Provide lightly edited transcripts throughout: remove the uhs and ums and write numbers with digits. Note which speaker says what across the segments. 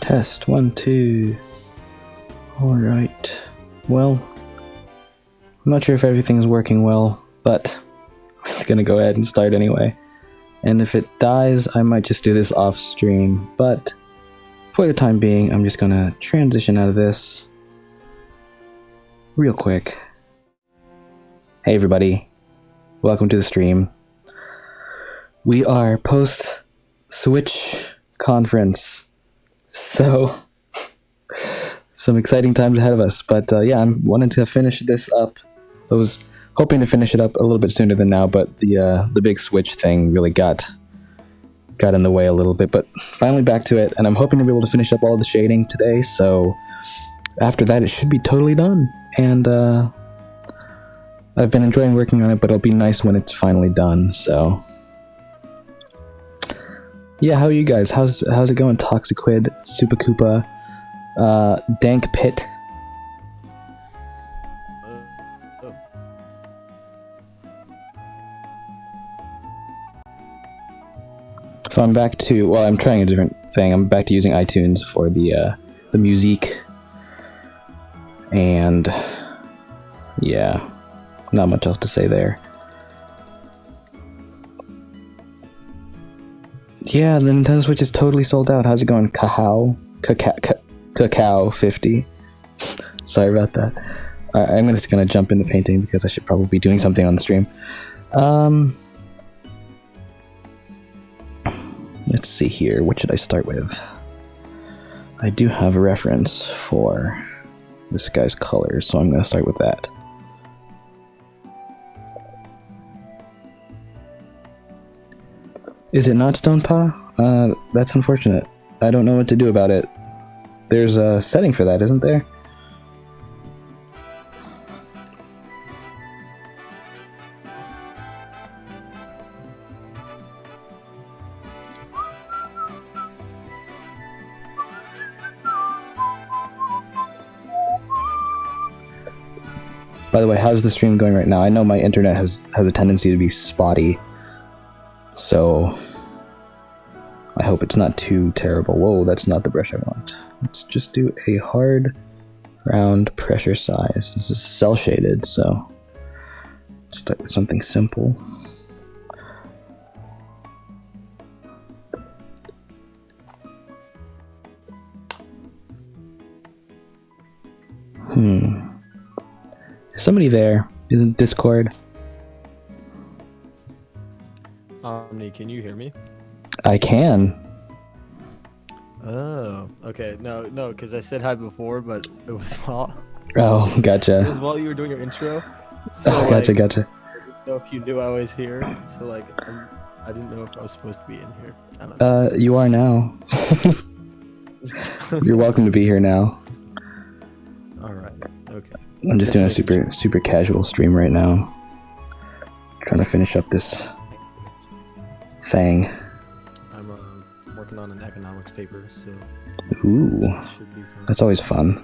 Speaker 1: Test 1, 2. Alright. Well, I'm not sure if everything's working well, but I'm gonna go ahead and start anyway. And if it dies, I might just do this off stream, but for the time being, I'm just gonna transition out of this real quick. Hey everybody, welcome to the stream. We are post-Switch conference. So, some exciting times ahead of us, but yeah, I'm wanting to finish this up. I was hoping to finish it up a little bit sooner than now, but the big Switch thing really got in the way a little bit, but finally back to it, and I'm hoping to be able to finish up all of the shading today, so after that it should be totally done, and I've been enjoying working on it, but it'll be nice when it's finally done, so... Yeah, how are you guys? How's it going? Toxiquid, Super Koopa, Dank Pit. So I'm back to, well, I'm trying a different thing. I'm back to using iTunes for the music. And yeah, not much else to say there. Yeah, the Nintendo Switch is totally sold out. How's it going? Cacao 50. Sorry about that. I'm just gonna jump into painting because I should probably be doing something on the stream. Let's see here. What should I start with? I do have a reference for this guy's colors, so I'm gonna start with that. Is it not Stone Paw? That's unfortunate. I don't know what to do about it. There's a setting for that, isn't there? By the way, how's the stream going right now? I know my internet has a tendency to be spotty. So, I hope it's not too terrible. Whoa, that's not the brush I want. Let's just do a hard, round pressure size. This is cell shaded, so start with something simple. Is somebody there? Isn't Discord?
Speaker 2: Omni, can you hear me?
Speaker 1: I can.
Speaker 2: Oh, okay. No, because I said hi before, but it was while...
Speaker 1: Oh, gotcha.
Speaker 2: It was while you were doing your intro. So,
Speaker 1: Oh, gotcha.
Speaker 2: I didn't know if you knew I was here, so I didn't know if I was supposed to be in here. I don't know.
Speaker 1: You are now. You're welcome to be here now.
Speaker 2: Alright, okay.
Speaker 1: I'm just doing a super casual stream right now. Trying to finish up this thing.
Speaker 2: I'm working on an economics paper, so...
Speaker 1: Ooh, that's always fun.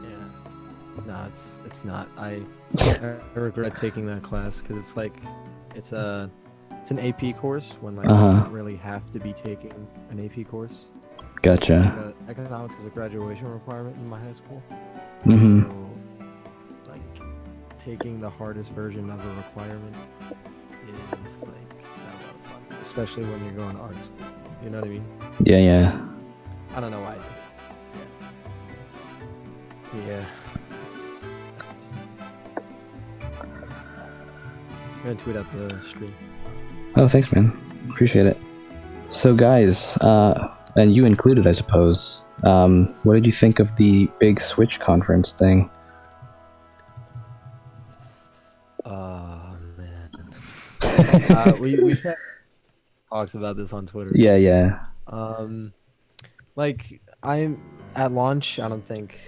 Speaker 2: Yeah. No, it's not. I regret taking that class, because it's like... It's an AP course, when like you don't really have to be taking an AP course.
Speaker 1: Gotcha.
Speaker 2: Economics is a graduation requirement in my high school.
Speaker 1: Mm-hmm.
Speaker 2: So, like, taking the hardest version of a requirement is, like, not a lot of fun. Especially when you're going to art school. You know what I mean?
Speaker 1: Yeah.
Speaker 2: I don't know why. Yeah. I'm gonna tweet out the stream.
Speaker 1: Oh, thanks, man. Appreciate it. So, guys, and you included, I suppose, what did you think of the big Switch conference thing?
Speaker 2: Man. we had talks about this on Twitter.
Speaker 1: Yeah.
Speaker 2: Like I'm at launch. I don't think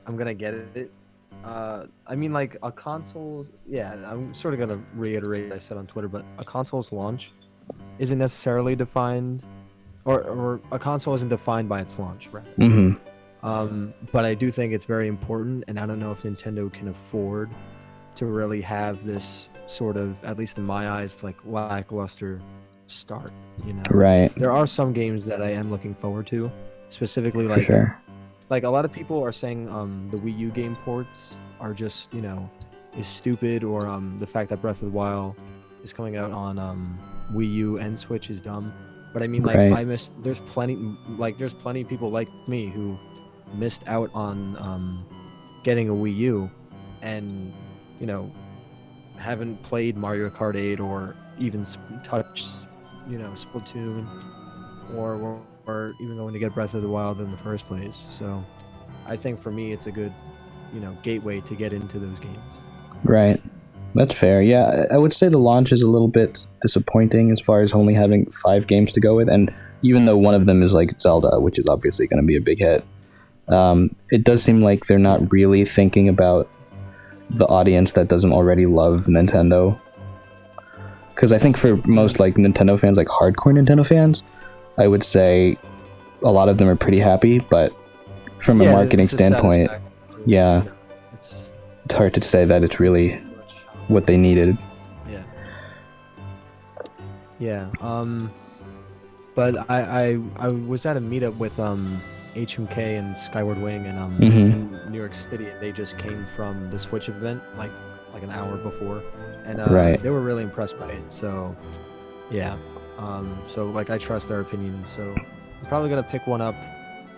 Speaker 2: I'm gonna get it. I mean, like a console. Yeah, I'm sort of gonna reiterate what I said on Twitter, but a console's launch isn't necessarily defined, or a console isn't defined by its launch, right? But I do think it's very important, and I don't know if Nintendo can afford to really have this sort of, at least in my eyes, like lackluster start. You know,
Speaker 1: Right.
Speaker 2: there are some games that I am looking forward to, specifically
Speaker 1: For
Speaker 2: like
Speaker 1: sure.
Speaker 2: like a lot of people are saying the Wii U game ports are just, is stupid, or the fact that Breath of the Wild is coming out on Wii U and Switch is dumb. But I mean, like,
Speaker 1: Right.
Speaker 2: there's plenty of people like me who missed out on getting a Wii U, and you know haven't played Mario Kart 8 or even touched Splatoon, or even going to get Breath of the Wild in the first place. So I think for me it's a good gateway to get into those games.
Speaker 1: Right. That's fair. Yeah, I would say the launch is a little bit disappointing as far as only having 5 games to go with, and even though one of them is like Zelda, which is obviously going to be a big hit, it does seem like they're not really thinking about the audience that doesn't already love Nintendo. Because I think for most like Nintendo fans, like hardcore Nintendo fans, I would say a lot of them are pretty happy, but from a marketing standpoint, yeah, it's hard to say that it's really what they needed.
Speaker 2: Yeah. But I was at a meetup with HMK and Skyward Wing and in New York City, and they just came from the Switch event like an hour before, and they were really impressed by it. So yeah, so like I trust their opinions. So I'm probably gonna pick one up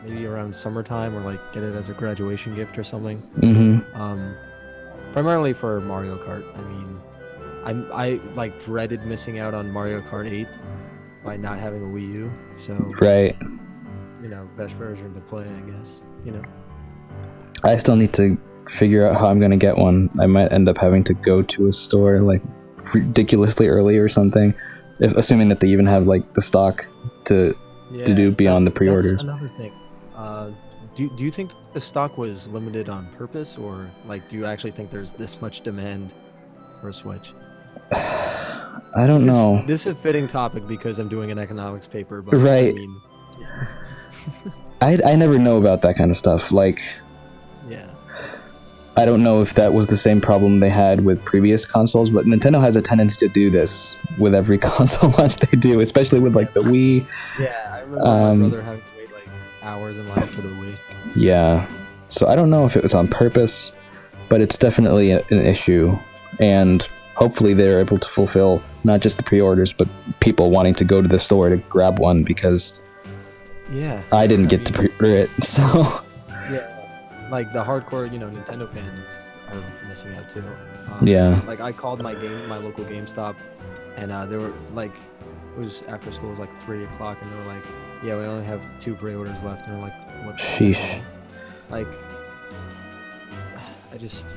Speaker 2: maybe around summertime, or like get it as a graduation gift or something. Primarily for Mario Kart. I mean, I like dreaded missing out on Mario Kart 8 by not having a Wii U. So best version to play, I guess.
Speaker 1: I still need to figure out how I'm gonna get one. I might end up having to go to a store like ridiculously early or something, assuming that they even have like the stock to do beyond the pre-orders.
Speaker 2: That's another thing. Do you think the stock was limited on purpose, or like do you actually think there's this much demand for a Switch?
Speaker 1: I don't know.
Speaker 2: This is a fitting topic because I'm doing an economics paper, but
Speaker 1: right.
Speaker 2: I mean,
Speaker 1: I never know about that kind of stuff. Like, I don't know if that was the same problem they had with previous consoles, but Nintendo has a tendency to do this with every console launch they do, especially with like the Wii.
Speaker 2: Yeah, I remember my brother having to wait like hours in line for the Wii.
Speaker 1: Yeah, so I don't know if it was on purpose, but it's definitely an issue, and hopefully they're able to fulfill not just the pre-orders, but people wanting to go to the store to grab one, because I didn't get to pre-order it, so...
Speaker 2: Like the hardcore, Nintendo fans are missing out too. Like I called my local GameStop, and they were like, it was after school, it was like 3 o'clock, and they were like, yeah, we only have 2 pre-orders left, and we're like, what?
Speaker 1: Sheesh.
Speaker 2: Like, I just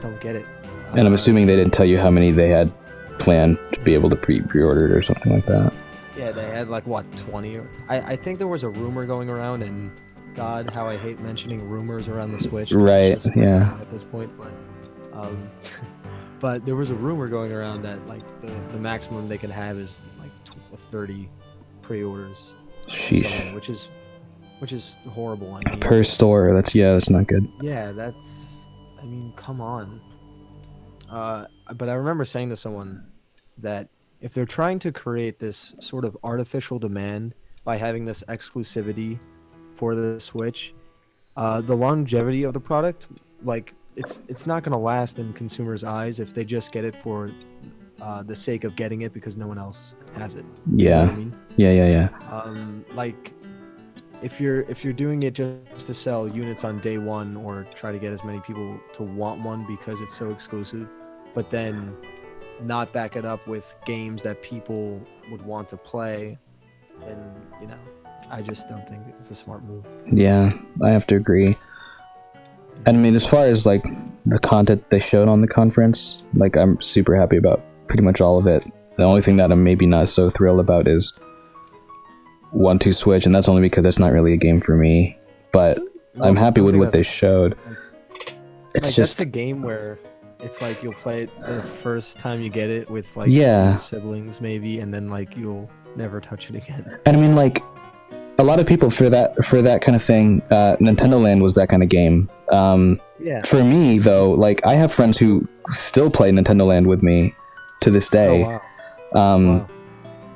Speaker 2: don't get it.
Speaker 1: And I'm assuming they didn't tell you how many they had planned to be able to pre-order it or something like that.
Speaker 2: Yeah, they had like what, 20? I think there was a rumor going around, and God, how I hate mentioning rumors around the Switch.
Speaker 1: Right, yeah.
Speaker 2: At this point, but there was a rumor going around that like the maximum they can have is like 30 pre-orders.
Speaker 1: Sheesh.
Speaker 2: Which is horrible. I mean,
Speaker 1: per store, that's not good.
Speaker 2: Yeah, I mean, come on. But I remember saying to someone that if they're trying to create this sort of artificial demand by having this exclusivity for the Switch, the longevity of the product, like it's not going to last in consumers' eyes if they just get it for the sake of getting it because no one else has it.
Speaker 1: Yeah.
Speaker 2: You know what I mean?
Speaker 1: Yeah.
Speaker 2: Like if you're doing it just to sell units on day one, or try to get as many people to want one because it's so exclusive, but then not back it up with games that people would want to play, and I just don't think it's a smart move.
Speaker 1: Yeah, I have to agree. And I mean, as far as like the content they showed on the conference, like I'm super happy about pretty much all of it. The only thing that I'm maybe not so thrilled about is 1-2 Switch, and that's only because it's not really a game for me. But I'm happy with what they showed. It's
Speaker 2: like,
Speaker 1: just
Speaker 2: that's a game where it's like you'll play it the first time you get it with like
Speaker 1: Yeah.
Speaker 2: your siblings maybe, and then like you'll never touch it again.
Speaker 1: And I mean, like, a lot of people for that kind of thing, Nintendo Land was that kind of game.
Speaker 2: Yeah.
Speaker 1: For me, though, like, I have friends who still play Nintendo Land with me to this day.
Speaker 2: Oh, wow. Wow.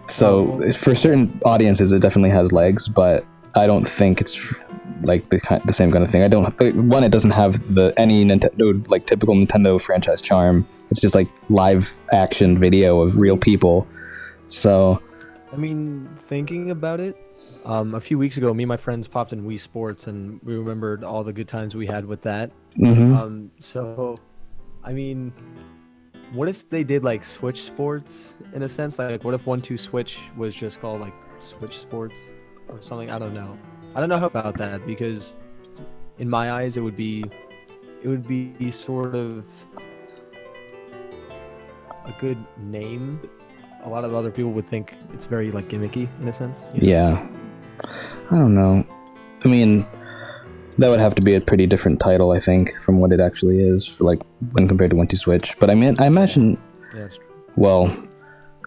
Speaker 1: So for certain audiences, it definitely has legs, but I don't think it's like the same kind of thing. I don't. One, it doesn't have any Nintendo, like, typical Nintendo franchise charm. It's just like live action video of real people. So,
Speaker 2: I mean, thinking about it, a few weeks ago, me and my friends popped in Wii Sports, and we remembered all the good times we had with that. So, I mean, what if they did like Switch Sports in a sense? Like, what if 1-2 Switch was just called like Switch Sports or something? I don't know. I don't know how about that, because in my eyes, it would be sort of a good name. A lot of other people would think it's very like gimmicky in a sense. You know?
Speaker 1: Yeah. I don't know. I mean, that would have to be a pretty different title, I think, from what it actually is, for, like, when compared to 1-2 Switch. But I mean, I imagine.
Speaker 2: Yeah, that's true.
Speaker 1: Well,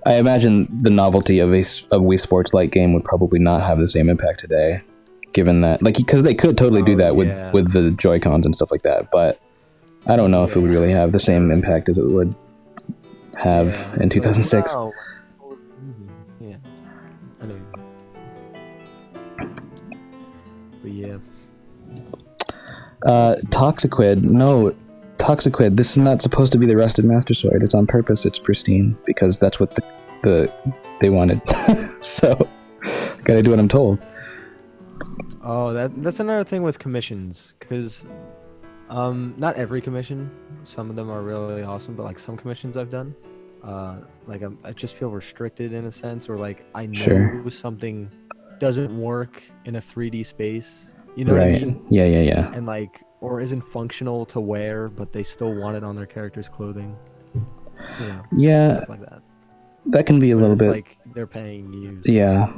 Speaker 1: I imagine the novelty of a Wii Sports Lite game would probably not have the same impact today, given that, like, because they could totally do that with the Joy-Cons and stuff like that. But I don't know if it would really have the same impact as it would have in 2006.
Speaker 2: Wow. Yeah. I know. But yeah.
Speaker 1: Toxiquid. No, Toxiquid. This is not supposed to be the Rusted Master Sword. It's on purpose. It's pristine because that's what they wanted. So, gotta do what I'm told.
Speaker 2: Oh, that's another thing with commissions, because not every commission. Some of them are really awesome, but like some commissions I've done, like I just feel restricted in a sense, or like I know something doesn't work in a 3D space. You know what I mean?
Speaker 1: Yeah.
Speaker 2: And like, or isn't functional to wear, but they still want it on their character's clothing. You know,
Speaker 1: yeah,
Speaker 2: stuff like that.
Speaker 1: That can be a little bit
Speaker 2: like they're paying you.
Speaker 1: So, yeah,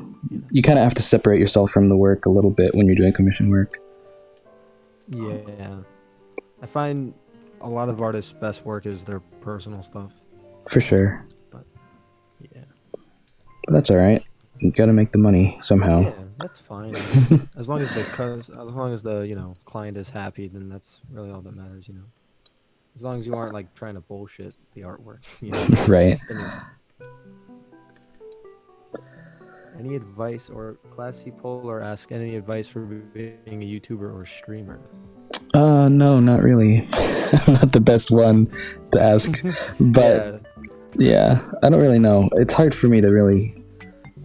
Speaker 1: you kind of have to separate yourself from the work a little bit when you're doing commission work.
Speaker 2: Yeah, I find a lot of artists' best work is their personal stuff.
Speaker 1: For sure.
Speaker 2: But yeah,
Speaker 1: but that's all right. You got to make the money somehow.
Speaker 2: Yeah, that's fine. as long as the client is happy, then that's really all that matters. You know, as long as you aren't like trying to bullshit the artwork. You know?
Speaker 1: Right.
Speaker 2: Any advice, or Classy Polar ask any advice for being a YouTuber or streamer?
Speaker 1: No, not really. I'm not the best one to ask, but yeah, I don't really know. It's hard for me to really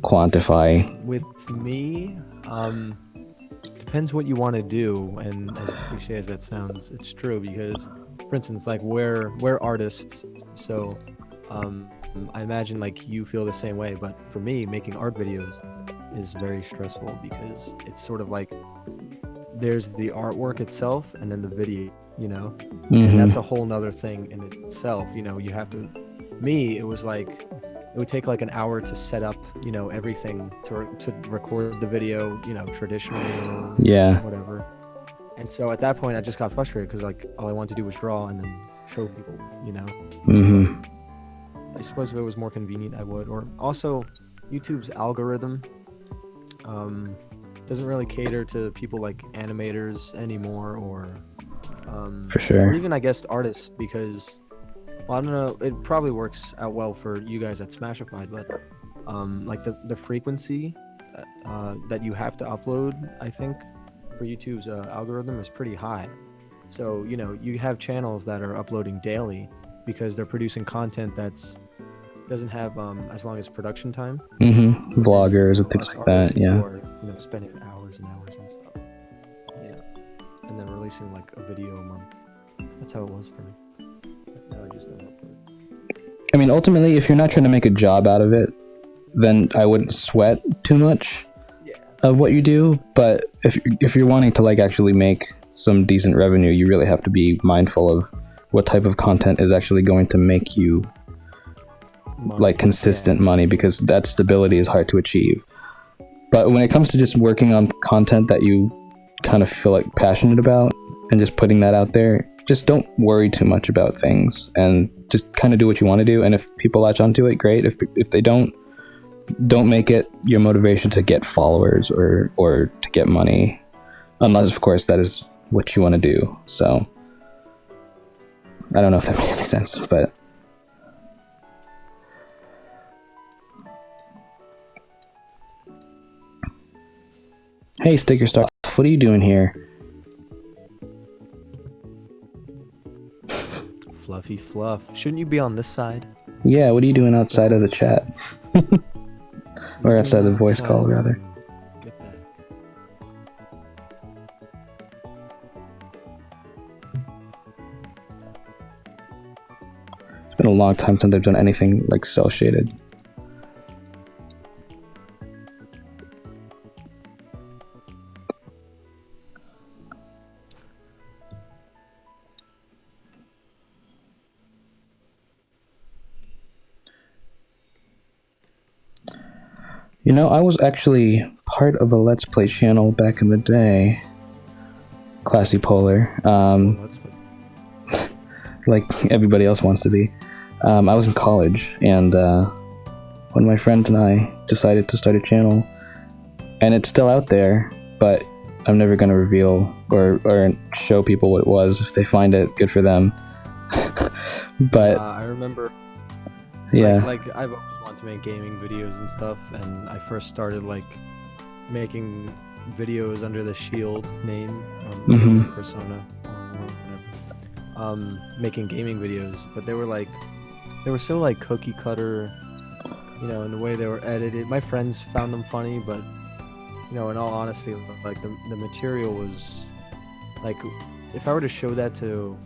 Speaker 1: quantify.
Speaker 2: With me, depends what you want to do, and as cliche as that sounds, it's true, because, for instance, like we're artists, so I imagine like you feel the same way, but for me, making art videos is very stressful, because it's sort of like there's the artwork itself and then the video, you know, and that's a whole nother thing in itself. You know, you have to, me, it was like, it would take like an hour to set up, you know, everything to record the video, you know, traditionally or whatever. And so at that point I just got frustrated, because like all I wanted to do was draw and then show people, you know. I suppose if it was more convenient, I would. Or also, YouTube's algorithm doesn't really cater to people like animators anymore, or
Speaker 1: for sure,
Speaker 2: or even I guess artists, because, well, I don't know, it probably works out well for you guys at Smashified, but like the frequency that you have to upload, I think, for YouTube's algorithm is pretty high. So, you know, you have channels that are uploading daily because they're producing content doesn't have as long as production time.
Speaker 1: Vloggers and things like that. Yeah.
Speaker 2: Or, you know, spending hours and hours and stuff. Yeah. And then releasing like a video a month. That's how it was for me. Now I just don't upload.
Speaker 1: I mean, ultimately, if you're not trying to make a job out of it, then I wouldn't sweat too much of what you do. But if you're wanting to like actually make some decent revenue, you really have to be mindful of what type of content is actually going to make you like consistent money, because that stability is hard to achieve. But when it comes to just working on content that you kind of feel like passionate about and just putting that out there, just don't worry too much about things and just kind of do what you want to do. And if people latch onto it, great. If they don't make it your motivation to get followers or to get money, unless of course that is what you want to do. So I don't know if that makes any sense, but hey, Sticker Star, what are you doing here?
Speaker 2: Fluffy fluff. Shouldn't you be on this side?
Speaker 1: Yeah, what are you doing outside of the chat? Or outside the voice call, rather.
Speaker 2: Get back.
Speaker 1: It's been a long time since I've done anything like cell shaded. You know, I was actually part of a Let's Play channel back in the day. Classy Polar. Like everybody else wants to be. I was in college, and one of my friends and I decided to start a channel, and it's still out there, but I'm never going to reveal or show people what it was. If they find it, good for them. But
Speaker 2: I remember,
Speaker 1: yeah,
Speaker 2: like I've always wanted to make gaming videos and stuff, and I first started like making videos under the Shield name or Persona or whatever. Making gaming videos, but they were so like cookie cutter, you know, in the way they were edited. My friends found them funny, but you know, in all honesty, like the material was like, if I were to show that to,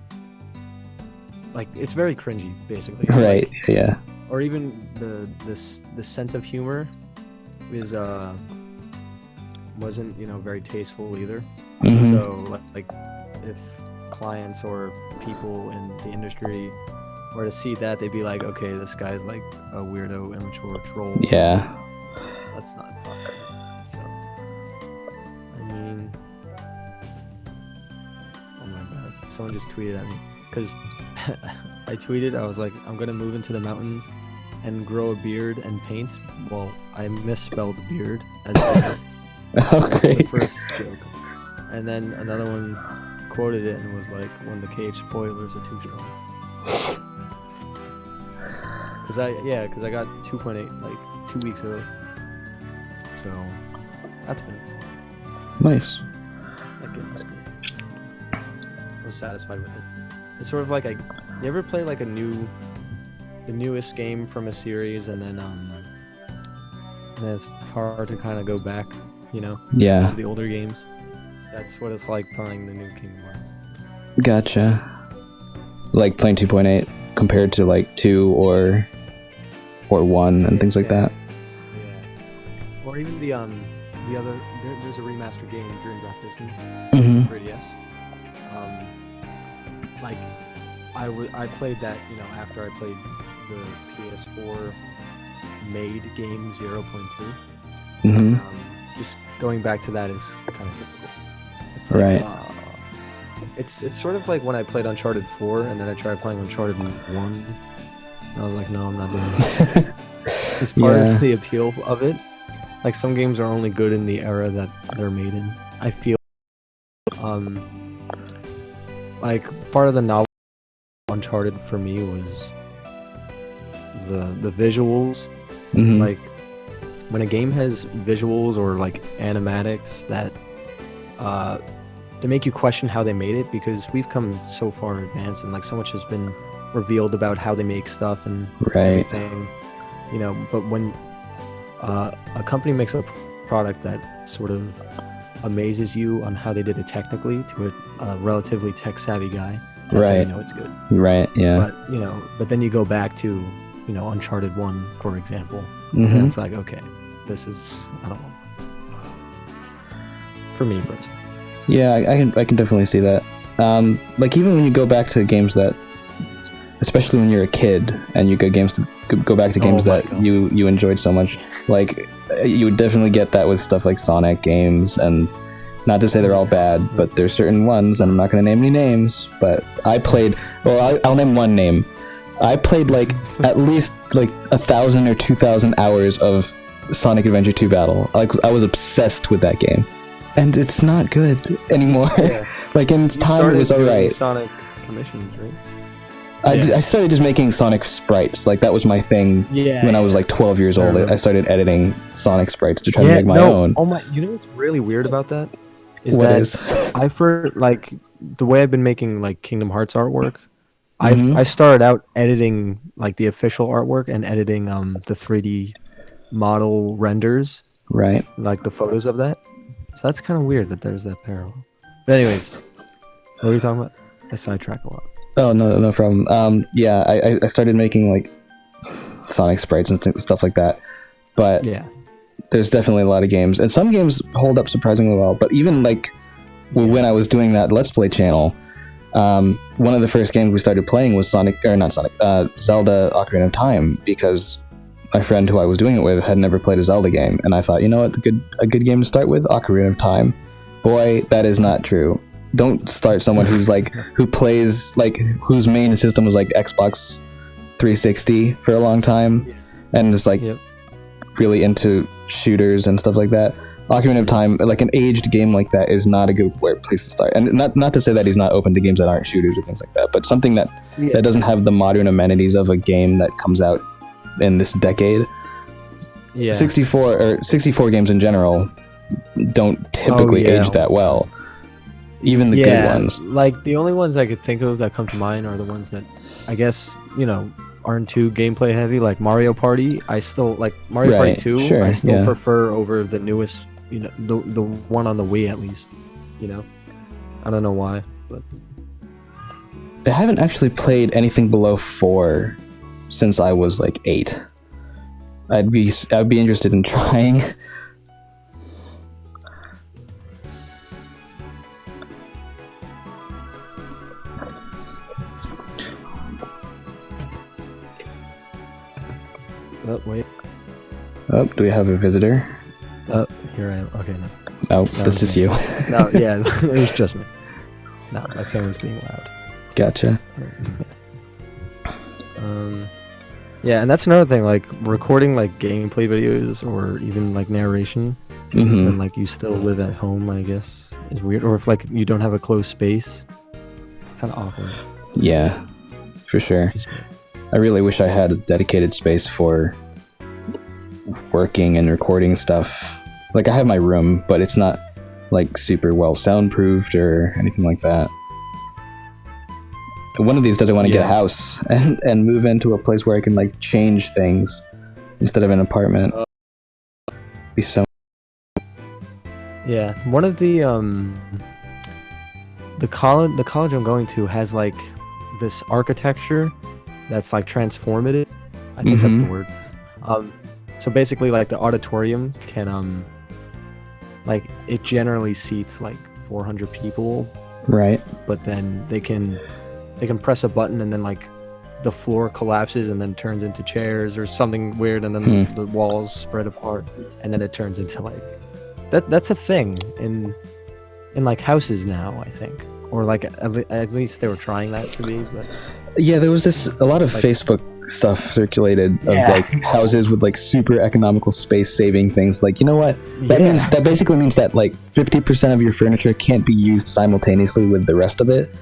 Speaker 2: like, it's very cringy, basically.
Speaker 1: right,
Speaker 2: like,
Speaker 1: yeah.
Speaker 2: Or even the sense of humor is wasn't, you know, very tasteful either. So like if clients or people in the industry were to see that, they'd be like, okay, this guy's like a weirdo, immature troll.
Speaker 1: Yeah.
Speaker 2: That's not fun. So, I mean, oh my god, someone just tweeted at me, because I tweeted, I was like, I'm gonna move into the mountains and grow a beard and paint. Well, I misspelled beard as beard.
Speaker 1: Oh, great.
Speaker 2: The first joke. And then another one quoted it and was like, when the cage spoilers are too strong. Because I got 2.8 like 2 weeks early. So that's been fun.
Speaker 1: Nice.
Speaker 2: That game was good. I was satisfied with it. It's sort of like you ever play like the newest game from a series, and then it's hard to kind of go back, you know?
Speaker 1: Yeah.
Speaker 2: To the older games. That's what it's like playing the new Kingdom Hearts.
Speaker 1: Gotcha. Like playing 2.8 compared to like 2 or 1 and things like that.
Speaker 2: Yeah. Or even the other, there's a remastered game, Dream Drop Distance, 3DS. Like I played that, you know, after I played the PS4 made game 0.2. Just going back to that is kind of difficult. It's like,
Speaker 1: Right.
Speaker 2: It's sort of like when I played Uncharted 4 and then I tried playing Uncharted 1. I was like, no, I'm not doing it. It's part of the appeal of it. Like, some games are only good in the era that they're made in. I feel like part of the novel Uncharted for me was the visuals. Like, when a game has visuals or like animatics that they make you question how they made it, because we've come so far advanced and like so much has been revealed about how they make stuff and everything, you know. But when a company makes a product that sort of amazes you on how they did it technically to a relatively tech savvy guy, that's how you know it's good.
Speaker 1: Right, yeah.
Speaker 2: But, you know, but then you go back to, you know, Uncharted 1, for example, and it's like, okay, this is, I don't know. For me personally.
Speaker 1: Yeah, I can definitely see that. Like, even when you go back to games that, especially when you're a kid and you get games go back to games that
Speaker 2: God.
Speaker 1: you enjoyed so much. Like you would definitely get that with stuff like Sonic games, and not to say they're all bad, but there's certain ones, and I'm not going to name any names, but I played, well, I'll name one name. I played like at least like 1,000 or 2,000 hours of Sonic Adventure 2 Battle. Like I was obsessed with that game, and it's not good anymore.
Speaker 2: Yeah.
Speaker 1: Like in its time, it was alright.
Speaker 2: Sonic commissions, right?
Speaker 1: I started just making Sonic sprites. Like that was my thing when I was like 12 years old. I started editing Sonic sprites to try to make my own.
Speaker 2: Oh my! You know what's really weird about that?
Speaker 1: What is?
Speaker 2: I for like the way I've been making like Kingdom Hearts artwork.
Speaker 1: Mm-hmm.
Speaker 2: I started out editing like the official artwork and editing the 3D model renders,
Speaker 1: Right.
Speaker 2: like the photos of that. So that's kind of weird that there's that parallel. But anyways, what were you talking about? I sidetrack a lot.
Speaker 1: Oh no problem. Yeah, I started making like Sonic sprites and stuff like that, but
Speaker 2: Yeah.
Speaker 1: there's definitely a lot of games, and some games hold up surprisingly well. But even like when I was doing that Let's Play channel, one of the first games we started playing was Zelda Ocarina of Time, because my friend who I was doing it with had never played a Zelda game, and I thought, you know what, a good game to start with, Ocarina of Time. Boy, that is not true. Don't start someone who's like who plays like whose main system was like Xbox 360 for a long time, and is like really into shooters and stuff like that. Ocarina of Time, like an aged game like that, is not a good place to start. And not to say that he's not open to games that aren't shooters or things like that, but something that doesn't have the modern amenities of a game that comes out in this decade. 64 games in general don't typically age that well. Even the good ones.
Speaker 2: Like the only ones I could think of that come to mind are the ones that I guess, aren't too gameplay heavy, like Mario Party. I still like Mario Party 2.
Speaker 1: Sure,
Speaker 2: I still prefer over the newest, the one on the Wii at least. I don't know why, but
Speaker 1: I haven't actually played anything below 4 since I was like 8. I'd be interested in trying.
Speaker 2: Oh, wait.
Speaker 1: Oh, do we have a visitor?
Speaker 2: Oh, here I am. Okay, no.
Speaker 1: Oh, this is you.
Speaker 2: No, yeah, it was just me. No, my phone was being loud.
Speaker 1: Gotcha.
Speaker 2: Yeah, and that's another thing, like kind like gameplay videos or even like narration, and like you still live at home, I guess, is weird. Or if like you don't have a closed space, kind of awkward.
Speaker 1: Yeah, for sure. I really wish I had a dedicated space for working and recording stuff. Like I have my room, but it's not like super well soundproofed or anything like that. One of these days I want to get a house and move into a place where I can like change things instead of an apartment. Be so.
Speaker 2: Yeah, one of the college I'm going to has like this architecture that's like transformative. I think that's the word. So basically, like the auditorium can like it generally seats like 400 people.
Speaker 1: Right.
Speaker 2: But then they can press a button and then like the floor collapses and then turns into chairs or something weird, and then the walls spread apart, and then it turns into like that's a thing in like houses now, I think, or like at least they were trying that to be. But
Speaker 1: yeah, there was a lot of like, Facebook stuff circulated of like houses with like super economical space saving things. Like, you know what? That basically means that like 50% of your furniture can't be used simultaneously with the rest of it.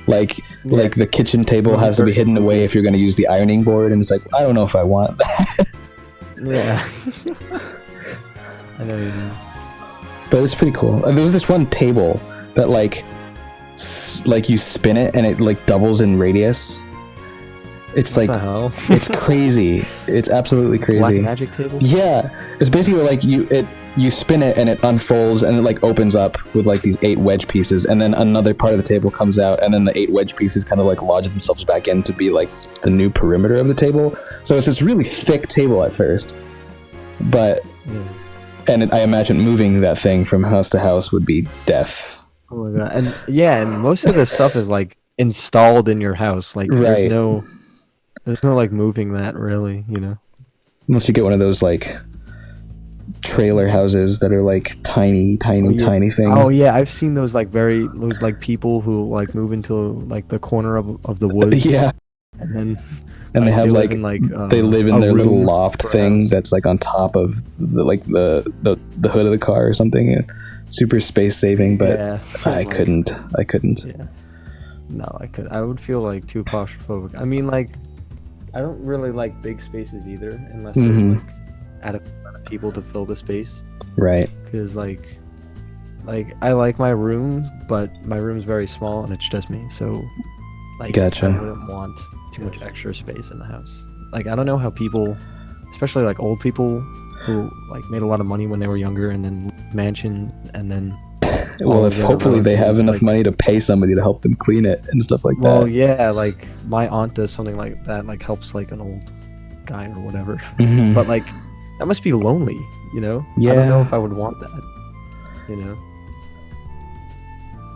Speaker 1: Like the kitchen table has to be hidden away if you're going to use the ironing board, and it's like, I don't know if I want that.
Speaker 2: I know you mean.
Speaker 1: But it's pretty cool. There was this one table that like you spin it and it like doubles in radius. It's
Speaker 2: what
Speaker 1: like
Speaker 2: the hell?
Speaker 1: It's crazy. It's absolutely crazy.
Speaker 2: Black magic table?
Speaker 1: Yeah, it's basically like you spin it and it unfolds and it like opens up with like these 8 wedge pieces, and then another part of the table comes out, and then the 8 wedge pieces kind of like lodge themselves back in to be like the new perimeter of the table. So it's this really thick table at first, but I imagine moving that thing from house to house would be death.
Speaker 2: Oh my god! And most of this stuff is like installed in your house. Like there's no. There's no like moving that really, you know.
Speaker 1: Unless you get one of those like trailer houses that are like tiny things.
Speaker 2: Oh yeah, I've seen those like those like people who like move into like the corner of the woods.
Speaker 1: Yeah.
Speaker 2: And then
Speaker 1: And they have
Speaker 2: live
Speaker 1: like
Speaker 2: in,
Speaker 1: they live in
Speaker 2: a
Speaker 1: their little
Speaker 2: room
Speaker 1: loft
Speaker 2: for a
Speaker 1: thing
Speaker 2: house.
Speaker 1: that's like on top of the hood of the car or something. Super space saving, but
Speaker 2: Yeah.
Speaker 1: I couldn't.
Speaker 2: Yeah. No, I would feel like too claustrophobic. I mean, like, I don't really like big spaces either, unless there's like adequate amount of people to fill the space.
Speaker 1: Right.
Speaker 2: Because like I like my room, but my room's very small and it's just me. So like,
Speaker 1: Gotcha.
Speaker 2: I wouldn't want too much extra space in the house. Like, I don't know how people, especially like old people who like made a lot of money when they were younger and then mansion and then.
Speaker 1: Well, if hopefully they have enough money to pay somebody to help them clean it and stuff like that.
Speaker 2: Well, yeah, like my aunt does something like that, like helps like an old guy or whatever. But like, that must be lonely, you know?
Speaker 1: Yeah.
Speaker 2: I don't know if I would want that, you know?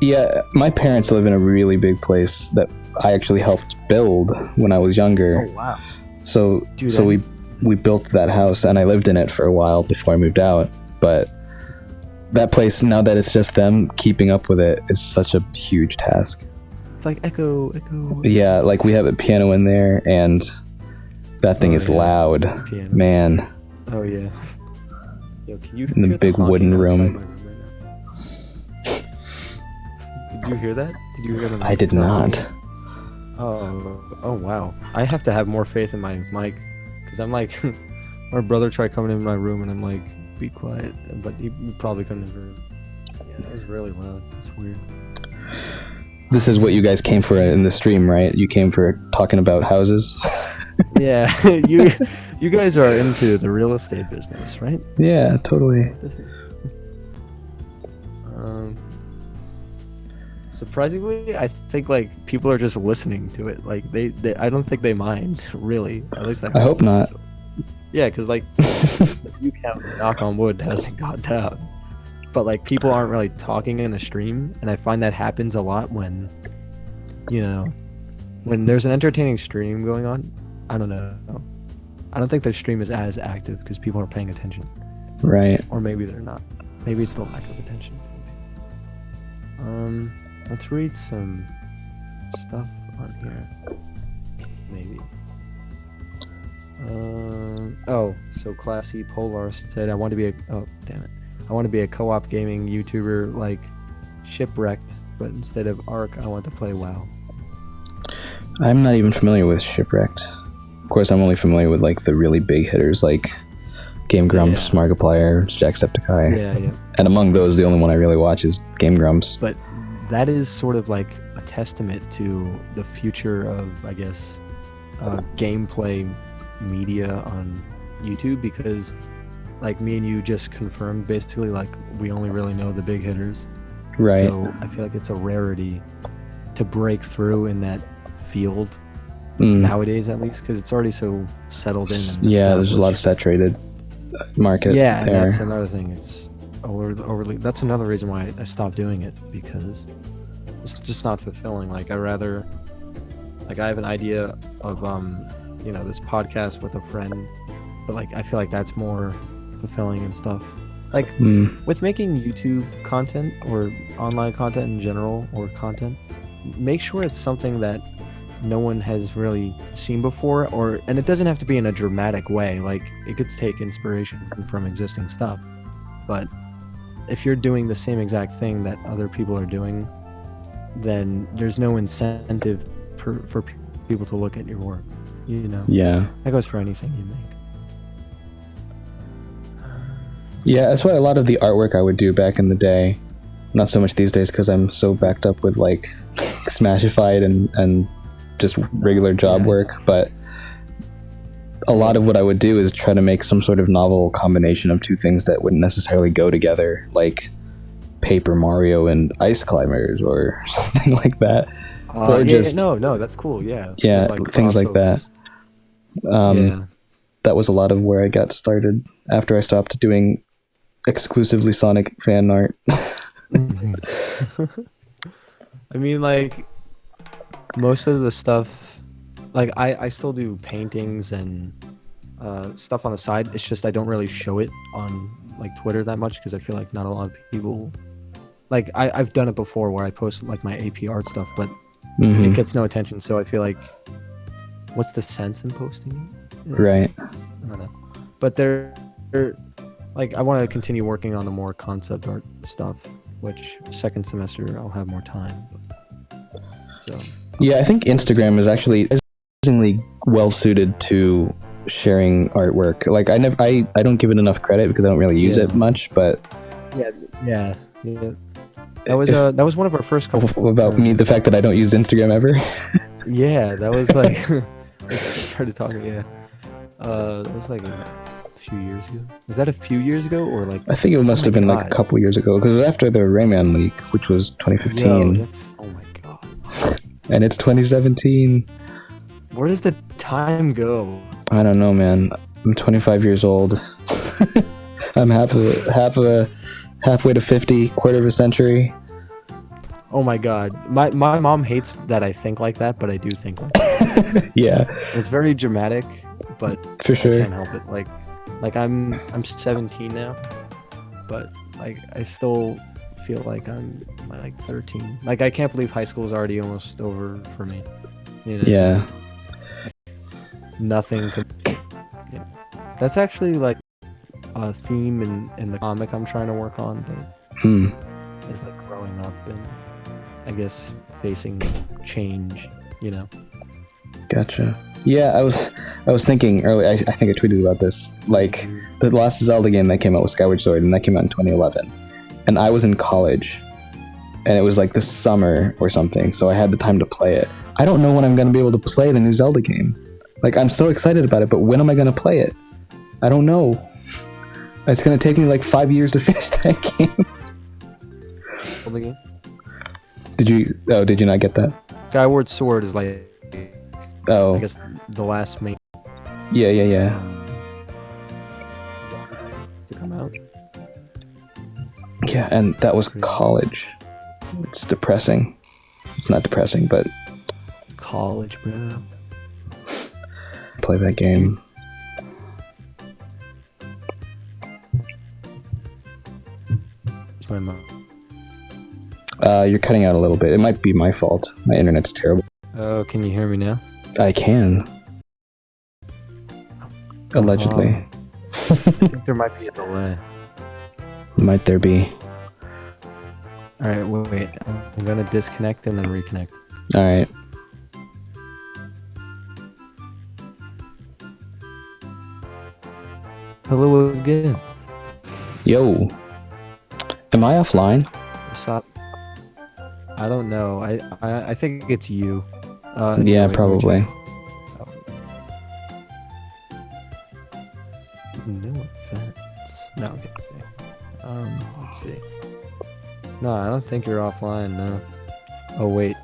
Speaker 1: Yeah, my parents live in a really big place that I actually helped build when I was younger.
Speaker 2: Oh wow!
Speaker 1: So we built that house and I lived in it for a while before I moved out. But that place, now that it's just them, keeping up with it is such a huge task.
Speaker 2: It's like echo.
Speaker 1: Yeah, like we have a piano in there and that thing is loud.
Speaker 2: Piano.
Speaker 1: Man.
Speaker 2: Oh yeah. Yo, can you
Speaker 1: in the big wooden room.
Speaker 2: Did you hear that? Did you hear them?
Speaker 1: I did not.
Speaker 2: Oh wow. I have to have more faith in my mic, because I'm like, my brother tried coming in my room and I'm like, be quiet, but he probably couldn't have heard. Yeah, that was really loud. It's weird.
Speaker 1: This is what you guys came for in the stream, right? You came for talking about houses?
Speaker 2: Yeah, you guys are into the real estate business, right?
Speaker 1: Yeah, totally.
Speaker 2: Surprisingly, I think like people are just listening to it. Like they I don't think they mind really. At least
Speaker 1: I hope not.
Speaker 2: Yeah, because like the view count, knock on wood, hasn't gone down. But like people aren't really talking in a stream, and I find that happens a lot when, you know, when there's an entertaining stream going on. I don't know. I don't think the stream is as active because people are paying attention.
Speaker 1: Right.
Speaker 2: Or maybe they're not. Maybe it's the lack of attention. Let's read some stuff on here. Maybe. So Classy Polar said, I want to be a co-op gaming YouTuber like Shipwrecked, but instead of Ark, I want to play WoW.
Speaker 1: I'm not even familiar with Shipwrecked. Of course, I'm only familiar with like the really big hitters like Game Grumps, Markiplier, Jacksepticeye.
Speaker 2: Yeah.
Speaker 1: And among those, the only one I really watch is Game Grumps.
Speaker 2: But that is sort of like a testament to the future of, I guess, gameplay media on YouTube, because like me and you just confirmed basically like we only really know the big hitters.
Speaker 1: Right.
Speaker 2: So I feel like it's a rarity to break through in that field nowadays, at least, because it's already so settled in. And
Speaker 1: there's a lot of saturated market.
Speaker 2: Yeah,
Speaker 1: there.
Speaker 2: And that's another thing. It's overly. That's another reason why I stopped doing it, because it's just not fulfilling. Like I rather, like I have an idea of this podcast with a friend, but like I feel like that's more fulfilling and stuff. Like with making YouTube content or online content in general, or content, make sure it's something that no one has really seen before, and it doesn't have to be in a dramatic way. Like it could take inspiration from existing stuff, but if you're doing the same exact thing that other people are doing, then there's no incentive for people to look at your work, you know?
Speaker 1: Yeah.
Speaker 2: That goes for anything you make.
Speaker 1: Yeah, that's why a lot of the artwork I would do back in the day, not so much these days because I'm so backed up with like Smashify and just regular job work, but a lot of what I would do is try to make some sort of novel combination of two things that wouldn't necessarily go together, like Paper Mario and Ice Climbers or something like that. Or
Speaker 2: no, that's cool. Yeah,
Speaker 1: like things like that. That was a lot of where I got started after I stopped doing exclusively Sonic fan art.
Speaker 2: I mean, like most of the stuff, like I still do paintings and stuff on the side. It's just I don't really show it on like Twitter that much because I feel like not a lot of people. Like I've done it before where I post like my AP art stuff, but it gets no attention. So I feel like, what's the sense in posting it?
Speaker 1: Right.
Speaker 2: I don't know. But they're like I want to continue working on the more concept art stuff, which second semester I'll have more time. So
Speaker 1: yeah, I think Instagram is actually surprisingly well suited to sharing artwork. Like I don't give it enough credit because I don't really use it much, but
Speaker 2: yeah. That was one of our first couple.
Speaker 1: About me, the fact that I don't use Instagram ever.
Speaker 2: Yeah, that was like we started talking. Yeah, that was like a few years ago. Was that a few years ago or like?
Speaker 1: I think it must have been like a couple years ago because it was after the Rayman leak, which was 2015.
Speaker 2: Yo, oh my god.
Speaker 1: And it's 2017.
Speaker 2: Where does the time go?
Speaker 1: I don't know, man. I'm 25 years old. I'm halfway to 50, quarter of a century.
Speaker 2: Oh my god. My mom hates that I think like that, but I do think like that.
Speaker 1: Yeah.
Speaker 2: It's very dramatic, but
Speaker 1: for sure.
Speaker 2: I can't help it. Like I'm 17 now, but like I still feel like I'm like 13. Like I can't believe high school is already almost over for me. You know?
Speaker 1: Yeah.
Speaker 2: Nothing could. Yeah. That's actually like a theme in the comic I'm trying to work on. That is like growing up and I guess facing change. You know.
Speaker 1: Gotcha. Yeah, I was thinking earlier. I think I tweeted about this. Like the last Zelda game that came out was Skyward Sword, and that came out in 2011. And I was in college, and it was like the summer or something, so I had the time to play it. I don't know when I'm going to be able to play the new Zelda game. Like, I'm so excited about it, but when am I going to play it? I don't know. It's going to take me like 5 years to finish that game.
Speaker 2: Zelda game?
Speaker 1: Did you not get that?
Speaker 2: Skyward Sword is like,
Speaker 1: I
Speaker 2: guess the last main.
Speaker 1: Yeah.
Speaker 2: To come out.
Speaker 1: Yeah, and that was college. It's depressing. It's not depressing, but
Speaker 2: college, bro.
Speaker 1: Play that game.
Speaker 2: It's my mom.
Speaker 1: You're cutting out a little bit. It might be my fault. My internet's terrible.
Speaker 2: Oh, can you hear me now?
Speaker 1: I can. Allegedly.
Speaker 2: I think there might be a delay.
Speaker 1: Might there be?
Speaker 2: Alright, wait. I'm gonna disconnect and then reconnect.
Speaker 1: Alright.
Speaker 2: Hello again.
Speaker 1: Yo. Am I offline?
Speaker 2: What's up? I don't know. I think it's you.
Speaker 1: Yeah, probably.
Speaker 2: No offense. No, okay. Let's see. No, I don't think you're offline, no. Oh, wait.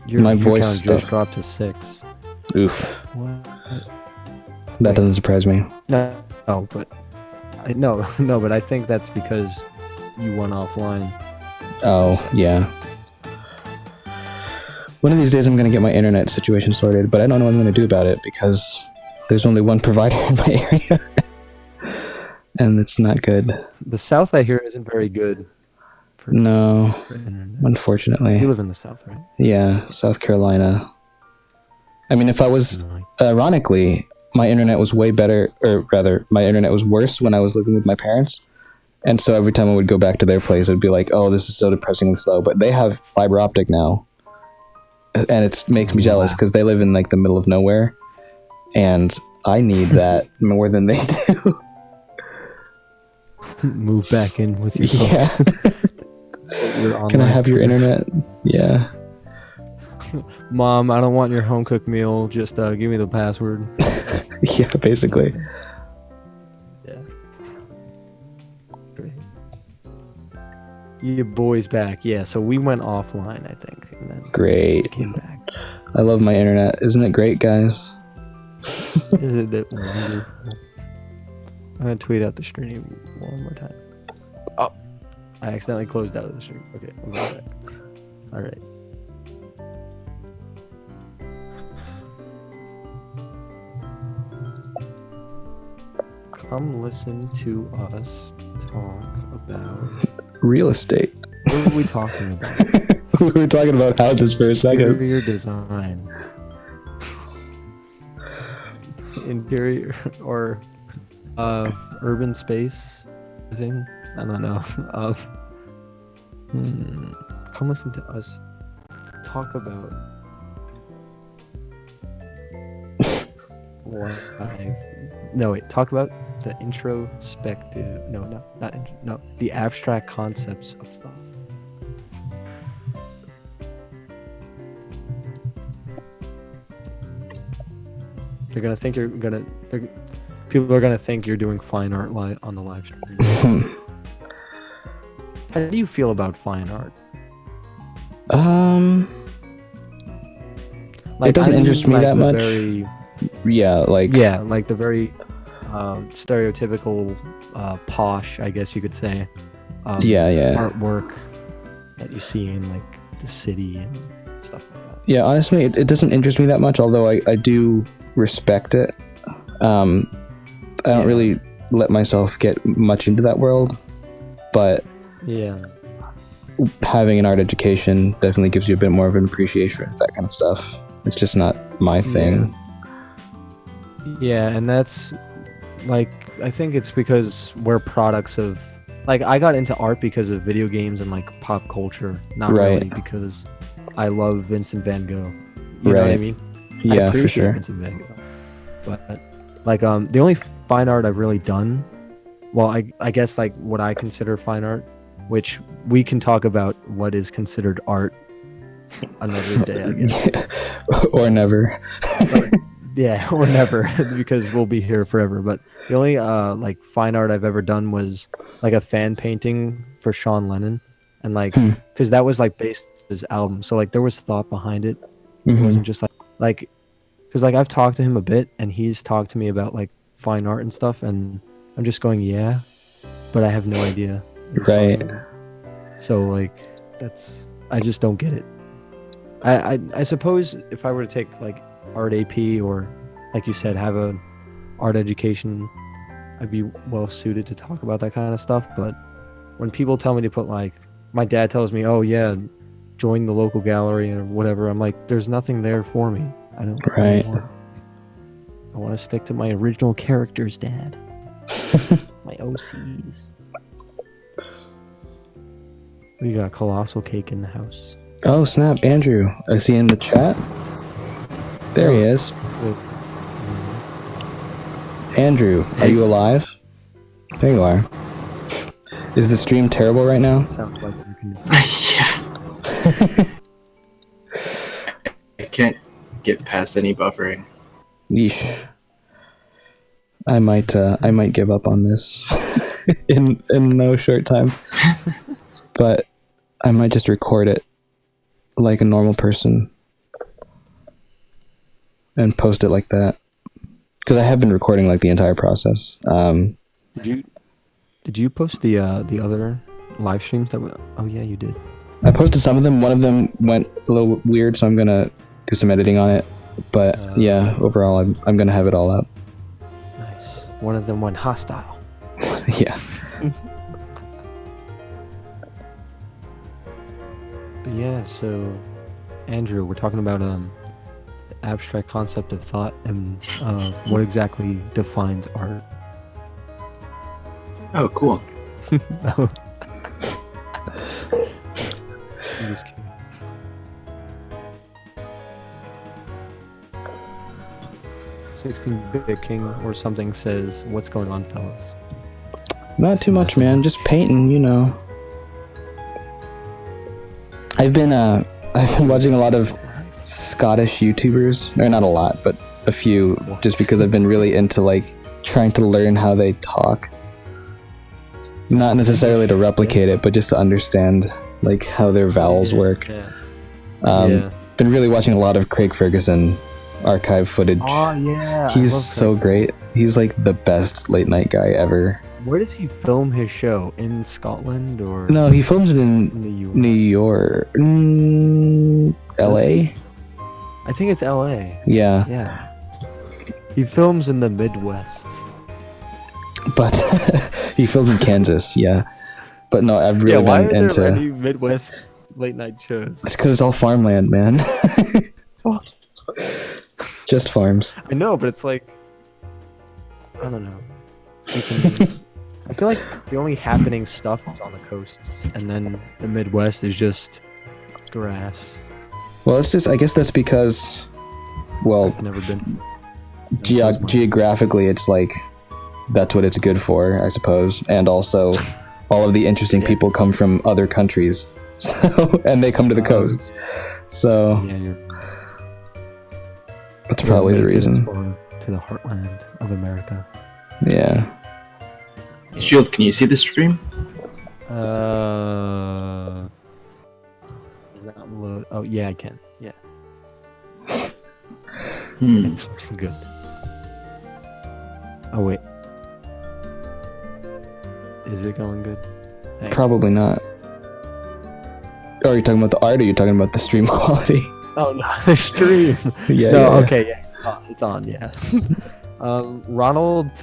Speaker 1: My voice
Speaker 2: count just dropped to 6.
Speaker 1: Oof.
Speaker 2: What?
Speaker 1: That doesn't surprise me.
Speaker 2: No, but... but I think that's because you went offline.
Speaker 1: Oh, yeah. One of these days I'm going to get my internet situation sorted, but I don't know what I'm going to do about it because there's only one provider in my area. And it's not good.
Speaker 2: The South, I hear, isn't very good.
Speaker 1: No, unfortunately.
Speaker 2: You live in the South, right?
Speaker 1: Yeah, South Carolina. I mean, if I was... Ironically, my internet was way better, or rather, my internet was worse when I was living with my parents. And so every time I would go back to their place, it would be like, oh, this is so depressingly slow. But they have fiber optic now. And it makes me jealous because they live in like the middle of nowhere. And I need that more than they do.
Speaker 2: Move back in with your
Speaker 1: Can I have your internet? Yeah.
Speaker 2: Mom, I don't want your home cooked meal. Just give me the password.
Speaker 1: Yeah, basically.
Speaker 2: Yeah. Great. Your boy's back. Yeah, so we went offline, I think. And then
Speaker 1: Great.
Speaker 2: Came back.
Speaker 1: I love my internet. Isn't it great, guys?
Speaker 2: Isn't it wonderful? I'm gonna tweet out the stream one more time. Oh, I accidentally closed out of the stream. Okay, I'm going back. All right. come listen to us talk about
Speaker 1: real estate.
Speaker 2: What were we talking about?
Speaker 1: We were talking about houses for a second.
Speaker 2: Interior design. Interior or urban space thing. I don't know. Come listen to us talk about talk about the introspective. The abstract concepts of thought. They're gonna think people are gonna think you're doing fine art on the live stream. How do you feel about fine art?
Speaker 1: It doesn't interest me that much.
Speaker 2: Like the very stereotypical posh, I guess you could say. Artwork that you see in like the city and stuff like that.
Speaker 1: Yeah, honestly, it doesn't interest me that much. Although I do respect it. I don't really let myself get much into that world, but having an art education definitely gives you a bit more of an appreciation for that kind of stuff. It's just not my thing.
Speaker 2: Yeah, and that's like, I think it's because we're products of, like, I got into art because of video games and like pop culture, not really because I love Vincent Van Gogh. You know what I mean?
Speaker 1: Yeah,
Speaker 2: I appreciate
Speaker 1: for sure.
Speaker 2: Vincent Van Gogh. But like the only fine art I've really done, well, I guess like what I consider fine art, which we can talk about what is considered art another day, I guess.
Speaker 1: Or never.
Speaker 2: Or never, because we'll be here forever. But the only like fine art I've ever done was like a fan painting for Sean Lennon, and like because that was like based on his album, so like there was thought behind it. It wasn't just like because like I've talked to him a bit, and he's talked to me about like fine art and stuff, and I'm just going but I have no idea.
Speaker 1: Right.
Speaker 2: So like I just don't get it. I suppose if I were to take like art AP or, like you said, have a art education, I'd be well suited to talk about that kind of stuff. But when people tell me to put, like, my dad tells me, oh yeah, join the local gallery or whatever, I'm like, there's nothing there for me. I don't I want to stick to my original characters, Dad. My OCs. We got Colossal Cake in the house.
Speaker 1: Oh snap, Andrew. I see in the chat. There he is. Andrew, are you alive? There you are. Is the stream terrible right now?
Speaker 2: Sounds like you can...
Speaker 3: Yeah. I can't get past any buffering.
Speaker 1: Yeesh. I might give up on this in no short time. But I might just record it like a normal person and post it like that, because I have been recording like the entire process.
Speaker 2: Did you post the other live streams that were... Oh yeah, you did.
Speaker 1: I posted some of them. One of them went a little weird, so I'm gonna do some editing on it. But yeah, overall, I'm gonna have it all up.
Speaker 2: Nice. One of them went hostile.
Speaker 1: Yeah.
Speaker 2: But yeah, so Andrew, we're talking about the abstract concept of thought and what exactly defines art.
Speaker 3: Oh, cool.
Speaker 2: I'm just kidding. 16-bit king or something says, "What's going on, fellas?"
Speaker 1: Not too much, man. Just painting, you know. I've been watching a lot of Scottish YouTubers. Or not a lot, but a few, just because I've been really into like trying to learn how they talk. Not necessarily to replicate it, but just to understand like how their vowels work. Been really watching a lot of Craig Ferguson archive footage.
Speaker 2: Oh yeah,
Speaker 1: he's so great. He's like the best late night guy ever.
Speaker 2: Where does he film his show? In Scotland or?
Speaker 1: No, he films it in New York. LA?
Speaker 2: I think it's LA.
Speaker 1: Yeah.
Speaker 2: Yeah. He films in the Midwest.
Speaker 1: But he filmed in Kansas, yeah. But no, I've really
Speaker 2: why
Speaker 1: been
Speaker 2: are
Speaker 1: into.
Speaker 2: there any Midwest late night shows?
Speaker 1: It's because it's all farmland, man. Just farms.
Speaker 2: I know, but it's like, I don't know. I feel like the only happening stuff is on the coasts, and then the Midwest is just grass.
Speaker 1: Well, it's just. I guess that's because. Well,
Speaker 2: I've never been.
Speaker 1: geographically, it's like that's what it's good for, I suppose, and also all of the interesting people come from other countries, so and they come to the coasts, so
Speaker 2: Yeah,
Speaker 1: that's probably the reason.
Speaker 2: To the heartland of America.
Speaker 1: Yeah.
Speaker 3: Shield, can you see the stream?
Speaker 2: Not load. Oh yeah, I can. Yeah, it's looking good. Oh wait, is it going good? Thanks.
Speaker 1: Probably not. Oh, are you talking about the art, or are you talking about the stream quality?
Speaker 2: Oh no, the stream.
Speaker 1: Yeah.
Speaker 2: No,
Speaker 1: yeah.
Speaker 2: okay, yeah, it's on. Yeah. Ronald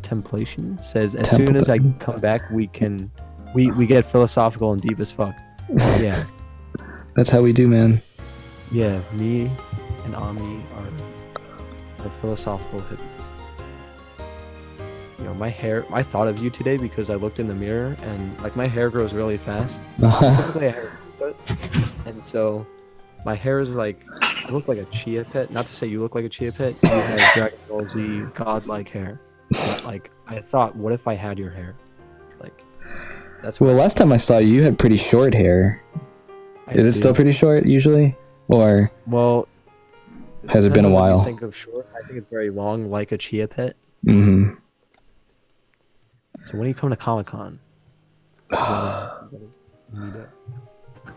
Speaker 2: Templation says, as soon as I come back, we get philosophical and deep as fuck. Yeah.
Speaker 1: That's how we do, man.
Speaker 2: Yeah, me and Omni are philosophical hippies. You know, my hair. I thought of you today because I looked in the mirror and like my hair grows really fast. Typically, I have a haircut, and so my hair is like. I look like a chia pet. Not to say you look like a chia pet. You have Dragon Ball Z godlike hair. But, like I thought, what if I had your hair? Like that's.
Speaker 1: Well, last time I saw you, you had pretty short hair. Is it still pretty short usually, or?
Speaker 2: Well.
Speaker 1: Has it been a while?
Speaker 2: I think of short. I think it's very long, like a chia pet.
Speaker 1: Mm-hmm.
Speaker 2: So when are you coming to Comic-Con?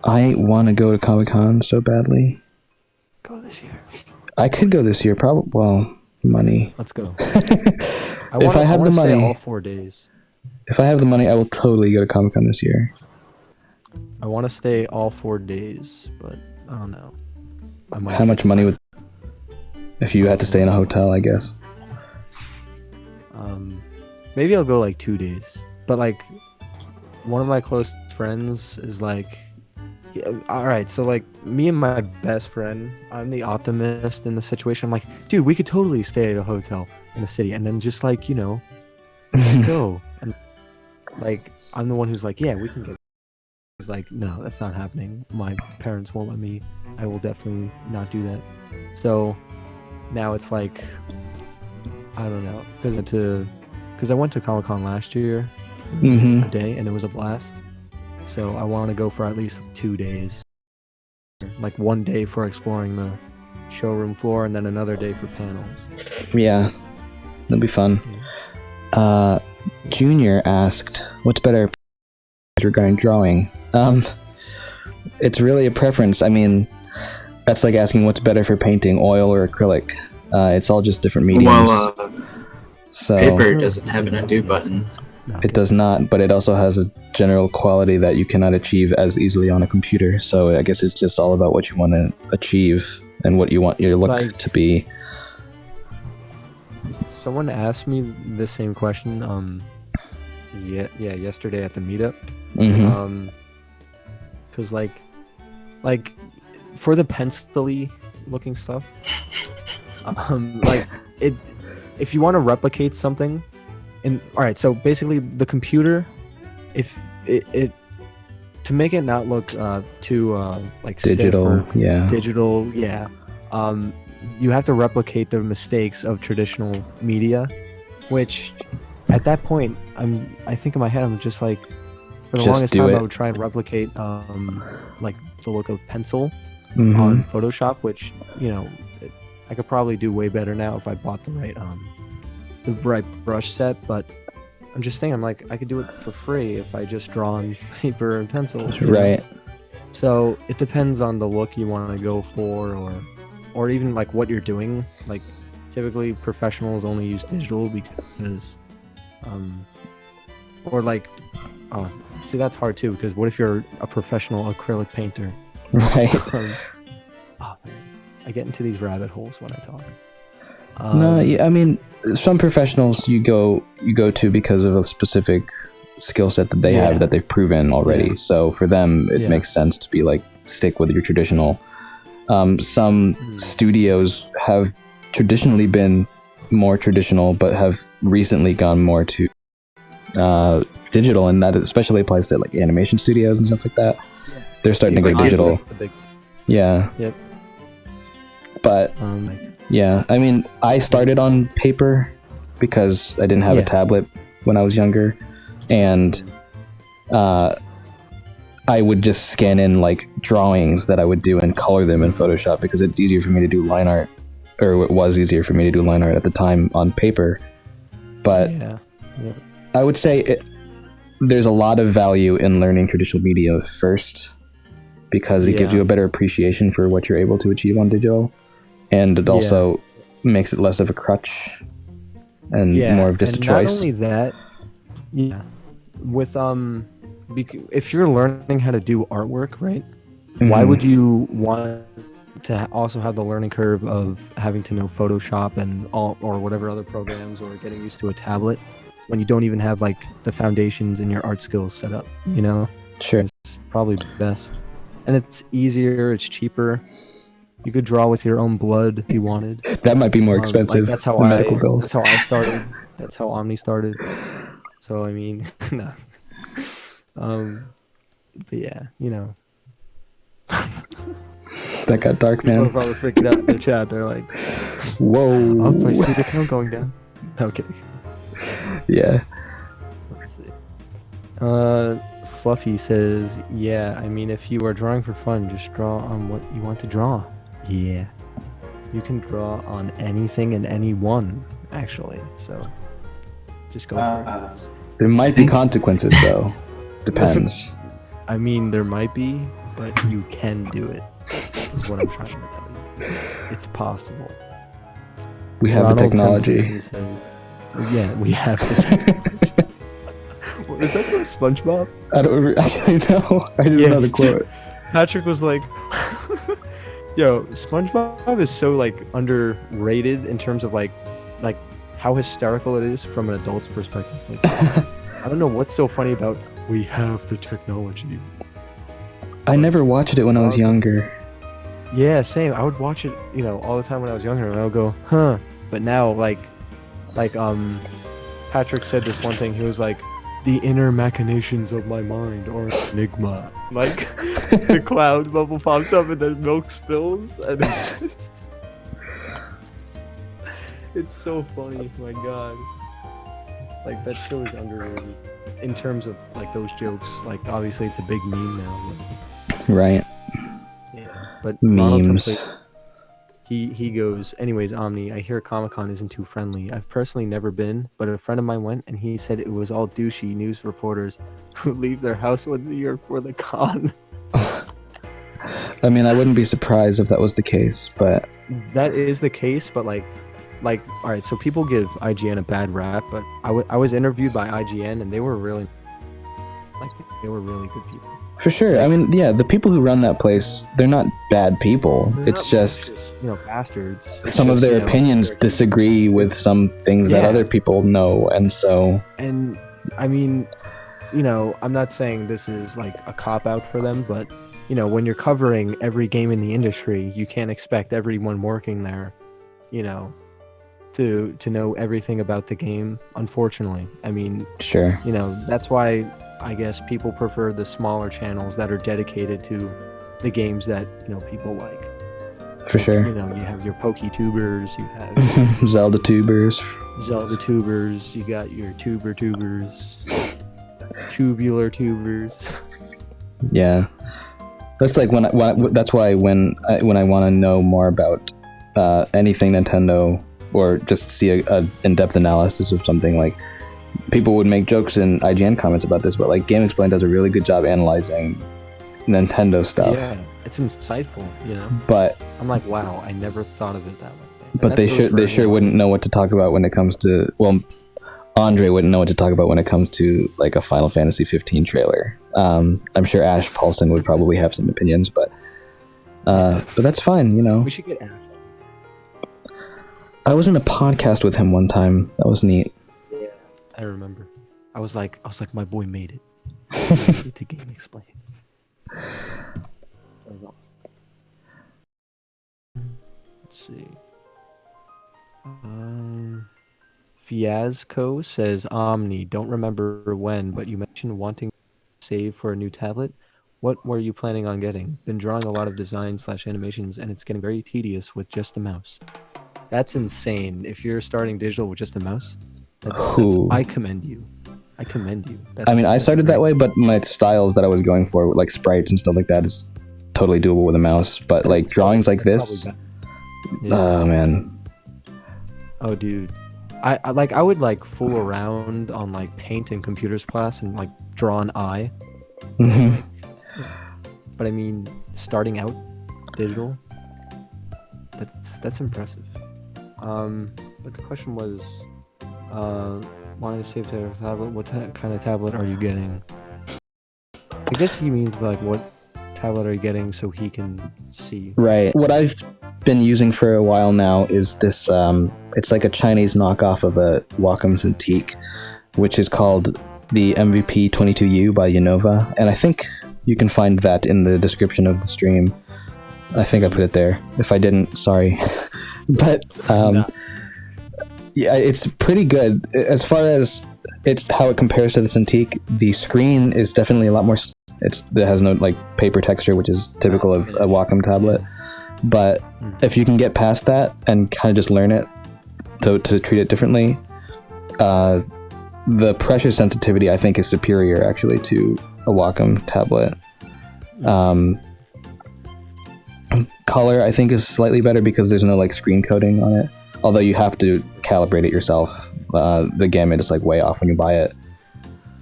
Speaker 1: I want to go to Comic-Con so badly.
Speaker 2: Go this year.
Speaker 1: I could go this year, probably. Well, money.
Speaker 2: Let's go.
Speaker 1: If I have the money,
Speaker 2: all 4 days.
Speaker 1: If I have the money, I will totally go to Comic-Con this year.
Speaker 2: I want to stay all 4 days, but I don't know.
Speaker 1: How much money would? If you had to stay in a hotel, I guess.
Speaker 2: Maybe I'll go like 2 days. But like, one of my close friends is like, yeah, all right. So like, me and my best friend, I'm the optimist in the situation. I'm like, dude, we could totally stay at a hotel in the city, and then just like go. And like, I'm the one who's like, yeah, we can get. He's like, no, that's not happening. My parents won't let me. I will definitely not do that. So now it's like, I don't know, because I went to Comic-Con last year, a day, and it was a blast. So I want to go for at least 2 days, like 1 day for exploring the showroom floor, and then another day for panels.
Speaker 1: Yeah, that'd be fun.
Speaker 2: Yeah.
Speaker 1: Junior asked, "What's better regarding drawing?" It's really a preference. I mean, that's like asking what's better for painting, oil or acrylic. It's all just different mediums.
Speaker 3: Well,
Speaker 1: so
Speaker 3: paper doesn't have an undo button.
Speaker 1: it does not, but it also has a general quality that you cannot achieve as easily on a computer. So I guess it's just all about what you want to achieve and what you want your look to be.
Speaker 2: Someone asked me the same question. Yesterday at the meetup. Because like for the pencil-y looking stuff, like it, if you want to replicate something, all right. So basically, the computer, if it to make it not look too like
Speaker 1: digital,
Speaker 2: digital, you have to replicate the mistakes of traditional media, which at that point, I think in my head, I'm just like, for the longest time, I would try and replicate like the look of pencil on Photoshop, which I could probably do way better now if I bought the right brush set. But I'm just thinking, like, I could do it for free if I just draw on paper and pencil.
Speaker 1: Right.
Speaker 2: So it depends on the look you want to go for, or even like what you're doing. Like, typically professionals only use digital because, or like, see, that's hard too, because what if you're a professional acrylic painter?
Speaker 1: Right.
Speaker 2: I get into these rabbit holes when I talk.
Speaker 1: No, yeah, I mean, some professionals you go to because of a specific skill set that they have that they've proven already. So for them, it makes sense to be like, stick with your traditional. Some studios have traditionally been more traditional, but have recently gone more to digital, and that especially applies to like animation studios and stuff like that. They're starting to go digital. Yeah.
Speaker 2: Yep.
Speaker 1: But yeah, I mean, I started on paper because I didn't have a tablet when I was younger, and I would just scan in like drawings that I would do and color them in Photoshop because it's easier for me to do line art, or it was easier for me to do line art at the time on paper. But I would say there's a lot of value in learning traditional media first, because it gives you a better appreciation for what you're able to achieve on digital, and it also makes it less of a crutch and more of just a choice.
Speaker 2: Not only that, with if you're learning how to do artwork, right? Why would you want to also have the learning curve of having to know Photoshop and all, or whatever other programs, or getting used to a tablet, when you don't even have like the foundations in your art skills set up? You know,
Speaker 1: sure,
Speaker 2: it's probably best, and it's easier, it's cheaper. You could draw with your own blood if you wanted.
Speaker 1: That might be more expensive.
Speaker 2: That's how
Speaker 1: medical bills.
Speaker 2: That's how I started. That's how Omni started. So I mean, no. But yeah, you know.
Speaker 1: That got dark, man.
Speaker 2: People are probably freaking out in the chat. They're like,
Speaker 1: "Whoa!"
Speaker 2: Oh, I see the count going down. Okay.
Speaker 1: Yeah.
Speaker 2: Let's see. Fluffy says, "Yeah, I mean, if you are drawing for fun, just draw on what you want to draw." Yeah. You can draw on anything and anyone, actually. So, just go for it.
Speaker 1: There might be consequences, though. Depends.
Speaker 2: I mean, there might be, but you can do it. Is what I'm trying to tell you. It's possible.
Speaker 1: We have the technology.
Speaker 2: Says, yeah, we have the technology. Is that from SpongeBob?
Speaker 1: I don't actually know. I just know the quote.
Speaker 2: Patrick was like, "Yo, SpongeBob is so like underrated in terms of like how hysterical it is from an adult's perspective. Like, I don't know what's so funny about we have the technology."
Speaker 1: I never watched it when I was younger.
Speaker 2: Yeah, same. I would watch it, you know, all the time when I was younger, and I would go, "Huh." But now, like Patrick said this one thing. He was like, "The inner machinations of my mind are an enigma." Like, the cloud bubble pops up and then milk spills, and it's so funny. My God, like that show is underrated in terms of like those jokes. Like, obviously, it's a big meme now. But...
Speaker 1: Right.
Speaker 2: Yeah, but
Speaker 1: memes.
Speaker 2: He goes, "Anyways, Omni, I hear Comic-Con isn't too friendly. I've personally never been, but a friend of mine went, and he said it was all douchey news reporters who leave their house once a year for the con."
Speaker 1: I mean, I wouldn't be surprised if that was the case, but...
Speaker 2: That is the case, but like, all right, so people give IGN a bad rap, but I was interviewed by IGN, and they were really good people.
Speaker 1: For sure. I mean, yeah, the people who run that place, they're not bad people. It's just,
Speaker 2: you know, bastards.
Speaker 1: Some of their opinions disagree with some things that other people know, and so...
Speaker 2: And, I mean, you know, I'm not saying this is like a cop-out for them, but, you know, when you're covering every game in the industry, you can't expect everyone working there, you know, to know everything about the game, unfortunately. I mean... Sure. You know, that's why... I guess people prefer the smaller channels that are dedicated to the games that, you know, people like.
Speaker 1: For sure.
Speaker 2: You know, you have your Poke-tubers, you have...
Speaker 1: Zelda tubers,
Speaker 2: you got your tubers, tubular tubers.
Speaker 1: Yeah. That's like that's why when I want to know more about anything Nintendo, or just see a in-depth analysis of something, like... People would make jokes in IGN comments about this, but like Game Explain does a really good job analyzing Nintendo stuff.
Speaker 2: Yeah, it's insightful, you know.
Speaker 1: But
Speaker 2: I'm like, wow, I never thought of it that way.
Speaker 1: But they sure wouldn't know what to talk about when it comes to, well, Andre wouldn't know what to talk about when it comes to like a Final Fantasy 15 trailer. I'm sure Ash Paulson would probably have some opinions, but that's fine, you know.
Speaker 2: We should get Ash.
Speaker 1: I was in a podcast with him one time. That was neat.
Speaker 2: Yeah, I remember. I was like, my boy made it. He made it to Game Explain. That was awesome. Let's see. Fiasco says, Omni, don't remember when, but you mentioned wanting to save for a new tablet. What were you planning on getting? Been drawing a lot of design/animations, and it's getting very tedious with just the mouse. That's insane. If you're starting digital with just a mouse, I commend you. I commend you.
Speaker 1: I mean, I started that way, but my styles that I was going for, like sprites and stuff like that, is totally doable with a mouse. But like drawings like this, oh man.
Speaker 2: Oh, dude. I would like fool around on like Paint in computers class and like draw an eye. But I mean, starting out digital, that's impressive. But the question was, wanting to save to a tablet. What kind of tablet are you getting? I guess he means like what tablet are you getting so he can see.
Speaker 1: Right. What I've been using for a while now is this. It's like a Chinese knockoff of a Wacom Cintiq, which is called the MVP 22U by Yiynova, and I think you can find that in the description of the stream. I think I put it there. If I didn't, sorry. But yeah, it's pretty good as far as how it compares to the Cintiq. The screen is definitely a lot more. It has no like paper texture, which is typical of a Wacom tablet. But if you can get past that and kind of just learn it to treat it differently, the pressure sensitivity I think is superior actually to a Wacom tablet. Color I think is slightly better because there's no like screen coating on it. Although you have to calibrate it yourself. The gamut is like way off when you buy it.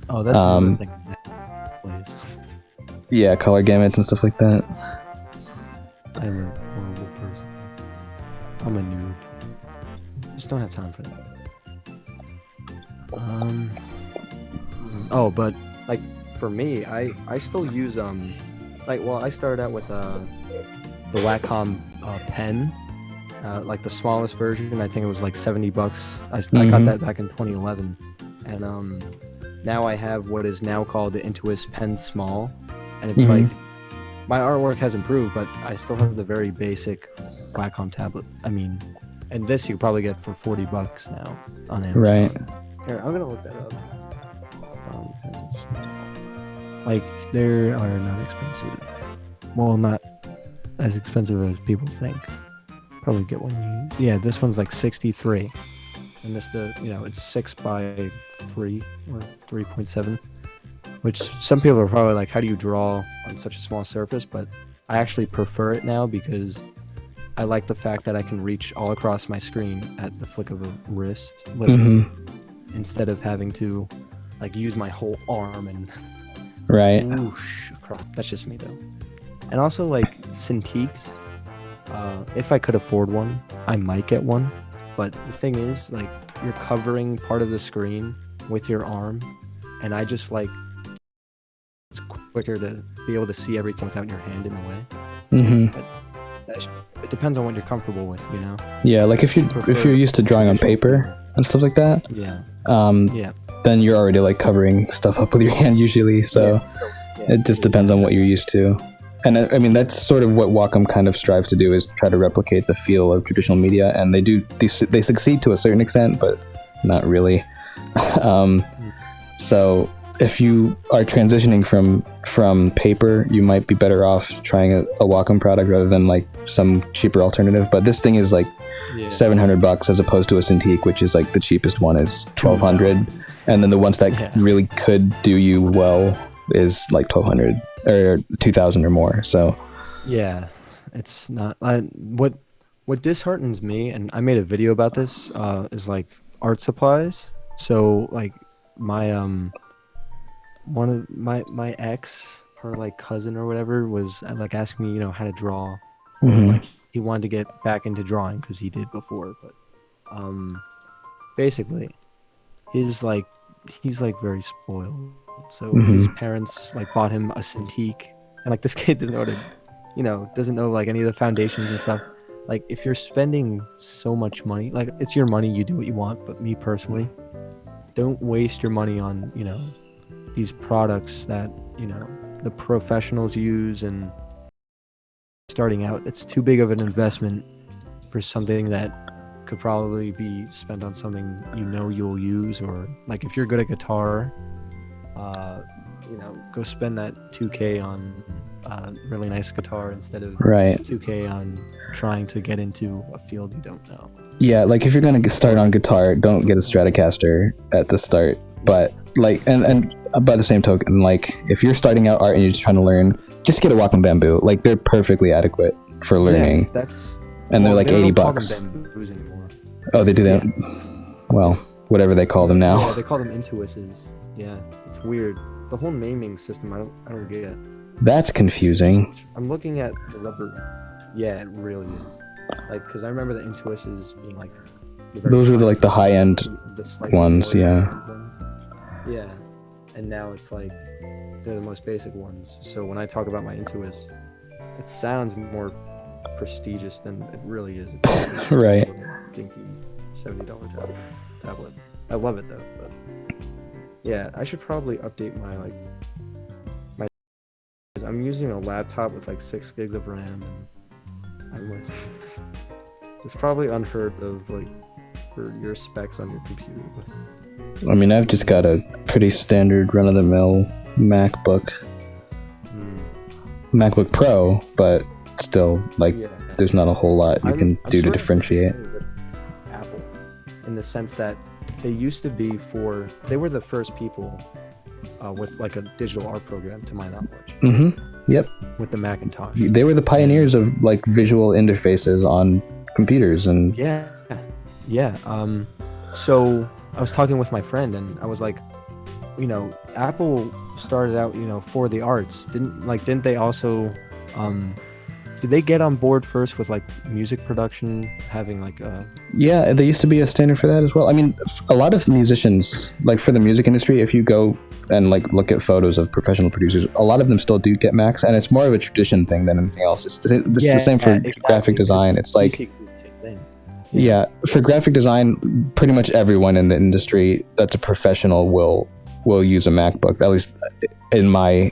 Speaker 2: Oh, that's another thing.
Speaker 1: Yeah, color gamuts and stuff like that.
Speaker 2: I'm a horrible person. I'm a noob. Just don't have time for that. Oh, but like for me, I still use I started out with the Wacom pen, like the smallest version. I think it was like $70. I got that back in 2011, and now I have what is now called the Intuos Pen Small, and it's like my artwork has improved, but I still have the very basic Wacom tablet. I mean, and this you probably get for $40 now on Amazon.
Speaker 1: Right.
Speaker 2: Here, I'm gonna look that up. Like, they are not expensive. Well, not as expensive as people think. Probably get one used. Yeah, this one's like 63, and this it's 6 by 3 or 3.7, which some people are probably like, how do you draw on such a small surface? But I actually prefer it now because I like the fact that I can reach all across my screen at the flick of a wrist, literally, instead of having to like use my whole arm and whoosh across. That's just me though. And also like Cintiqs, if I could afford one, I might get one. But the thing is, like, you're covering part of the screen with your arm, and I just like it's quicker to be able to see everything without your hand in the way. But it depends on what you're comfortable with, you know.
Speaker 1: Yeah, like if you're used to drawing on paper and stuff like that. Then you're already like covering stuff up with your hand usually, so it just depends on what you're used to. And I mean, that's sort of what Wacom kind of strives to do, is try to replicate the feel of traditional media, and they succeed to a certain extent, but not really. So if you are transitioning from paper, you might be better off trying a Wacom product rather than like some cheaper alternative. But this thing is like $700 as opposed to a Cintiq, which is like the cheapest one is $1,200, and then the ones that really could do you well is like $1,200 or $2,000 or more. So
Speaker 2: yeah, it's not. What disheartens me, and I made a video about this, is like art supplies. So like my one of my ex, her like cousin or whatever, was like asking me, how to draw. Like he wanted to get back into drawing because he did before, but basically he's like very spoiled. So his parents like bought him a Cintiq, and like this kid doesn't know like any of the foundations and stuff. like if you're spending so much money, like it's your money, you do what you want. But me personally, don't waste your money on these products that the professionals use. And starting out, it's too big of an investment for something that could probably be spent on something you'll use. Or like if you're good at guitar, go spend that 2K on a really nice guitar instead of
Speaker 1: Right.
Speaker 2: 2K on trying to get into a field you don't know.
Speaker 1: Yeah, like if you're gonna start on guitar, don't get a Stratocaster at the start. But like, and by the same token, like if you're starting out art and you're just trying to learn, just get a Wacom Bamboo. Like they're perfectly adequate for learning.
Speaker 2: Yeah, that's
Speaker 1: and they're like
Speaker 2: they don't
Speaker 1: $80.
Speaker 2: call them bamboos anymore.
Speaker 1: Oh, they do that. Well, whatever they call them now.
Speaker 2: Yeah, they call them Intuises. Yeah, it's weird. The whole naming system, I don't get it.
Speaker 1: That's confusing.
Speaker 2: I'm looking at the rubber. Yeah, it really is. Like, because I remember the Intuises being like.
Speaker 1: Those were like the high-end ones, yeah.
Speaker 2: Yeah, and now it's like they're the most basic ones. So when I talk about my Intuos, it sounds more prestigious than it really is. It's
Speaker 1: Right.
Speaker 2: a dinky $70 tablet. I love it though. But yeah, I should probably update my I'm using a laptop with like 6 gigs of RAM, and I'm like, it's probably unheard of, like, for your specs on your computer.
Speaker 1: I mean, I've just got a pretty standard run-of-the-mill MacBook. MacBook Pro, but still, like, there's not a whole lot you can do to differentiate.
Speaker 2: Apple, in the sense that they used to be they were the first people with like a digital art program, to my knowledge.
Speaker 1: Mm-hmm. Yep.
Speaker 2: With the Macintosh.
Speaker 1: They were the pioneers of like visual interfaces on computers, and
Speaker 2: yeah. So I was talking with my friend, and I was like, Apple started out, for the arts. Didn't they also did they get on board first with like music production, having like
Speaker 1: yeah, there used to be a standard for that as well. I mean, a lot of musicians, like for the music industry, if you go and like look at photos of professional producers, a lot of them still do get Macs, and it's more of a tradition thing than anything else. It's the same for graphic design. It's like, yeah, for graphic design, pretty much everyone in the industry that's a professional will use a MacBook. At least in my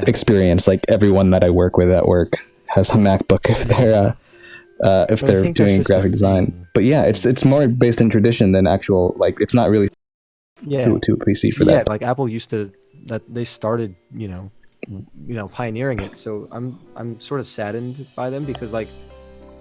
Speaker 1: experience, like everyone that I work with at work has a MacBook if they're doing graphic design. But yeah, it's more based in tradition than actual, like, it's not really to a PC for that.
Speaker 2: Yeah, like Apple used to, that they started, pioneering it. So I'm sort of saddened by them, because like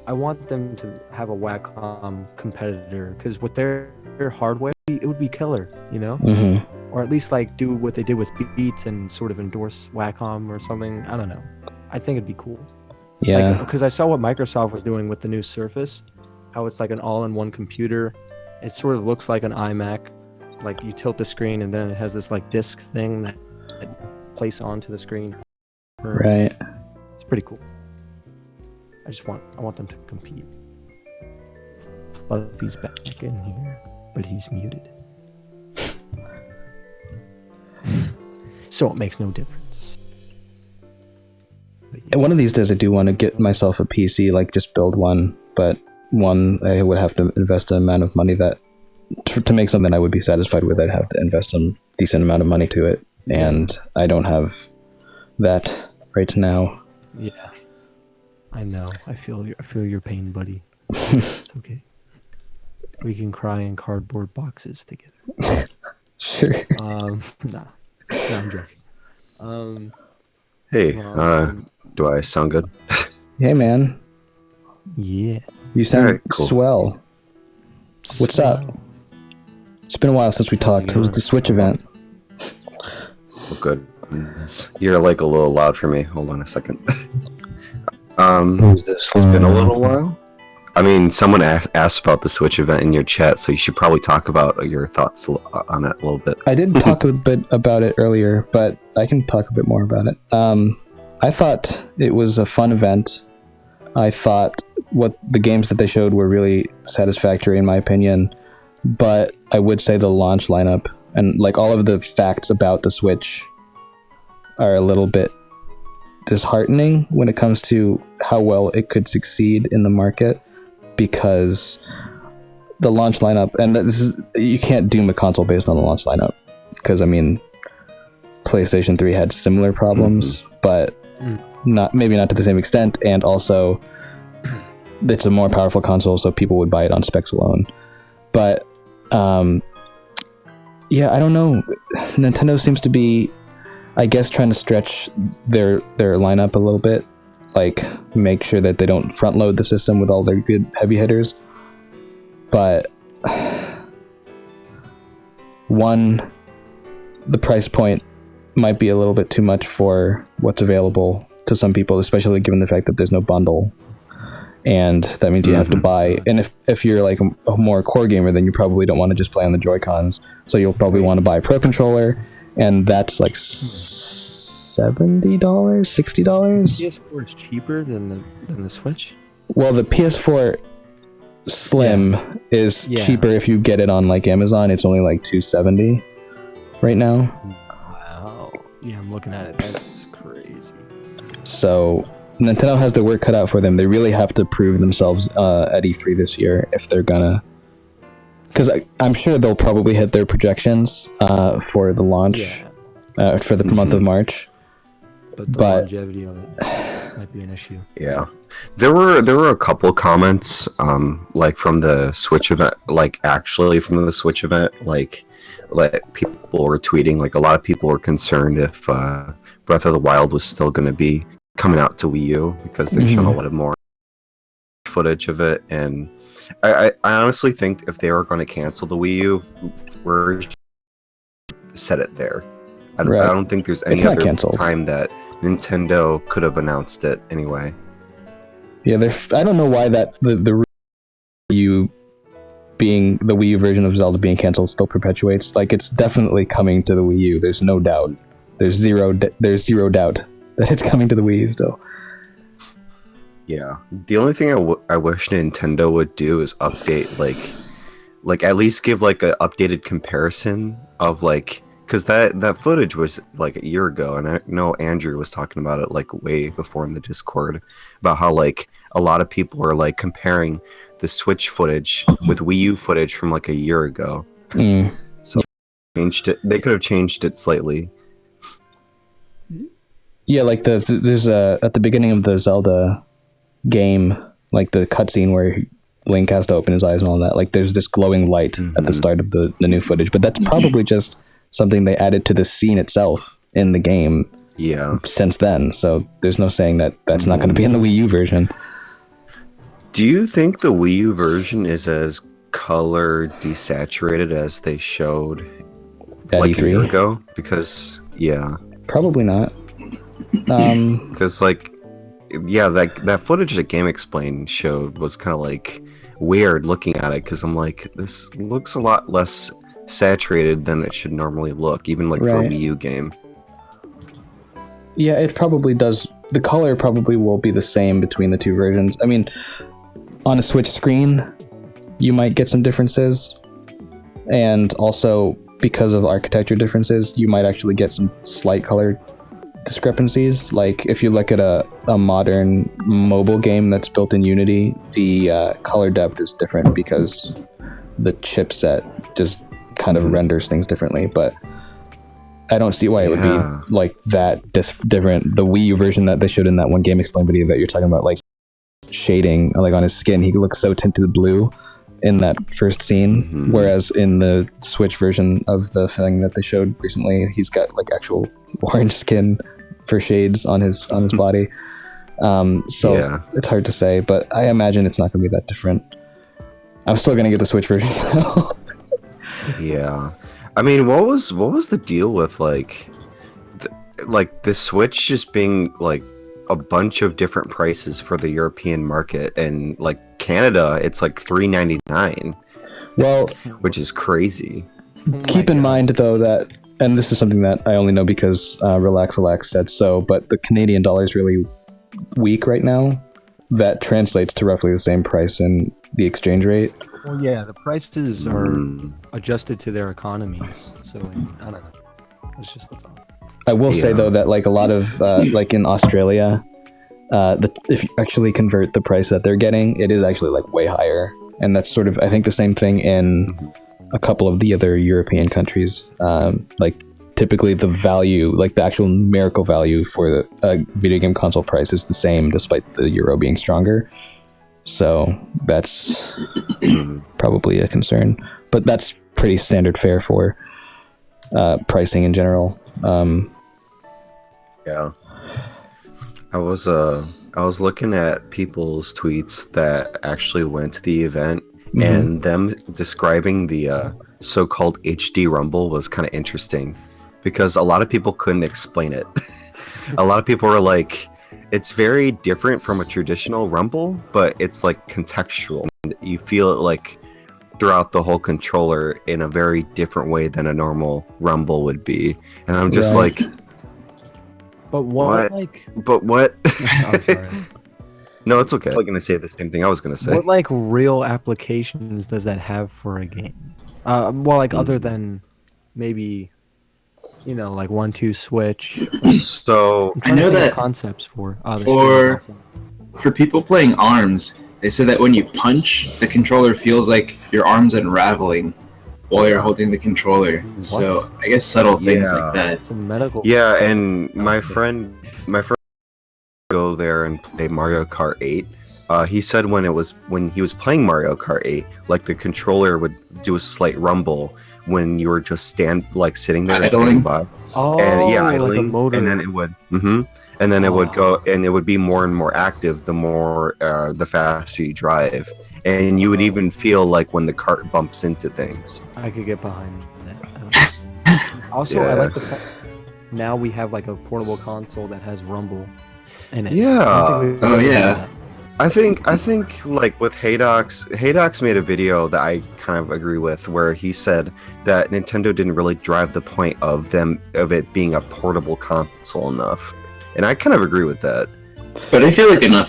Speaker 2: I want them to have a Wacom competitor, because with their hardware, it would be killer,
Speaker 1: Mm-hmm.
Speaker 2: or at least like do what they did with Beats and sort of endorse Wacom or something. I don't know. I think it'd be cool.
Speaker 1: Yeah.
Speaker 2: Because I saw what Microsoft was doing with the new Surface, how it's like an all-in-one computer. It sort of looks like an iMac. Like you tilt the screen, and then it has this like disc thing that place onto the screen.
Speaker 1: Right.
Speaker 2: It's pretty cool. I want them to compete. Fluffy's back in here, but he's muted. So it makes no difference.
Speaker 1: Yeah. One of these days I do want to get myself a PC, like just build one, but one I would have to invest an amount of money that to make something I would be satisfied with, I'd have to invest some decent amount of money to it, and I don't have that right now.
Speaker 2: Yeah, I know. I feel your pain, buddy. It's okay. We can cry in cardboard boxes together.
Speaker 1: Sure.
Speaker 2: Nah, I'm joking.
Speaker 4: Hey, do I sound good?
Speaker 1: Hey, man.
Speaker 2: Yeah.
Speaker 1: You sound
Speaker 4: Alright, cool.
Speaker 1: swell. What's up? It's been a while since we talked. It was the Switch event.
Speaker 4: Oh, good. You're like a little loud for me. Hold on a second.
Speaker 3: Who's this?
Speaker 4: It's been a little while. I mean, someone asked about the Switch event in your chat, so you should probably talk about your thoughts on it a little bit.
Speaker 1: I did talk a bit about it earlier, but I can talk a bit more about it. I thought it was a fun event. I thought what the games that they showed were really satisfactory in my opinion, but I would say the launch lineup and like all of the facts about the Switch are a little bit disheartening when it comes to how well it could succeed in the market, because the launch lineup, and you can't doom a console based on the launch lineup, because I mean, PlayStation 3 had similar problems, but maybe not to the same extent, and also it's a more powerful console, so people would buy it on specs alone. But yeah, I don't know. Nintendo seems to be, I guess, trying to stretch their lineup a little bit, like make sure that they don't front load the system with all their good heavy hitters. But one, the price point might be a little bit too much for what's available to some people, especially given the fact that there's no bundle. And that means you have to buy, and if you're like a more core gamer, then you probably don't want to just play on the Joy-Cons, so you'll probably want to buy a Pro Controller, and that's like $70, $60.
Speaker 2: PS4 is cheaper than the Switch?
Speaker 1: Well, the PS4 Slim is cheaper if you get it on like Amazon. It's only like $270 right now.
Speaker 2: Wow. Yeah, I'm looking at it. That's crazy.
Speaker 1: So Nintendo has their work cut out for them. They really have to prove themselves at E3 this year if they're gonna, because I'm sure they'll probably hit their projections for the launch for the month of March.
Speaker 2: But the longevity of it might be an issue.
Speaker 4: Yeah, there were a couple comments like from the Switch event, like actually from the Switch event, like people were tweeting, like a lot of people were concerned if Breath of the Wild was still going to be coming out to Wii U, because they've shown a lot of more footage of it, and I honestly think if they were going to cancel the Wii U version, set it there. I don't think there's any other time that Nintendo could have announced it anyway.
Speaker 1: Yeah, I don't know why that the Wii U being the Wii U version of Zelda being canceled still perpetuates. Like, it's definitely coming to the Wii U. There's no doubt. There's zero doubt that it's coming to the Wii U still.
Speaker 4: Yeah, the only thing I wish Nintendo would do is update, like at least give like an updated comparison of like, because that footage was like a year ago, and I know Andrew was talking about it like way before in the Discord about how like a lot of people are like comparing the Switch footage with Wii U footage from like a year ago. So they could have changed it slightly.
Speaker 1: Yeah, like there's at the beginning of the Zelda game, like the cutscene where Link has to open his eyes and all that, like there's this glowing light at the start of the new footage, but that's probably just something they added to the scene itself in the game since then, so there's no saying that that's not going to be in the Wii U version.
Speaker 4: Do you think the Wii U version is as color desaturated as they showed
Speaker 1: at
Speaker 4: like
Speaker 1: E3?
Speaker 4: a year ago? Because
Speaker 1: probably not.
Speaker 4: Because like that footage that Game Explain showed was kind of like weird looking at it, because I'm like, this looks a lot less saturated than it should normally look, even like for a Wii U game.
Speaker 1: Yeah, it probably does. The color probably will be the same between the two versions. I mean, on a Switch screen, you might get some differences, and also because of architecture differences, you might actually get some slight color discrepancies. Like if you look at a modern mobile game that's built in Unity, the color depth is different because the chipset just kind of renders things differently. But I don't see why it would be like that different. The Wii U version that they showed in that one Game Explain video that you're talking about, like shading, like on his skin, he looks so tinted blue in that first scene, whereas in the Switch version of the thing that they showed recently, he's got like actual orange skin for shades on his body. So it's hard to say, but I imagine it's not going to be that different. I'm still going to get the Switch version.
Speaker 4: Yeah, I mean, what was the deal with like the Switch just being like a bunch of different prices for the European market, and like Canada, it's like $3.99.
Speaker 1: Well,
Speaker 4: which is crazy.
Speaker 1: Keep in mind though that, and this is something that I only know because Relax said so, but the Canadian dollar is really weak right now. That translates to roughly the same price in the exchange rate.
Speaker 2: Well, yeah, the prices are adjusted to their economy, so I don't know. It's just a thought.
Speaker 1: I will say though that like a lot of like in Australia, if you actually convert the price that they're getting, it is actually like way higher, and that's sort of I think the same thing in a couple of the other European countries. Like typically the value, like the actual numerical value for the video game console price is the same despite the euro being stronger. So that's probably a concern, but that's pretty standard fare for pricing in general.
Speaker 4: Yeah, I was looking at people's tweets that actually went to the event, and them describing the so-called HD Rumble was kind of interesting because a lot of people couldn't explain it. A lot of people were like, it's very different from a traditional Rumble, but it's like contextual. You feel it like throughout the whole controller in a very different way than a normal Rumble would be. And I'm just like,
Speaker 2: but what? Like,
Speaker 4: but what?
Speaker 2: I'm sorry.
Speaker 4: No, it's okay. I'm going to say the same thing I was going to say.
Speaker 2: What like real applications does that have for a game? Well, like other than maybe, you know, like 1-2 switch.
Speaker 4: So
Speaker 5: I know that
Speaker 2: concepts for
Speaker 5: people playing ARMS, they said that when you punch, the controller feels like your arms unraveling while you're holding the controller. What? So I guess subtle things like that.
Speaker 2: It's a medical.
Speaker 4: Yeah, and my friend go there and play Mario Kart 8. He said when he was playing Mario Kart 8, like the controller would do a slight rumble when you were just sitting there and standing by.
Speaker 2: Oh,
Speaker 4: and yeah,
Speaker 2: like
Speaker 4: idling,
Speaker 2: a motor.
Speaker 4: and then it would and then it would go, and it would be more and more active the more the faster you drive, and you would even feel like when the cart bumps into things.
Speaker 2: I could get behind that. Also, I like the fact now we have like a portable console that has rumble in it.
Speaker 4: Yeah.
Speaker 5: Oh yeah.
Speaker 4: I think like with Haydox made a video that I kind of agree with, where he said that Nintendo didn't really drive the point of it being a portable console enough, and I kind of agree with that.
Speaker 5: But I feel like I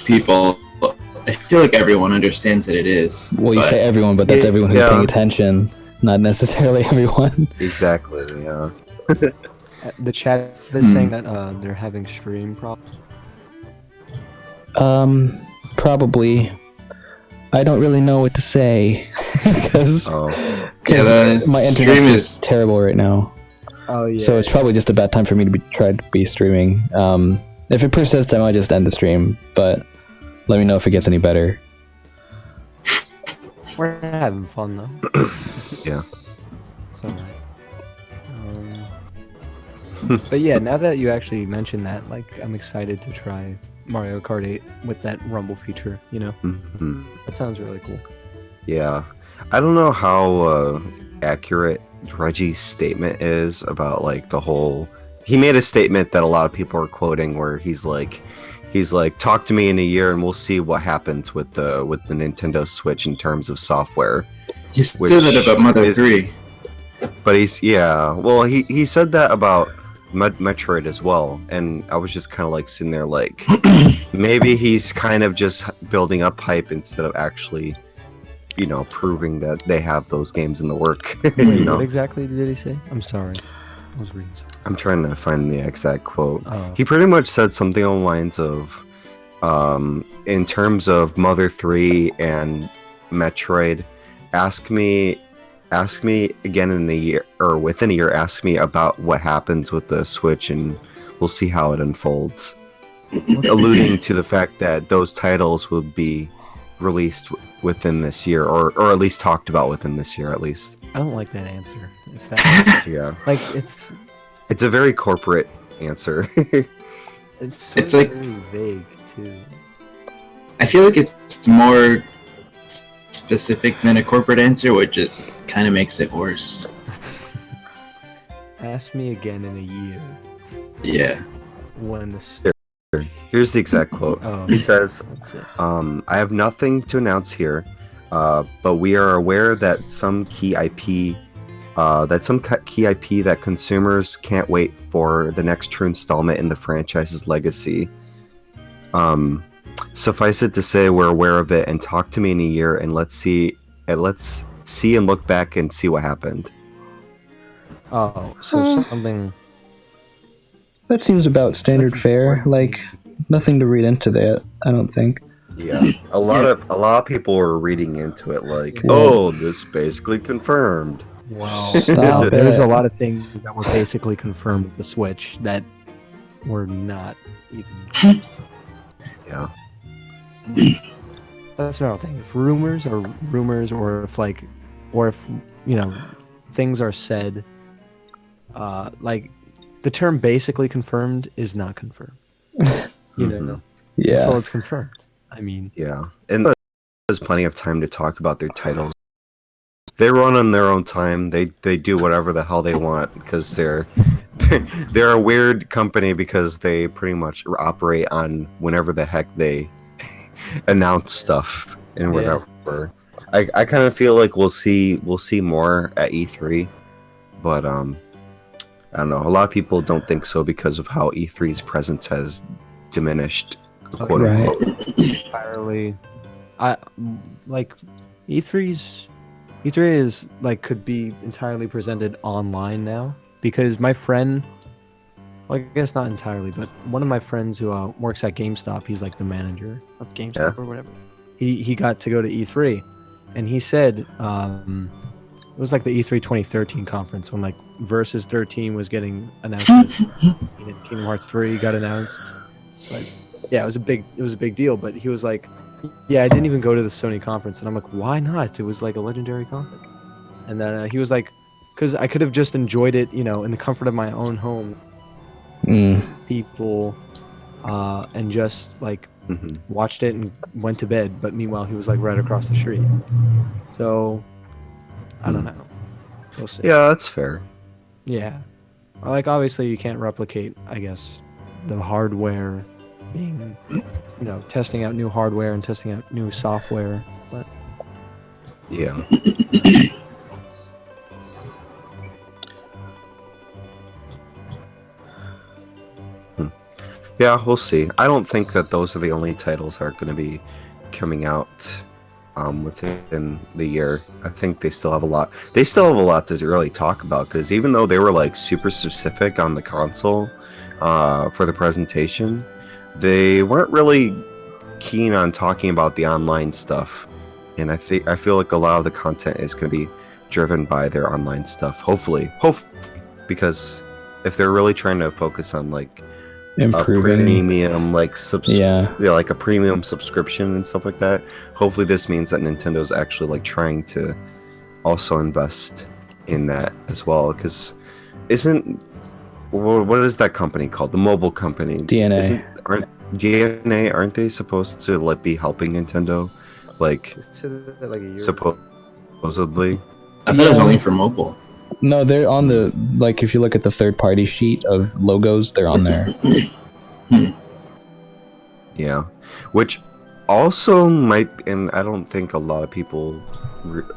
Speaker 5: feel like everyone understands that it is.
Speaker 1: Well, you say everyone, but that's everyone who's paying attention, not necessarily everyone.
Speaker 4: Exactly. Yeah.
Speaker 2: The chat is saying that they're having stream problems.
Speaker 1: Probably. I don't really know what to say because my internet is terrible right now.
Speaker 2: Oh yeah.
Speaker 1: So it's probably just a bad time for me to try to be streaming. If it persists, I might just end the stream. But let me know if it gets any better.
Speaker 2: We're having fun though.
Speaker 4: Yeah.
Speaker 2: So but yeah, now that you actually mentioned that, like, I'm excited to try Mario Kart 8 with that rumble feature, you know?
Speaker 4: Mm-hmm.
Speaker 2: That sounds really cool.
Speaker 4: Yeah. I don't know how accurate Reggie's statement is about, like, the whole... He made a statement that a lot of people are quoting where he's like, talk to me in a year and we'll see what happens with the Nintendo Switch in terms of software.
Speaker 5: He said that about Mother 3.
Speaker 4: But he said that about Metroid as well, and I was just kind of like sitting there like, maybe he's kind of just building up hype instead of actually, you know, proving that they have those games in the work.
Speaker 2: Wait,
Speaker 4: you know?
Speaker 2: What exactly did he say? I'm sorry, I was reading something.
Speaker 4: I'm trying to find the exact quote.
Speaker 2: Oh.
Speaker 4: He pretty much said something along the lines of, in terms of Mother 3 and Metroid, ask me again in a year, or within a year, ask me about what happens with the Switch and we'll see how it unfolds. Alluding to the fact that those titles will be released within this year, or at least talked about within this year at least.
Speaker 2: I don't like that answer. If that
Speaker 4: Yeah.
Speaker 2: like
Speaker 4: it's a very corporate answer.
Speaker 2: it's
Speaker 5: like
Speaker 2: very vague too.
Speaker 5: I feel like it's more specific than a corporate answer, which it kind of makes it worse.
Speaker 2: Ask me again in a year.
Speaker 5: Yeah.
Speaker 2: When this.
Speaker 4: Here's the exact quote. He says, I have nothing to announce here, but we are aware that some key IP that consumers can't wait for the next true installment in the franchise's legacy. Suffice it to say, we're aware of it, and talk to me in a year, and let's see and look back and see what happened.
Speaker 2: Oh, so something.
Speaker 1: That seems about standard fare. Like, nothing to read into that, I don't think.
Speaker 4: Yeah, a lot of people were reading into it like,
Speaker 1: Whoa.
Speaker 4: oh, this basically confirmed.
Speaker 2: Well,
Speaker 1: Stop
Speaker 2: there's
Speaker 1: it.
Speaker 2: a lot of things that were basically confirmed with the Switch that were not even.
Speaker 4: Yeah.
Speaker 2: That's another thing. If rumors are rumors, or if things are said, like the term "basically confirmed" is not confirmed. Until
Speaker 1: Yeah.
Speaker 2: it's confirmed. I mean,
Speaker 4: Yeah, and there's plenty of time to talk about their titles. They run on their own time. They do whatever the hell they want because they're a weird company because they pretty much operate on whenever the heck they announce stuff and whatever. I kind of feel like we'll see more at E3, but I don't know. A lot of people don't think so because of how E3's presence has diminished, quote unquote.
Speaker 2: entirely. I like E3's. E3 is like could be entirely presented online now because my friend, well, I guess not entirely, but one of my friends who works at GameStop, he's like the manager of GameStop or whatever. He got to go to E3, and he said it was like the E3 2013 conference when like Versus 13 was getting announced, and Kingdom Hearts 3 got announced. But yeah, it was a big deal. But he was like, yeah, I didn't even go to the Sony conference, and I'm like, why not? It was like a legendary conference. And then he was like, because I could have just enjoyed it, in the comfort of my own home, people, and just like watched it and went to bed. But meanwhile, he was like right across the street. So I don't know. We'll see.
Speaker 4: Yeah, that's fair.
Speaker 2: Yeah, like obviously you can't replicate, I guess, the hardware being, testing out new hardware and testing out new software, but
Speaker 4: yeah. Yeah, we'll see. I don't think that those are the only titles that are going to be coming out within the year. I think they still have a lot. They still have a lot to really talk about because even though they were like super specific on the console for the presentation, they weren't really keen on talking about the online stuff. And I feel like a lot of the content is going to be driven by their online stuff. Hopefully, because if they're really trying to focus on like
Speaker 1: improving
Speaker 4: a premium like like a premium subscription and stuff like that, hopefully this means that Nintendo's actually like trying to also invest in that as well, because what is that company called, the mobile company
Speaker 1: DNA?
Speaker 4: Aren't they supposed to like be helping Nintendo like supposedly?
Speaker 5: I thought it was only for mobile.
Speaker 1: No, they're on the, like, if you look at the third-party sheet of logos, they're on there.
Speaker 4: Yeah, which also might, and I don't think a lot of people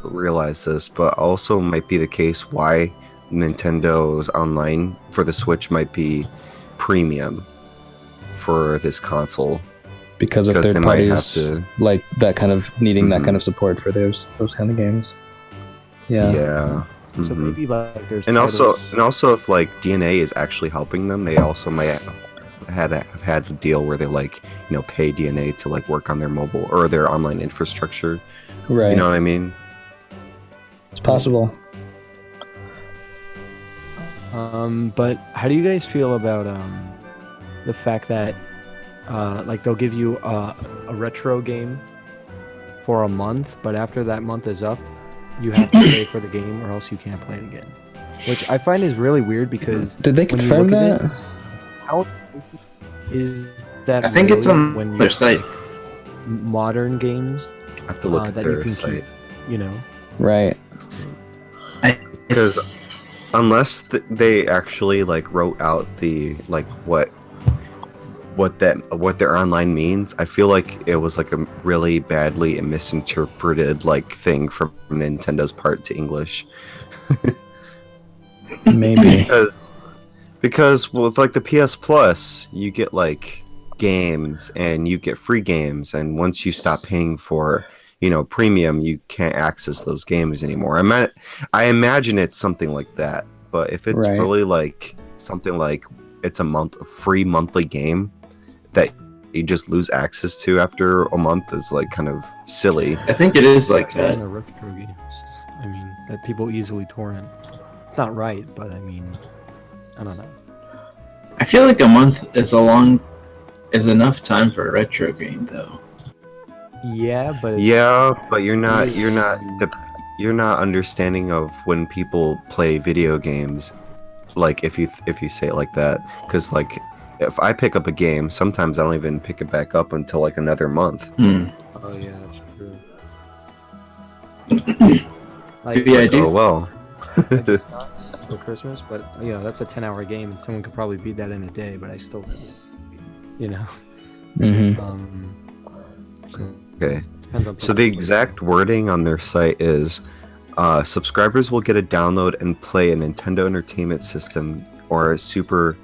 Speaker 4: realize this, but also might be the case why Nintendo's online for the Switch might be premium for this console.
Speaker 1: Because of third parties, like that kind of needing that kind of support for those kind of games. Yeah.
Speaker 4: Yeah.
Speaker 2: So maybe like there's
Speaker 4: and also if like DNA is actually helping them, they also might have had a deal where they like pay DNA to like work on their mobile or their online infrastructure.
Speaker 1: Right.
Speaker 4: You know what I mean?
Speaker 1: It's possible.
Speaker 2: But how do you guys feel about the fact that like they'll give you a retro game for a month, but after that month is up, you have to pay for the game or else you can't play it again, which I find is really weird because
Speaker 1: did they confirm that?
Speaker 2: How is that?
Speaker 5: I think it's on their site.
Speaker 2: Modern games.
Speaker 4: I have to look at their site.
Speaker 2: Keep,
Speaker 1: Right.
Speaker 4: Because unless they actually like wrote out the like what their online means, I feel like it was like a really badly misinterpreted like thing from Nintendo's part to English.
Speaker 1: Maybe
Speaker 4: because with like the PS Plus, you get like games and you get free games, and once you stop paying for premium, you can't access those games anymore. I imagine it's something like that, but if it's really like something like it's a free monthly game that you just lose access to after a month is like kind of silly.
Speaker 5: I think it is like
Speaker 2: And
Speaker 5: that.
Speaker 2: the retro games. I mean, that people easily torrent. It's not right, but I mean, I don't know.
Speaker 5: I feel like a month is enough time for a retro game, though.
Speaker 2: Yeah, but it's,
Speaker 4: Yeah, but you're not understanding of when people play video games. Like if you say it like that, because like if I pick up a game, sometimes I don't even pick it back up until like another month.
Speaker 5: Hmm.
Speaker 2: Oh yeah, that's true.
Speaker 5: Maybe I do.
Speaker 4: Oh well.
Speaker 2: For Christmas, but you know that's a 10-hour game, and someone could probably beat that in a day. But I still, you know.
Speaker 1: Mm-hmm.
Speaker 2: So,
Speaker 4: Okay.
Speaker 2: depends on
Speaker 4: So the exact wording on their site is, subscribers will get a download and play a Nintendo Entertainment System or a Super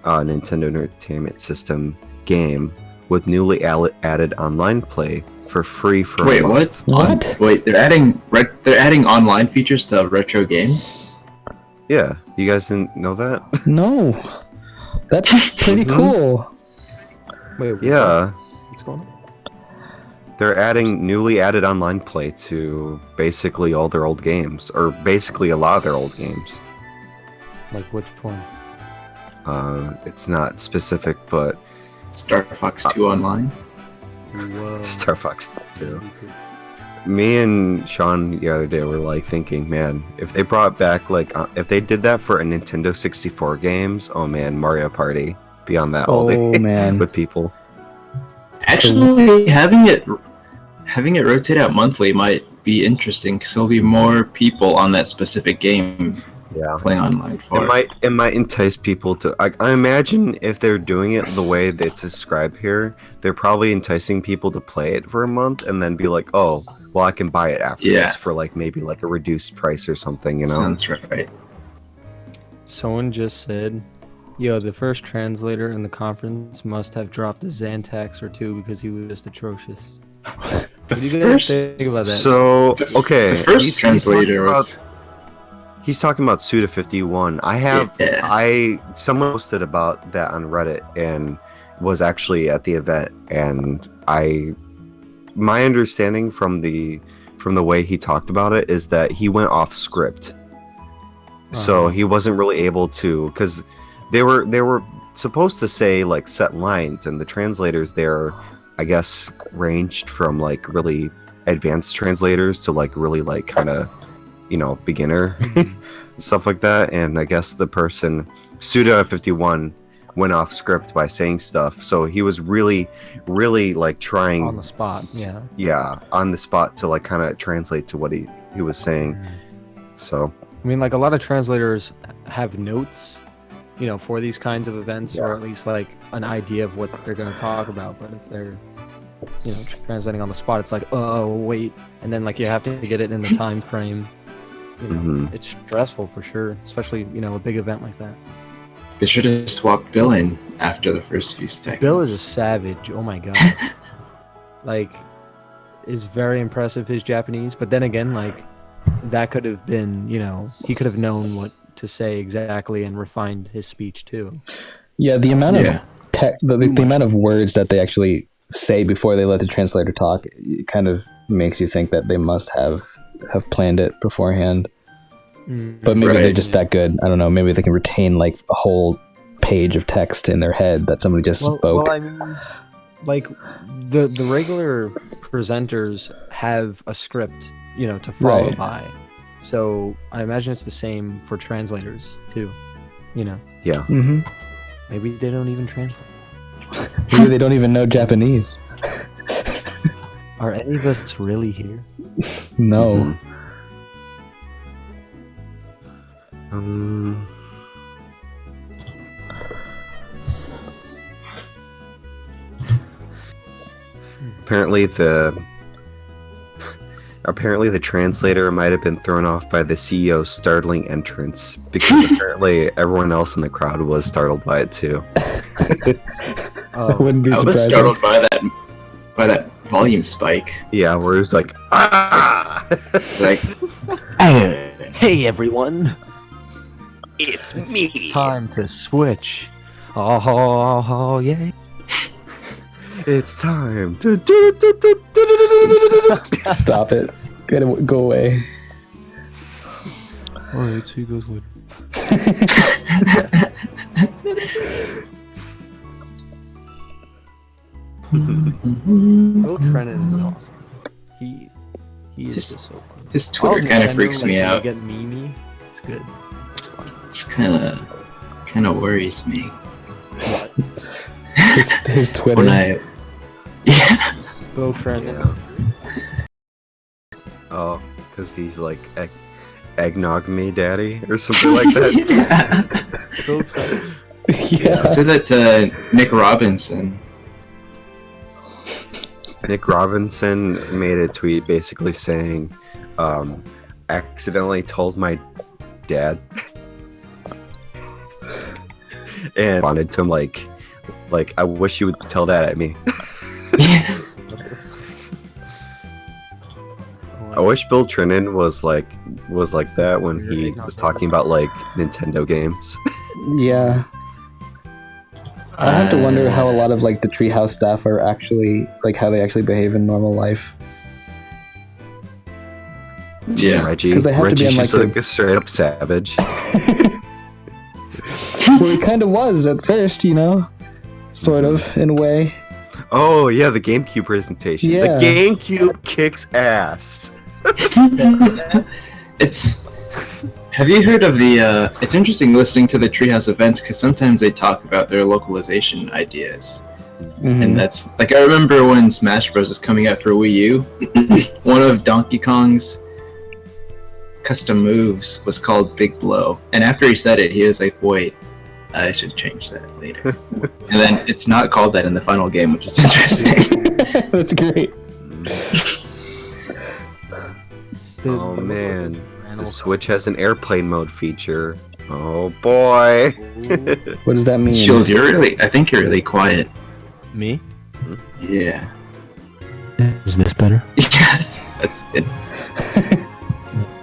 Speaker 4: Nintendo Entertainment System game with newly added online play for free for
Speaker 5: Wait,
Speaker 4: a month.
Speaker 1: What?
Speaker 5: Wait, they're adding online features to retro games?
Speaker 4: Yeah, you guys didn't know that?
Speaker 1: No. That's pretty cool.
Speaker 2: Wait,
Speaker 4: Yeah,
Speaker 2: what's going on?
Speaker 4: they're adding newly added online play to basically all their old games, or basically a lot of their old games.
Speaker 2: Like which one?
Speaker 4: It's not specific, but
Speaker 5: Star Fox 2 Online?
Speaker 2: Whoa.
Speaker 4: Star Fox 2. Me and Sean the other day were like thinking, man, if they brought back like if they did that for a Nintendo 64 games, oh man, Mario Party, be on that all day
Speaker 1: Oh man.
Speaker 4: with people.
Speaker 5: Actually, having it rotate out monthly might be interesting because there'll be more people on that specific game
Speaker 4: Yeah.
Speaker 5: playing online for it.
Speaker 4: It might entice people to. I imagine if they're doing it the way that it's described here, they're probably enticing people to play it for a month and then be like, oh, well, I can buy it after
Speaker 5: Yeah.
Speaker 4: this for like maybe like a reduced price or something, you know?
Speaker 5: Sounds right.
Speaker 2: Someone just said, "Yo, the first translator in the conference must have dropped a Xantax or two because he was just atrocious."
Speaker 5: The
Speaker 2: What do you guys
Speaker 5: first,
Speaker 2: think about that?
Speaker 4: So okay,
Speaker 5: the first
Speaker 4: he's
Speaker 5: translator
Speaker 4: talking
Speaker 5: was.
Speaker 4: He's talking about Suda51. Someone posted about that on Reddit and was actually at the event, and my understanding from the way he talked about it is that he went off script. So he wasn't really able to, because they were supposed to say like set lines, and the translators there, I guess, ranged from like really advanced translators to like really like kind of, you know, beginner stuff like that. And I guess the person Suda51 went off script by saying stuff, so he was really like trying
Speaker 2: On the spot, yeah.
Speaker 4: on the spot to like kind of translate to what he was saying. So
Speaker 2: I mean, like a lot of translators have notes, you know, for these kinds of events, or at least like an idea of what they're going to talk about. But if they're, you know, translating on the spot, it's like, oh wait, and then like you have to get it in the time frame. You know, it's stressful for sure, especially, you know, a big event like that.
Speaker 5: They should have swapped Bill in after the first few seconds.
Speaker 2: Bill is a savage. Oh my god. Like, is very impressive, his Japanese, but then again, like, that could have been, you know, he could have known what to say exactly and refined his speech too.
Speaker 1: Yeah, the amount of the amount of words that they actually say before they let the translator talk, it kind of makes you think that they must have planned it beforehand. But maybe they're just that good. I don't know. Maybe they can retain like a whole page of text in their head that somebody just spoke.
Speaker 2: Well, I mean, like the regular presenters have a script, you know, to follow by. So I imagine it's the same for translators too. You know.
Speaker 4: Yeah.
Speaker 1: Mm-hmm.
Speaker 2: Maybe they don't even translate.
Speaker 1: Maybe they don't even know Japanese.
Speaker 2: Are any of us really here?
Speaker 1: No.
Speaker 4: Apparently the translator might have been thrown off by the CEO's startling entrance, because apparently everyone else in the crowd was startled by it too.
Speaker 1: I wouldn't be
Speaker 5: I was
Speaker 1: surprised.
Speaker 5: startled by that volume spike.
Speaker 4: Yeah, where it was like, ah!
Speaker 5: It's like,
Speaker 2: Hey everyone!
Speaker 4: It's me!
Speaker 2: Time to switch. Oh, yeah.
Speaker 4: It's time.
Speaker 1: Stop it. Go away.
Speaker 2: Alright, see you guys later. Will Frenden is awesome. He is just so fun.
Speaker 5: His Twitter kind of freaks me out.
Speaker 2: Get memey. It's good.
Speaker 5: It's kind of worries me.
Speaker 2: What?
Speaker 1: His Twitter.
Speaker 5: Yeah.
Speaker 2: Will Frenden.
Speaker 4: Oh, because he's like eggnog me daddy or something like that.
Speaker 2: Will Frenden.
Speaker 1: Yeah.
Speaker 5: Say that to Nick Robinson.
Speaker 4: Nick Robinson made a tweet basically saying, accidentally told my dad and wanted to like I wish you would tell that at me. I wish Bill Trinan was like that when he was talking about like Nintendo games.
Speaker 1: Yeah. I have to wonder how a lot of like the Treehouse staff are actually like how they actually behave in normal life.
Speaker 5: Yeah.
Speaker 4: Reggie,
Speaker 1: 'Cause they have to be
Speaker 4: Reggie's
Speaker 1: on,
Speaker 4: just
Speaker 1: like,
Speaker 4: like a straight up savage.
Speaker 1: Well, it kind of was at first, you know, sort of in a way.
Speaker 4: Oh yeah, the GameCube presentation.
Speaker 1: Yeah.
Speaker 4: The GameCube kicks ass.
Speaker 5: Have you heard of the? It's interesting listening to the Treehouse events because sometimes they talk about their localization ideas, and that's like I remember when Smash Bros was coming out for Wii U, one of Donkey Kong's custom moves was called Big Blow, and after he said it, he was like, "Wait, I should change that later." And then it's not called that in the final game, which is interesting.
Speaker 1: That's great.
Speaker 4: Oh man, the Switch has an airplane mode feature. Oh boy.
Speaker 1: What does that mean?
Speaker 5: Shield, I think you're really quiet.
Speaker 2: Me?
Speaker 5: Yeah.
Speaker 2: Is this better?
Speaker 5: Yeah, that's it.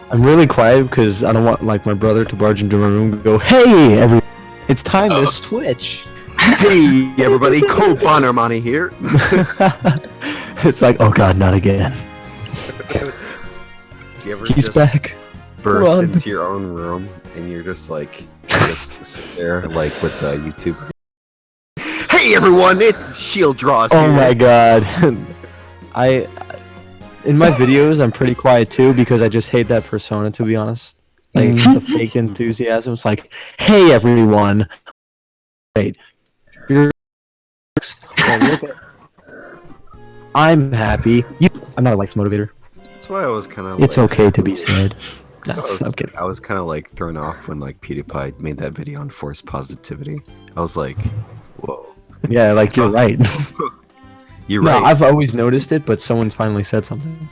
Speaker 2: I'm really quiet because I don't want like my brother to barge into my room and go, "Hey, it's time to switch."
Speaker 4: Hey everybody, Cole Bonnermoney here.
Speaker 2: It's like, oh god, not again.
Speaker 4: You ever
Speaker 2: He's
Speaker 4: just
Speaker 2: back.
Speaker 4: burst
Speaker 2: Run.
Speaker 4: into your own room and you're just like sit there like with YouTube. Hey everyone, it's Shield Draws here.
Speaker 2: Oh my god. In my videos I'm pretty quiet too because I just hate that persona, to be honest. Like the fake enthusiasm. It's like, hey everyone. Wait. I'm happy. I'm not a life motivator.
Speaker 4: That's why I was kind of.
Speaker 2: It's okay to be sad. No, I'm kidding.
Speaker 4: I was kind of like thrown off when like PewDiePie made that video on forced positivity. I was like, whoa.
Speaker 2: Yeah, like you're right.
Speaker 4: You're
Speaker 2: No,
Speaker 4: right.
Speaker 2: I've always noticed it, but someone's finally said something.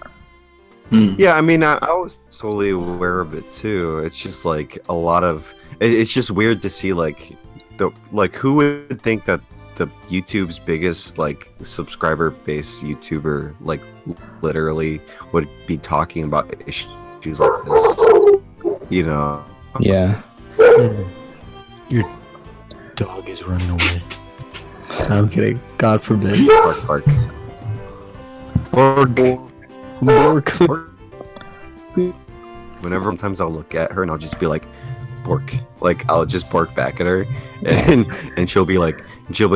Speaker 4: Yeah, I mean, I was totally aware of it too. It's just like a lot of. It's just weird to see like who would think that the YouTube's biggest like subscriber base YouTuber like literally would be talking about issues like this, you know?
Speaker 1: Yeah.
Speaker 2: Your dog is running away. I'm kidding. God forbid.
Speaker 4: Bark, bark.
Speaker 2: Bork.
Speaker 4: Whenever sometimes I'll look at her and I'll just be like, bork. Like I'll just bark back at her, and she'll be like.
Speaker 2: Yo,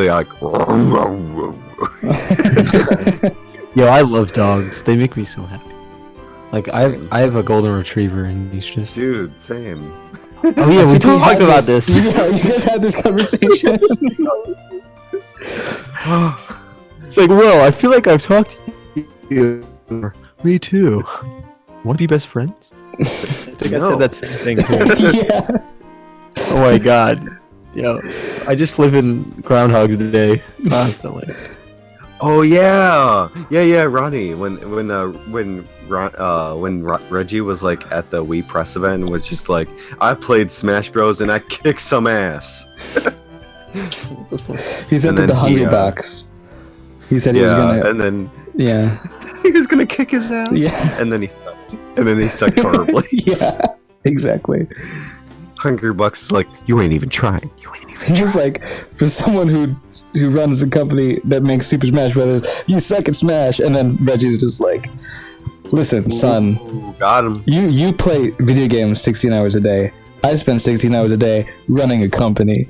Speaker 2: I love dogs. They make me so happy. Like I have a golden retriever, and he's just.
Speaker 4: Dude, same.
Speaker 2: Oh yeah, we talked about this.
Speaker 1: Yeah, you guys had this conversation.
Speaker 2: It's like, well, I feel like I've talked to you. Me too. Want to be best friends? I think I said that same thing too.
Speaker 1: Yeah.
Speaker 2: Oh my god. Yo, I just live in Groundhog's Day constantly.
Speaker 4: Oh yeah, Ronnie. When Reggie was like at the Wii Press event, and was just like, I played Smash Bros and I kicked some ass.
Speaker 1: He said
Speaker 4: And
Speaker 1: that
Speaker 4: then
Speaker 1: the Hungry
Speaker 4: he,
Speaker 1: Box. He said he was gonna.
Speaker 4: and then
Speaker 1: Yeah.
Speaker 4: he was gonna kick his ass.
Speaker 1: Yeah.
Speaker 4: And then he sucked. And then he sucked horribly.
Speaker 1: Yeah. Exactly.
Speaker 4: Hungry Bucks is like, you ain't even trying. You ain't even
Speaker 1: Just like for someone who runs the company that makes Super Smash Brothers, you suck at Smash, and then Reggie's just like, listen, son,
Speaker 4: Ooh, got him.
Speaker 1: you play video games 16 hours a day. I spend 16 hours a day running a company.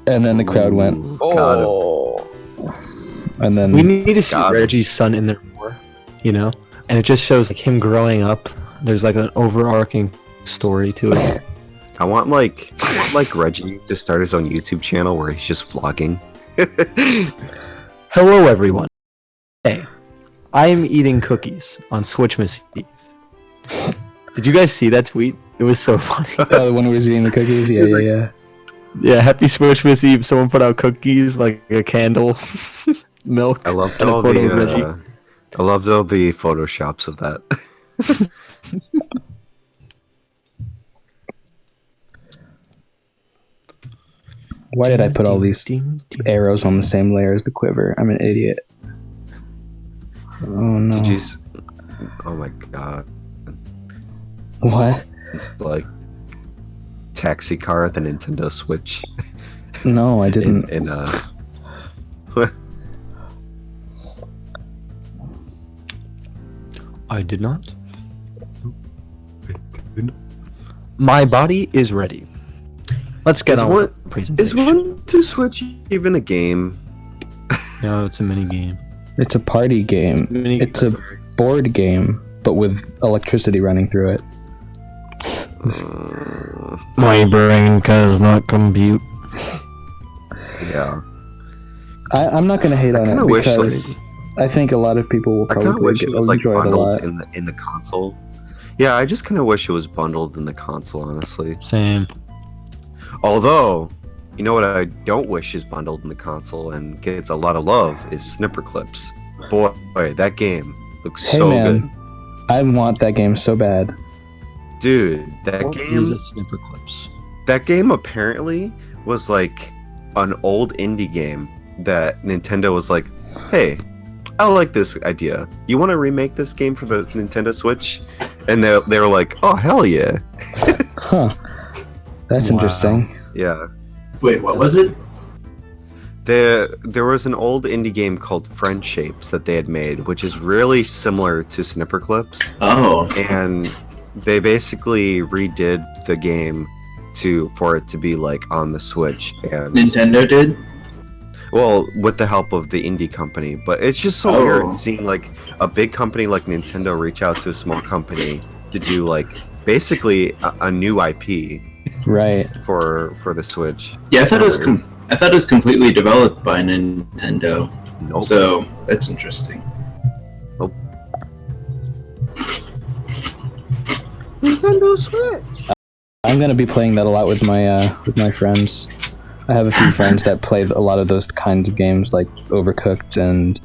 Speaker 1: And then the crowd went, oh. And then
Speaker 2: We need to see
Speaker 4: Got it.
Speaker 2: Reggie's son in there more, you know? And it just shows like him growing up. There's like an overarching story to it.
Speaker 4: I want like Reggie to start his own YouTube channel where he's just vlogging.
Speaker 2: Hello, everyone. Hey, I am eating cookies on Switchmas Eve. Did you guys see that tweet? It was so funny.
Speaker 1: the one who was eating the cookies? Yeah.
Speaker 2: Yeah, happy Switchmas Eve. Someone put out cookies, like a candle, milk.
Speaker 4: I loved
Speaker 2: and a
Speaker 4: all
Speaker 2: photo of Reggie.
Speaker 4: I loved all the photoshops of that.
Speaker 1: Why did I put all these arrows on the same layer as the quiver? I'm an idiot. Oh no.
Speaker 4: Did you? Oh my god!
Speaker 1: What?
Speaker 4: It's like taxi car at the Nintendo Switch.
Speaker 1: No, I didn't.
Speaker 2: I did not. My body is ready. Let's get on with the presentation.
Speaker 4: Is 1-2 Switch even a game?
Speaker 2: No, it's a mini game.
Speaker 1: It's a party game. It's a board game, but with electricity running through it.
Speaker 2: My brain does not compute.
Speaker 4: Yeah.
Speaker 1: I'm not gonna hate on it
Speaker 4: kinda wish,
Speaker 1: because I think a lot of people will
Speaker 4: I kind of
Speaker 1: probably
Speaker 4: wish it was like
Speaker 1: enjoy it a lot.
Speaker 4: bundled in the console. Yeah, I just kind of wish it was bundled in the console, honestly.
Speaker 2: Same.
Speaker 4: Although, you know what I don't wish is bundled in the console and gets a lot of love is Snipper Clips. Boy, that game looks
Speaker 1: Hey
Speaker 4: so
Speaker 1: man,
Speaker 4: good.
Speaker 1: I want that game so bad.
Speaker 4: Dude, that
Speaker 2: Use
Speaker 4: game,
Speaker 2: a snipper clips.
Speaker 4: that game apparently was like an old indie game that Nintendo was like, hey, I like this idea. You want to remake this game for the Nintendo Switch? And they were like, oh, hell yeah.
Speaker 1: Huh. That's
Speaker 2: Wow.
Speaker 1: interesting.
Speaker 4: Yeah.
Speaker 5: Wait, what was it?
Speaker 4: There was an old indie game called Friend Shapes that they had made, which is really similar to Snipper Clips.
Speaker 5: Oh,
Speaker 4: And they basically redid the game for it to be like on the Switch. And
Speaker 5: Nintendo did?
Speaker 4: well, with the help of the indie company, but it's just so
Speaker 5: Oh.
Speaker 4: weird seeing like a big company like Nintendo reach out to a small company to do like basically a new IP
Speaker 1: Right.
Speaker 4: for the Switch.
Speaker 5: Yeah, I thought it was completely developed by Nintendo.
Speaker 4: Nope.
Speaker 5: So that's interesting.
Speaker 4: Nintendo Switch.
Speaker 1: I'm gonna be playing that a lot with my friends. I have a few friends that play a lot of those kinds of games, like Overcooked and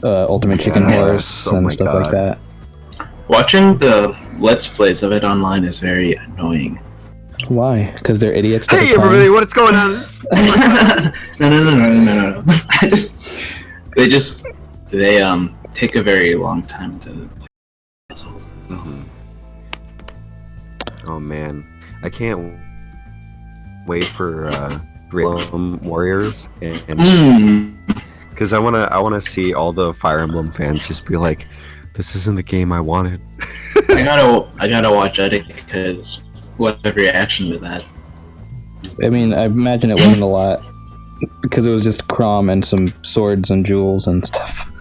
Speaker 1: Ultimate Chicken
Speaker 4: Yes,
Speaker 1: Horse
Speaker 4: oh
Speaker 1: and
Speaker 4: my
Speaker 1: stuff
Speaker 4: God.
Speaker 1: like that.
Speaker 5: Watching the Let's Plays of it online is very annoying.
Speaker 1: Why? Because they're idiots. that
Speaker 4: Hey
Speaker 1: are playing?
Speaker 4: everybody, what's going on?
Speaker 5: No. They take a very long time to play puzzles. So.
Speaker 4: Mhm. Oh man, I can't wait for Emblem Warriors, and because I wanna see all the Fire Emblem fans just be like, "This isn't the game I wanted."
Speaker 5: I gotta watch Edit because what a reaction to that.
Speaker 1: I mean, I imagine it wasn't a lot because it was just Crom and some swords and jewels and stuff.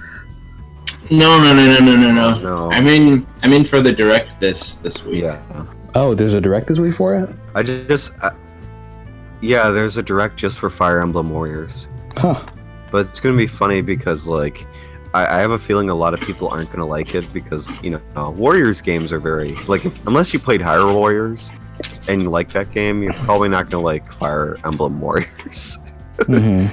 Speaker 5: No.
Speaker 4: No.
Speaker 5: I mean for the direct this week.
Speaker 4: Yeah,
Speaker 1: Oh, there's a direct this week for it?
Speaker 4: yeah, there's a direct just for Fire Emblem Warriors,
Speaker 1: Huh.
Speaker 4: but it's gonna be funny because like. I have a feeling a lot of people aren't gonna like it because Warriors games are very like unless you played Hyrule Warriors and you like that game, you're probably not gonna like Fire Emblem Warriors.
Speaker 1: hmm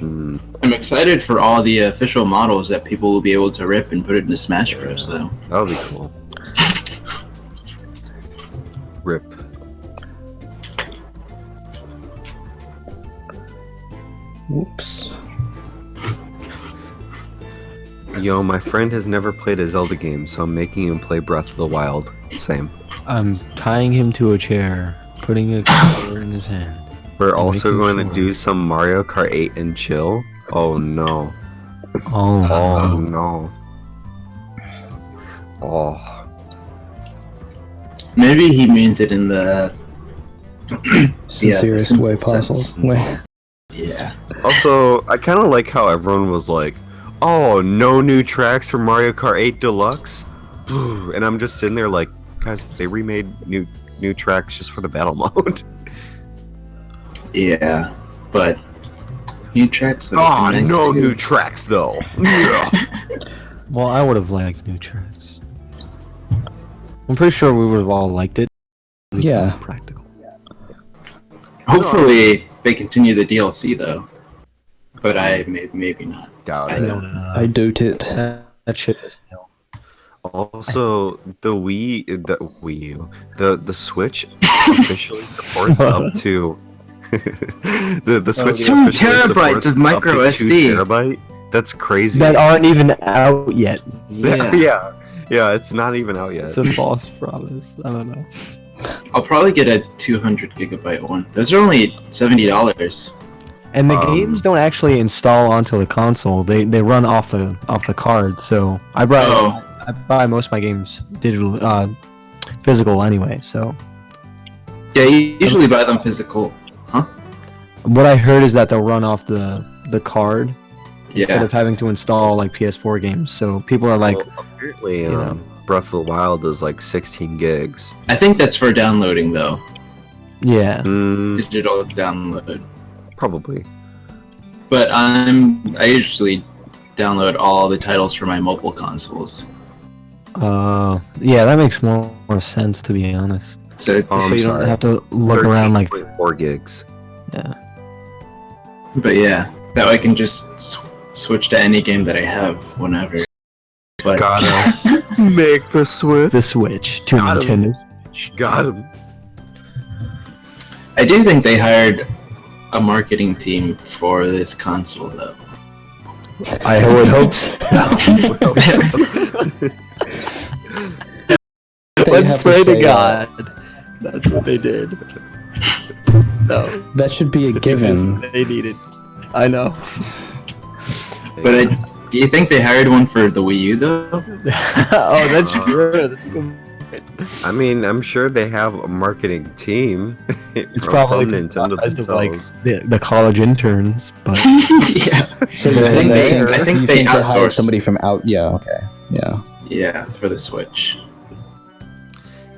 Speaker 5: I'm excited for all the official models that people will be able to rip and put it into Smash Bros. Though.
Speaker 4: That would be cool. Rip.
Speaker 1: Whoops.
Speaker 4: Yo, my friend has never played a Zelda game, so I'm making him play Breath of the Wild. Same.
Speaker 2: I'm tying him to a chair, putting a controller in his hand.
Speaker 4: We're also
Speaker 2: making
Speaker 4: going to
Speaker 2: sure.
Speaker 4: do some Mario Kart 8 and chill. Oh no.
Speaker 2: Oh,
Speaker 4: Oh no. Oh.
Speaker 5: Maybe he means it in the
Speaker 1: Sincerest
Speaker 5: simple
Speaker 1: way possible.
Speaker 5: sense.
Speaker 1: Way.
Speaker 5: Yeah.
Speaker 4: Also, I kind of like how everyone was like, "Oh, no new tracks for Mario Kart 8 Deluxe," and I'm just sitting there like, guys, they remade new tracks just for the battle mode.
Speaker 5: Yeah, but new tracks.
Speaker 4: Oh,
Speaker 5: Nice
Speaker 4: no
Speaker 5: too.
Speaker 4: new tracks though.
Speaker 2: well, I would have liked new tracks. I'm pretty sure we would have all liked it. It's
Speaker 1: Yeah.
Speaker 2: not practical.
Speaker 5: Hopefully, they continue the DLC though. But maybe not.
Speaker 4: Doubt
Speaker 5: I
Speaker 4: it.
Speaker 5: don't
Speaker 1: I doubt it.
Speaker 2: That ship is hell.
Speaker 4: Also, the Wii U, the Switch officially supports up to the Switch.
Speaker 5: Two
Speaker 4: officially
Speaker 5: terabytes
Speaker 4: supports
Speaker 5: of micro
Speaker 4: up to 2
Speaker 5: SD.
Speaker 4: terabyte. That's crazy.
Speaker 2: That aren't even out yet.
Speaker 5: Yeah.
Speaker 4: yeah, it's not even out yet.
Speaker 2: It's a false promise. I don't know.
Speaker 5: I'll probably get a 200 gigabyte one. Those are only $70.
Speaker 2: And the games don't actually install onto the console. They run off the card. So I buy most of my games digital, physical anyway. So
Speaker 5: Yeah, you usually buy them physical.
Speaker 2: what I heard is that they'll run off the card instead
Speaker 5: Yeah.
Speaker 2: of having to install like PS4 games. So people are like,
Speaker 4: Well, apparently,
Speaker 2: you know.
Speaker 4: Breath of the Wild is like 16 gigs.
Speaker 5: I think that's for downloading though.
Speaker 2: yeah.
Speaker 5: Digital download.
Speaker 4: Probably.
Speaker 5: But I usually download all the titles for my mobile consoles.
Speaker 2: Yeah, that makes more sense to be honest.
Speaker 5: So,
Speaker 4: Oh,
Speaker 2: So
Speaker 4: I'm
Speaker 2: you don't
Speaker 4: sorry.
Speaker 2: have to look around like
Speaker 4: 13.4 gigs.
Speaker 2: yeah.
Speaker 5: but yeah, that way I can just switch to any game that I have whenever. But
Speaker 4: Gotta make the Switch.
Speaker 2: The Switch to
Speaker 4: Got 'em.
Speaker 2: Nintendo.
Speaker 4: Got him.
Speaker 5: I do think they hired a marketing team for this console though.
Speaker 2: I would hope so.
Speaker 1: They
Speaker 2: Let's
Speaker 1: have
Speaker 2: pray to
Speaker 1: say,
Speaker 2: God. That's what they did. No,
Speaker 1: that should be a given.
Speaker 2: they needed. I know.
Speaker 5: But do you think they hired one for the Wii U though?
Speaker 2: Oh, that's good.
Speaker 4: I mean, I'm sure they have a marketing team.
Speaker 2: It's
Speaker 4: from
Speaker 2: probably
Speaker 4: Nintendo
Speaker 2: comprised of, like
Speaker 4: themselves.
Speaker 2: the college interns, but
Speaker 5: Yeah.
Speaker 1: So
Speaker 2: I
Speaker 1: you
Speaker 2: think
Speaker 1: think,
Speaker 2: they-
Speaker 5: I think
Speaker 1: you
Speaker 5: they
Speaker 1: think hired
Speaker 5: outsourced.
Speaker 1: somebody from out? Yeah. Okay. Yeah.
Speaker 5: Yeah, for the Switch.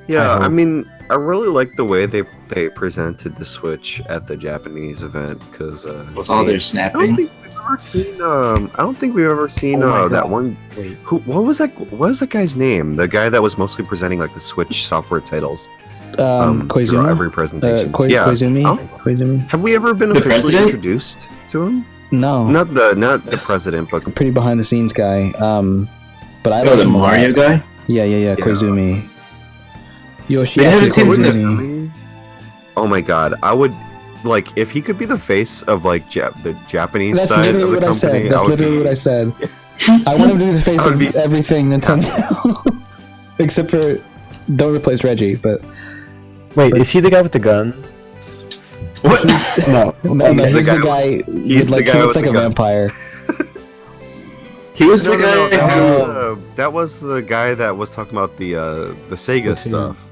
Speaker 4: Yeah,
Speaker 2: I
Speaker 4: I
Speaker 2: hope.
Speaker 4: mean, I really like the way they presented the Switch at the Japanese event because
Speaker 5: With all their
Speaker 4: I don't
Speaker 5: snapping.
Speaker 4: think we've ever seen. I don't think we've ever seen
Speaker 2: Oh my
Speaker 4: that
Speaker 2: God.
Speaker 4: one.
Speaker 2: wait.
Speaker 4: What was that guy's name? The guy that was mostly presenting like the Switch software titles. throughout
Speaker 1: Koizumi.
Speaker 4: every presentation.
Speaker 1: Koizumi.
Speaker 4: Oh.
Speaker 1: Koizumi.
Speaker 4: Have we ever been
Speaker 5: The
Speaker 4: officially
Speaker 5: president?
Speaker 4: introduced to him?
Speaker 1: No.
Speaker 4: Not the
Speaker 5: Yes.
Speaker 4: president, but
Speaker 1: Pretty behind the scenes guy. But I
Speaker 5: Oh,
Speaker 1: like
Speaker 5: the
Speaker 1: him a lot.
Speaker 5: Mario guy?
Speaker 1: Yeah. Koizumi.
Speaker 5: We
Speaker 1: Yoshiaki
Speaker 5: haven't seen him.
Speaker 1: Koizumi.
Speaker 4: oh my god, I would like if he could be the face of like the Japanese
Speaker 1: That's
Speaker 4: side of
Speaker 1: literally
Speaker 4: the
Speaker 1: what I
Speaker 4: company.
Speaker 1: said. That's
Speaker 4: would
Speaker 1: literally
Speaker 4: be,
Speaker 1: what I said. I want him to be the face
Speaker 4: I would
Speaker 1: of
Speaker 4: be s-
Speaker 1: everything Nintendo. Except for don't replace Reggie, but
Speaker 2: Wait, is he the guy with the guns?
Speaker 5: What?
Speaker 1: no,
Speaker 4: He's
Speaker 1: he's
Speaker 4: the
Speaker 1: the
Speaker 4: guy
Speaker 1: guy.
Speaker 4: he's the
Speaker 1: He
Speaker 4: guy
Speaker 1: looks
Speaker 4: with
Speaker 1: like
Speaker 4: the
Speaker 1: a
Speaker 4: gun.
Speaker 1: vampire.
Speaker 5: He was
Speaker 4: No,
Speaker 5: the
Speaker 4: no,
Speaker 5: guy
Speaker 4: no,
Speaker 5: who.
Speaker 4: that was the guy that was talking about the Sega
Speaker 2: What's his name?
Speaker 4: stuff.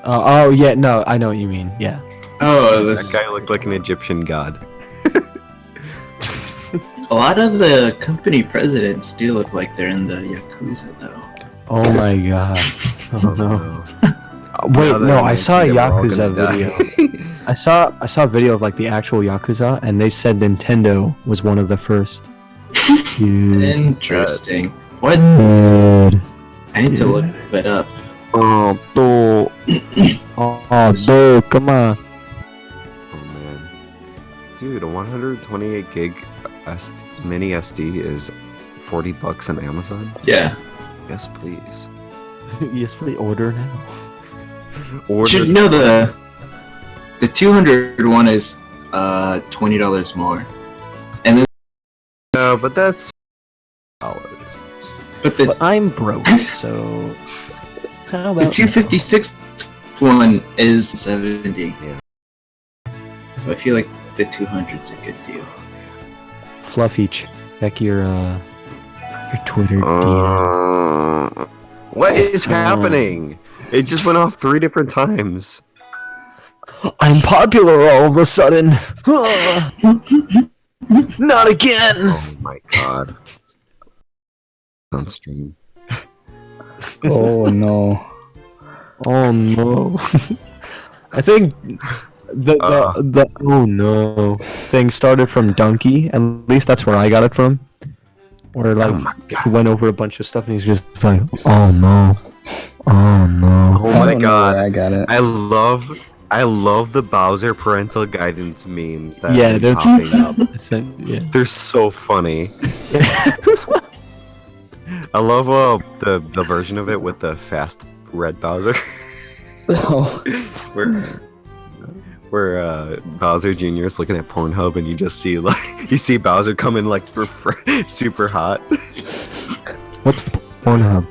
Speaker 2: Oh yeah, no, I know what you mean. Yeah.
Speaker 5: Oh,
Speaker 4: That
Speaker 5: this.
Speaker 4: guy looked like an Egyptian god.
Speaker 5: A lot of the company presidents do look like they're in the Yakuza, though.
Speaker 2: Oh my god. Oh no. Wait,
Speaker 4: Now that
Speaker 2: no,
Speaker 4: you
Speaker 2: I saw a
Speaker 4: mentioned it, we're all
Speaker 2: Yakuza
Speaker 4: gonna die.
Speaker 2: video. I saw a video of like the actual Yakuza, and they said Nintendo was one of the first. Dude.
Speaker 5: Interesting. What?
Speaker 2: Dude.
Speaker 5: I need to look that up.
Speaker 2: Oh, dude, come on.
Speaker 4: Oh man, dude, a 128 gig mini SD is $40 on Amazon.
Speaker 5: Yeah.
Speaker 4: Yes, please.
Speaker 2: Yes, please order now.
Speaker 4: Order.
Speaker 5: Should know the 200 one is $20 more, and then
Speaker 4: No, but that's dollars.
Speaker 5: but the
Speaker 2: But I'm broke, so How
Speaker 5: The
Speaker 2: about
Speaker 5: 256 one is 70.
Speaker 4: Yeah.
Speaker 5: So I feel like the 200's a good deal.
Speaker 2: Fluffy? Check your Twitter DM.
Speaker 4: What is happening? It just went off 3 different times.
Speaker 2: I'm popular all of a sudden. Not again.
Speaker 4: Oh my god. On stream.
Speaker 1: Oh no.
Speaker 2: Oh no. I think the oh no thing started from Donkey. At least that's where I got it from. Where like
Speaker 4: Oh my god.
Speaker 2: he went over a bunch of stuff and he's just like, oh no, oh no.
Speaker 4: Oh
Speaker 1: I
Speaker 4: my
Speaker 1: don't know
Speaker 4: god.
Speaker 1: where I got it.
Speaker 4: I love the Bowser parental guidance memes that
Speaker 2: Yeah,
Speaker 4: are
Speaker 2: they're
Speaker 4: popping up.
Speaker 2: yeah.
Speaker 4: They're so funny. I love the version of it with the fast red Bowser.
Speaker 1: Oh,
Speaker 4: where Bowser Jr. is looking at Pornhub and you just see like you see Bowser coming like super hot.
Speaker 2: What's Pornhub?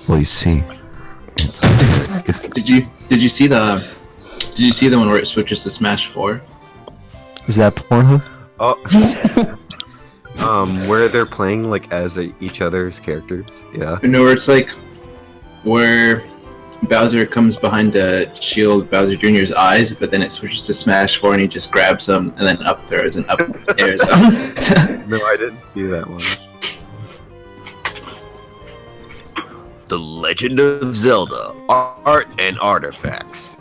Speaker 4: Well, you see,
Speaker 5: Did you see the one where it switches to Smash 4?
Speaker 2: Is that Pornhub?
Speaker 4: where they're playing like as each other's characters. Yeah.
Speaker 5: No, where it's like where Bowser comes behind to shield Bowser Jr.'s eyes, but then it switches to Smash 4 and he just grabs them and then up throws and up airs them.
Speaker 4: No, I didn't see that one. The Legend of Zelda: Art and Artifacts.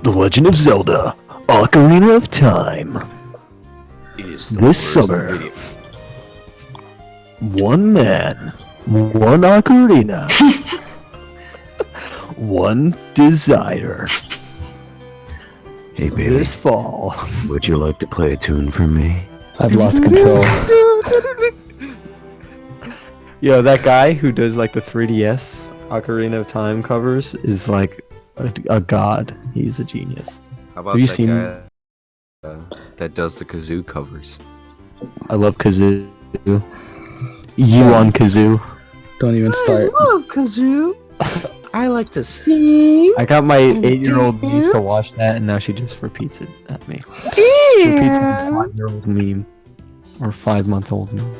Speaker 2: The Legend of Zelda: Ocarina of Time.
Speaker 4: Is
Speaker 2: This summer. One man, one ocarina, one desire.
Speaker 4: Hey
Speaker 2: This fall.
Speaker 4: would you like to play a tune for me?
Speaker 1: I've lost control.
Speaker 2: Yo, that guy who does like the 3DS Ocarina of Time covers is like a god. He's a genius.
Speaker 4: How about
Speaker 2: Have you
Speaker 4: that
Speaker 2: seen-
Speaker 4: guy that does the kazoo covers?
Speaker 2: I love kazoo. You on kazoo.
Speaker 1: Don't even start.
Speaker 4: kazoo. I like to sing.
Speaker 2: I got my 8-year-old niece to watch that, and now she just repeats it at me. She repeats the 5-year-old meme or 5-month-old meme.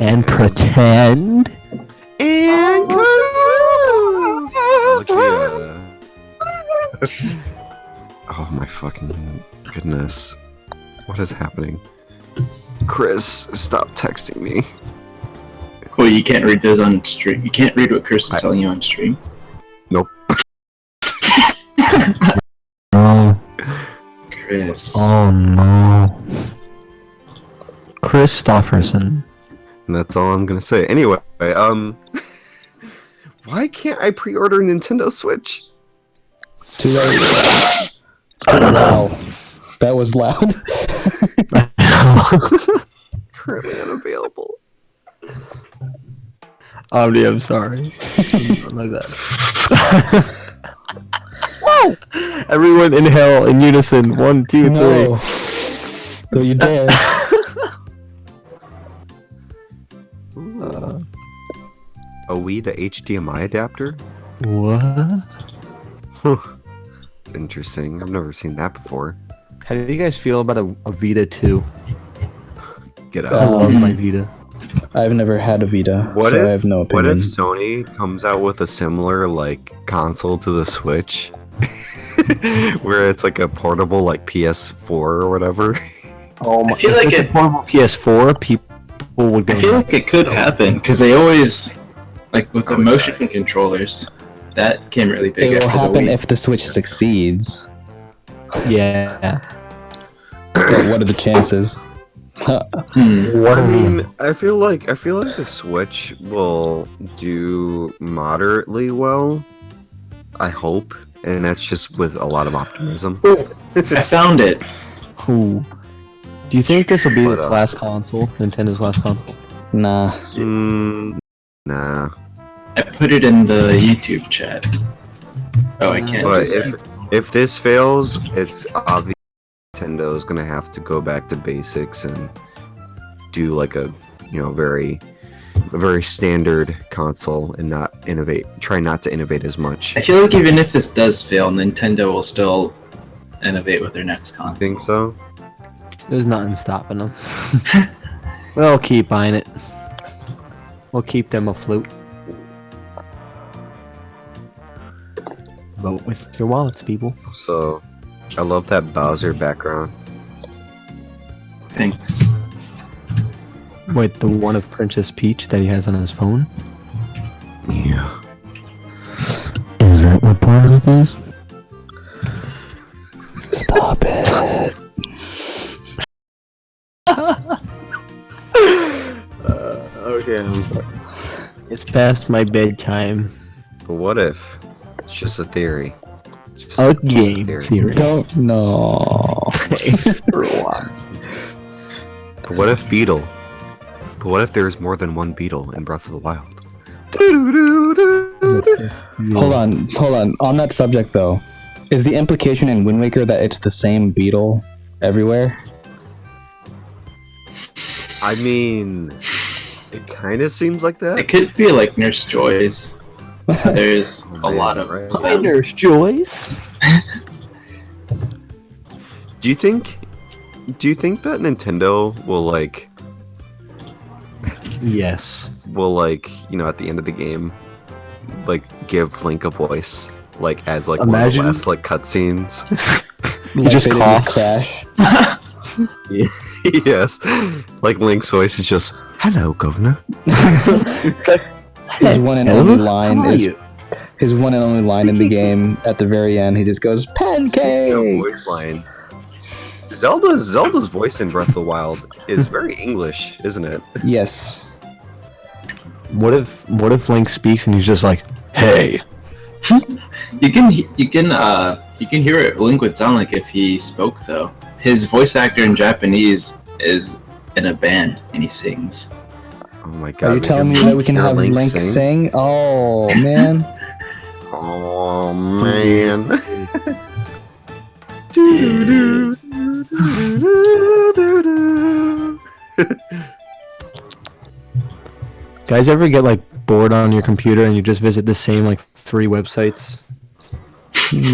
Speaker 2: And pretend.
Speaker 4: And oh my fucking goodness. What is happening? Chris, stop texting me.
Speaker 5: Well, you can't read those on stream. You can't read what Chris is telling you on stream.
Speaker 4: Nope.
Speaker 2: Oh,
Speaker 5: Chris.
Speaker 2: oh no. Christofferson.
Speaker 4: And that's all I'm gonna say. Anyway, why can't I pre-order Nintendo Switch?
Speaker 1: Too late.
Speaker 2: I don't know.
Speaker 1: Wow. That was loud.
Speaker 4: Currently unavailable.
Speaker 2: Omni, I'm sorry. Like that. Whoa! Everyone inhale in unison. 1, 2, 3.
Speaker 1: No. Don't you dare.
Speaker 4: A Wii to HDMI adapter?
Speaker 2: What?
Speaker 4: It's interesting. I've never seen that before.
Speaker 2: How do you guys feel about a Vita 2?
Speaker 4: Get
Speaker 2: I
Speaker 4: out.
Speaker 2: love my Vita.
Speaker 1: I've never had a Vita,
Speaker 4: What
Speaker 1: so
Speaker 4: if-
Speaker 1: I have no
Speaker 4: What
Speaker 1: opinion.
Speaker 4: if Sony comes out with a similar like console to the Switch, where it's like a portable like PS4 or whatever?
Speaker 2: Oh my!
Speaker 5: I feel
Speaker 2: if
Speaker 5: like
Speaker 2: it's a
Speaker 5: it-
Speaker 2: portable PS4, people would go.
Speaker 5: I feel like it could happen because they always, like with the motion controllers, that came really big.
Speaker 1: It will
Speaker 5: after the
Speaker 1: happen
Speaker 5: Wii.
Speaker 1: if the Switch succeeds.
Speaker 2: Yeah.
Speaker 1: But what are the chances?
Speaker 2: What
Speaker 4: I
Speaker 2: I mean?
Speaker 4: mean, I feel like the Switch will do moderately well. I hope, and that's just with a lot of optimism.
Speaker 5: I found it.
Speaker 2: Who? Do you think this will be
Speaker 4: But,
Speaker 2: its last console? Nintendo's last console?
Speaker 1: Nah.
Speaker 4: Nah.
Speaker 5: I put it in the YouTube chat. Oh, I can't.
Speaker 4: But
Speaker 5: do that.
Speaker 4: if this fails, it's obvious Nintendo's gonna have to go back to basics and do like a very a very standard console and not innovate. Try not to innovate as much.
Speaker 5: I feel like even if this does fail, Nintendo will still innovate with their next console.
Speaker 4: Think so?
Speaker 2: There's nothing stopping them. We'll keep buying it. We'll keep them afloat. Vote with your wallets, people.
Speaker 4: So, I love that Bowser background.
Speaker 5: Thanks.
Speaker 2: Wait, the one of Princess Peach that he has on his phone?
Speaker 4: Yeah.
Speaker 2: Is that what part of it is?
Speaker 1: Stop it.
Speaker 2: Okay, I'm sorry. It's past my bedtime.
Speaker 4: But what if it's just a theory? It's just
Speaker 2: A
Speaker 4: just
Speaker 2: game theory.
Speaker 1: Don't know.
Speaker 2: For a while.
Speaker 4: But what if Beetle? But what if there's more than one Beetle in Breath of the Wild?
Speaker 1: Hold on. On that subject, though, is the implication in Wind Waker that it's the same beetle everywhere?
Speaker 4: I mean, it kind of seems like that.
Speaker 5: It could be like Nurse Joy's. There's a lot of
Speaker 4: right.
Speaker 5: them.
Speaker 2: Nurse Joyce.
Speaker 4: Do you think that Nintendo will like
Speaker 2: Yes.
Speaker 4: at the end of the game, like give Link a voice, like as like
Speaker 2: Imagine-
Speaker 4: one of the last like cutscenes?
Speaker 1: He
Speaker 2: just coughs.
Speaker 1: Crash.
Speaker 4: Yes, like Link's voice is just "Hello, Governor."
Speaker 1: His one and only line
Speaker 2: How are
Speaker 1: is
Speaker 2: you?
Speaker 1: his one and only line in the game. At the very end, he just goes
Speaker 4: No
Speaker 1: pancakes.
Speaker 4: voice line. Zelda's voice in Breath of the Wild is very English, isn't it?
Speaker 1: Yes.
Speaker 2: What if Link speaks and he's just like, "Hey."
Speaker 5: You can hear what Link would sound like if he spoke though. His voice actor in Japanese is in a band and he sings.
Speaker 4: Oh my god!
Speaker 1: Are you telling me that we can
Speaker 4: hear
Speaker 1: have Link sing? Oh man.
Speaker 4: Oh man!
Speaker 2: Guys, ever get like bored on your computer and you just visit the same like 3 websites?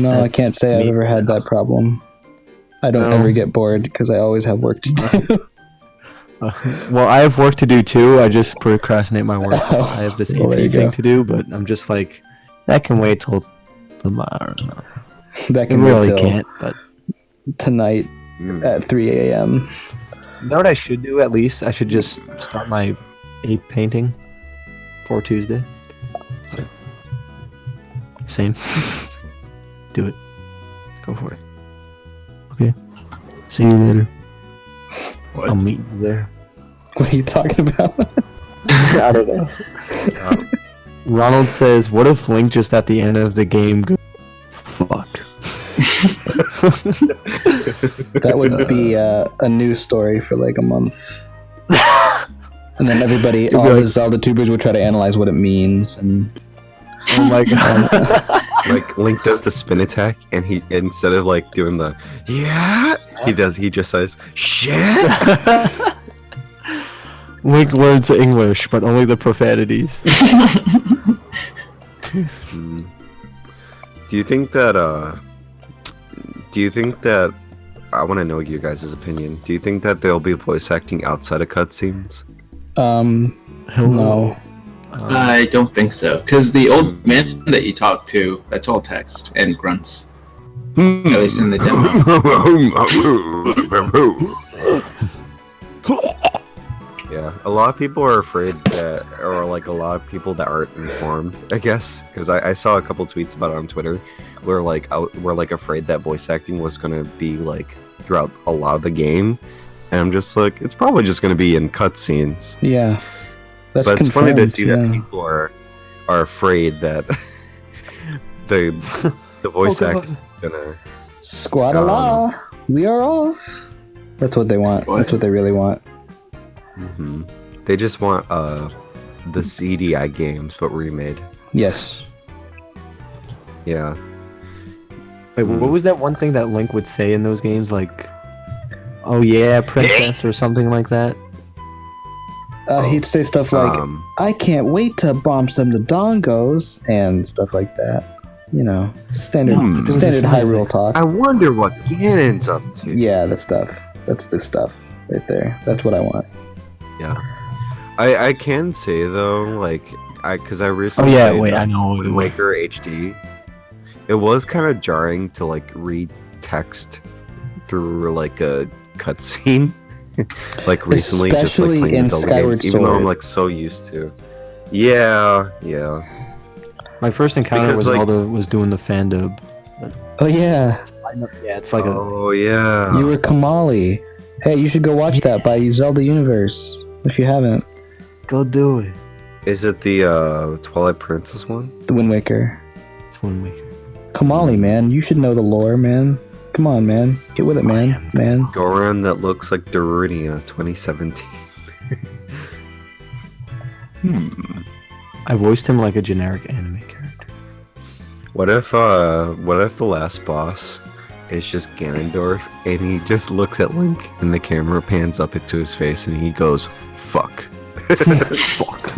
Speaker 1: No, I
Speaker 2: That's
Speaker 1: can't say I've
Speaker 2: me.
Speaker 1: ever had that problem. I don't
Speaker 2: No.
Speaker 1: ever get bored because I always have work to do.
Speaker 2: Well, I have work to do too. I just procrastinate my work.
Speaker 1: Oh,
Speaker 2: I have this
Speaker 1: well, there you
Speaker 2: AP thing
Speaker 1: go.
Speaker 2: to do, but I'm just like, that can wait till tomorrow.
Speaker 1: That
Speaker 2: It
Speaker 1: can wait
Speaker 2: really
Speaker 1: till
Speaker 2: can't, but
Speaker 1: tonight
Speaker 4: Mm.
Speaker 1: at 3 a.m.
Speaker 2: you know what I should do at least? I should just start my ape painting for Tuesday. Same. Do it. Go for it. Okay. See you later.
Speaker 5: What?
Speaker 2: I'll meet you there.
Speaker 1: What are you talking about?
Speaker 2: I don't know. Ronald says, "What if Link just at the end of the game goes, fuck?"
Speaker 1: That would be a news story for like a month. And then everybody, all the Zelda tubers would try to analyze what it means. And
Speaker 2: Oh my god.
Speaker 4: Like Link does the spin attack, and he instead of like doing the he just says shit.
Speaker 2: Link learns English, but only the profanities.
Speaker 4: Mm. Do you think that I want to know your guys' opinion. Do you think that there'll be voice acting outside of cutscenes?
Speaker 1: no.
Speaker 5: I don't think so, because the old man that you talk to, that's all text and grunts. At least in the demo.
Speaker 4: Yeah, a lot of people are afraid that, or like a lot of people that aren't informed, I guess, because I saw a couple tweets about it on Twitter, where we're like afraid that voice acting was gonna be like throughout a lot of the game, and I'm just like, it's probably just gonna be in cutscenes.
Speaker 1: Yeah. That's
Speaker 4: But it's funny to see that
Speaker 1: yeah.
Speaker 4: people are afraid that the voice acting is gonna.
Speaker 1: Squad-a-la, we are off. That's what they want.
Speaker 5: What?
Speaker 1: That's what they really want.
Speaker 4: Mm-hmm. They just want the CDI games, but remade.
Speaker 1: Yes.
Speaker 4: Yeah.
Speaker 2: Wait, what was that one thing that Link would say in those games? Like, "Oh yeah, princess," or something like that?
Speaker 1: He'd say stuff like,
Speaker 4: Um,
Speaker 1: I can't wait to bomb some the dongos, and stuff like that. You know, standard Hyrule talk.
Speaker 4: I wonder what Ganon's up to.
Speaker 1: Yeah, that stuff. That's the stuff right there. That's what I want.
Speaker 4: Yeah. I can say though, like, because I recently played
Speaker 2: I know.
Speaker 4: Wind Waker HD. It was kind of jarring to like read text through like a cutscene, like recently,
Speaker 1: Especially
Speaker 4: just like playing
Speaker 1: in
Speaker 4: Zelda
Speaker 1: Skyward
Speaker 4: games, even though I'm
Speaker 1: Sword.
Speaker 4: like so used to. Yeah.
Speaker 2: My first encounter
Speaker 4: Because,
Speaker 2: was
Speaker 4: like-
Speaker 2: Zelda was doing the fan dub.
Speaker 1: Oh yeah,
Speaker 2: Yeah, it's like
Speaker 4: Oh yeah.
Speaker 1: you were Kamali. Hey, you should go watch that by Zelda Universe if you haven't.
Speaker 2: go do it.
Speaker 4: Is it the Twilight Princess one?
Speaker 1: The Wind Waker.
Speaker 2: It's Wind Waker.
Speaker 1: Kamali, man, you should know the lore, man. Come on, man, get with it, man.
Speaker 4: Goron that looks like Darunia 2017.
Speaker 2: I voiced him like a generic anime character.
Speaker 4: What if the last boss is just Ganondorf and he just looks at Link and the camera pans up into his face and he goes, "Fuck."
Speaker 2: Fuck.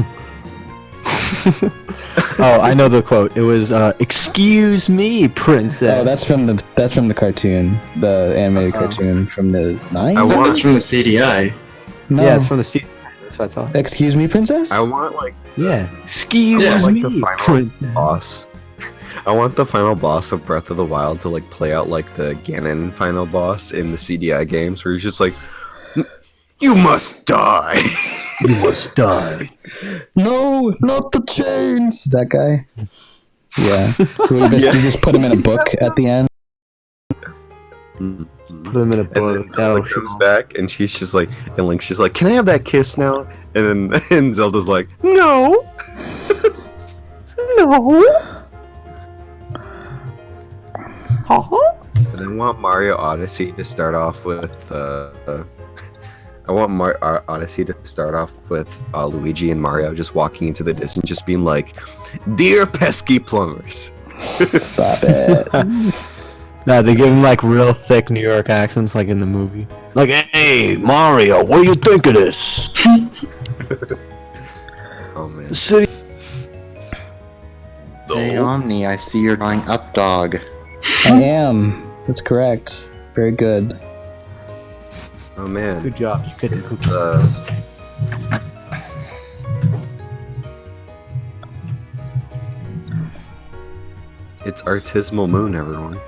Speaker 2: Oh, I know the quote. It was, "Excuse me, princess."
Speaker 1: Oh, that's from the cartoon, the animated cartoon from the 90s.
Speaker 4: I want-
Speaker 5: That's from the CDI.
Speaker 1: No.
Speaker 2: Yeah, it's from the Steve. That's what I thought.
Speaker 1: Excuse me, princess.
Speaker 4: I want like
Speaker 2: Yeah. Excuse
Speaker 5: Yeah,
Speaker 4: like
Speaker 2: me,
Speaker 4: the final
Speaker 2: princess.
Speaker 4: boss. I want the final boss of Breath of the Wild to like play out like the Ganon final boss in the CDI games, where he's just like, "You must die."
Speaker 2: You must die.
Speaker 1: No, not the chains. That guy. Yeah. You just put him in a book at the end.
Speaker 2: Put him in a
Speaker 4: And then
Speaker 2: book.
Speaker 4: Zelda comes back, and she's just like, and Link's just like, "Can I have that kiss now?" And then and Zelda's like, "No."
Speaker 2: No.
Speaker 4: And I want Mario Odyssey to start off with. I want Odyssey to start off with Luigi and Mario just walking into the distance, just being like, "Dear pesky plumbers."
Speaker 1: Stop it.
Speaker 2: Nah, they give him like real thick New York accents, like in the movie. Like, hey, Mario, what do you think of this?
Speaker 4: Oh man.
Speaker 2: The city.
Speaker 3: Hey Omni, I see you're going up, dog.
Speaker 1: I am. That's correct. Very good.
Speaker 4: Oh man.
Speaker 2: Good job. You get the cookie.
Speaker 4: It's Artismal Moon, everyone.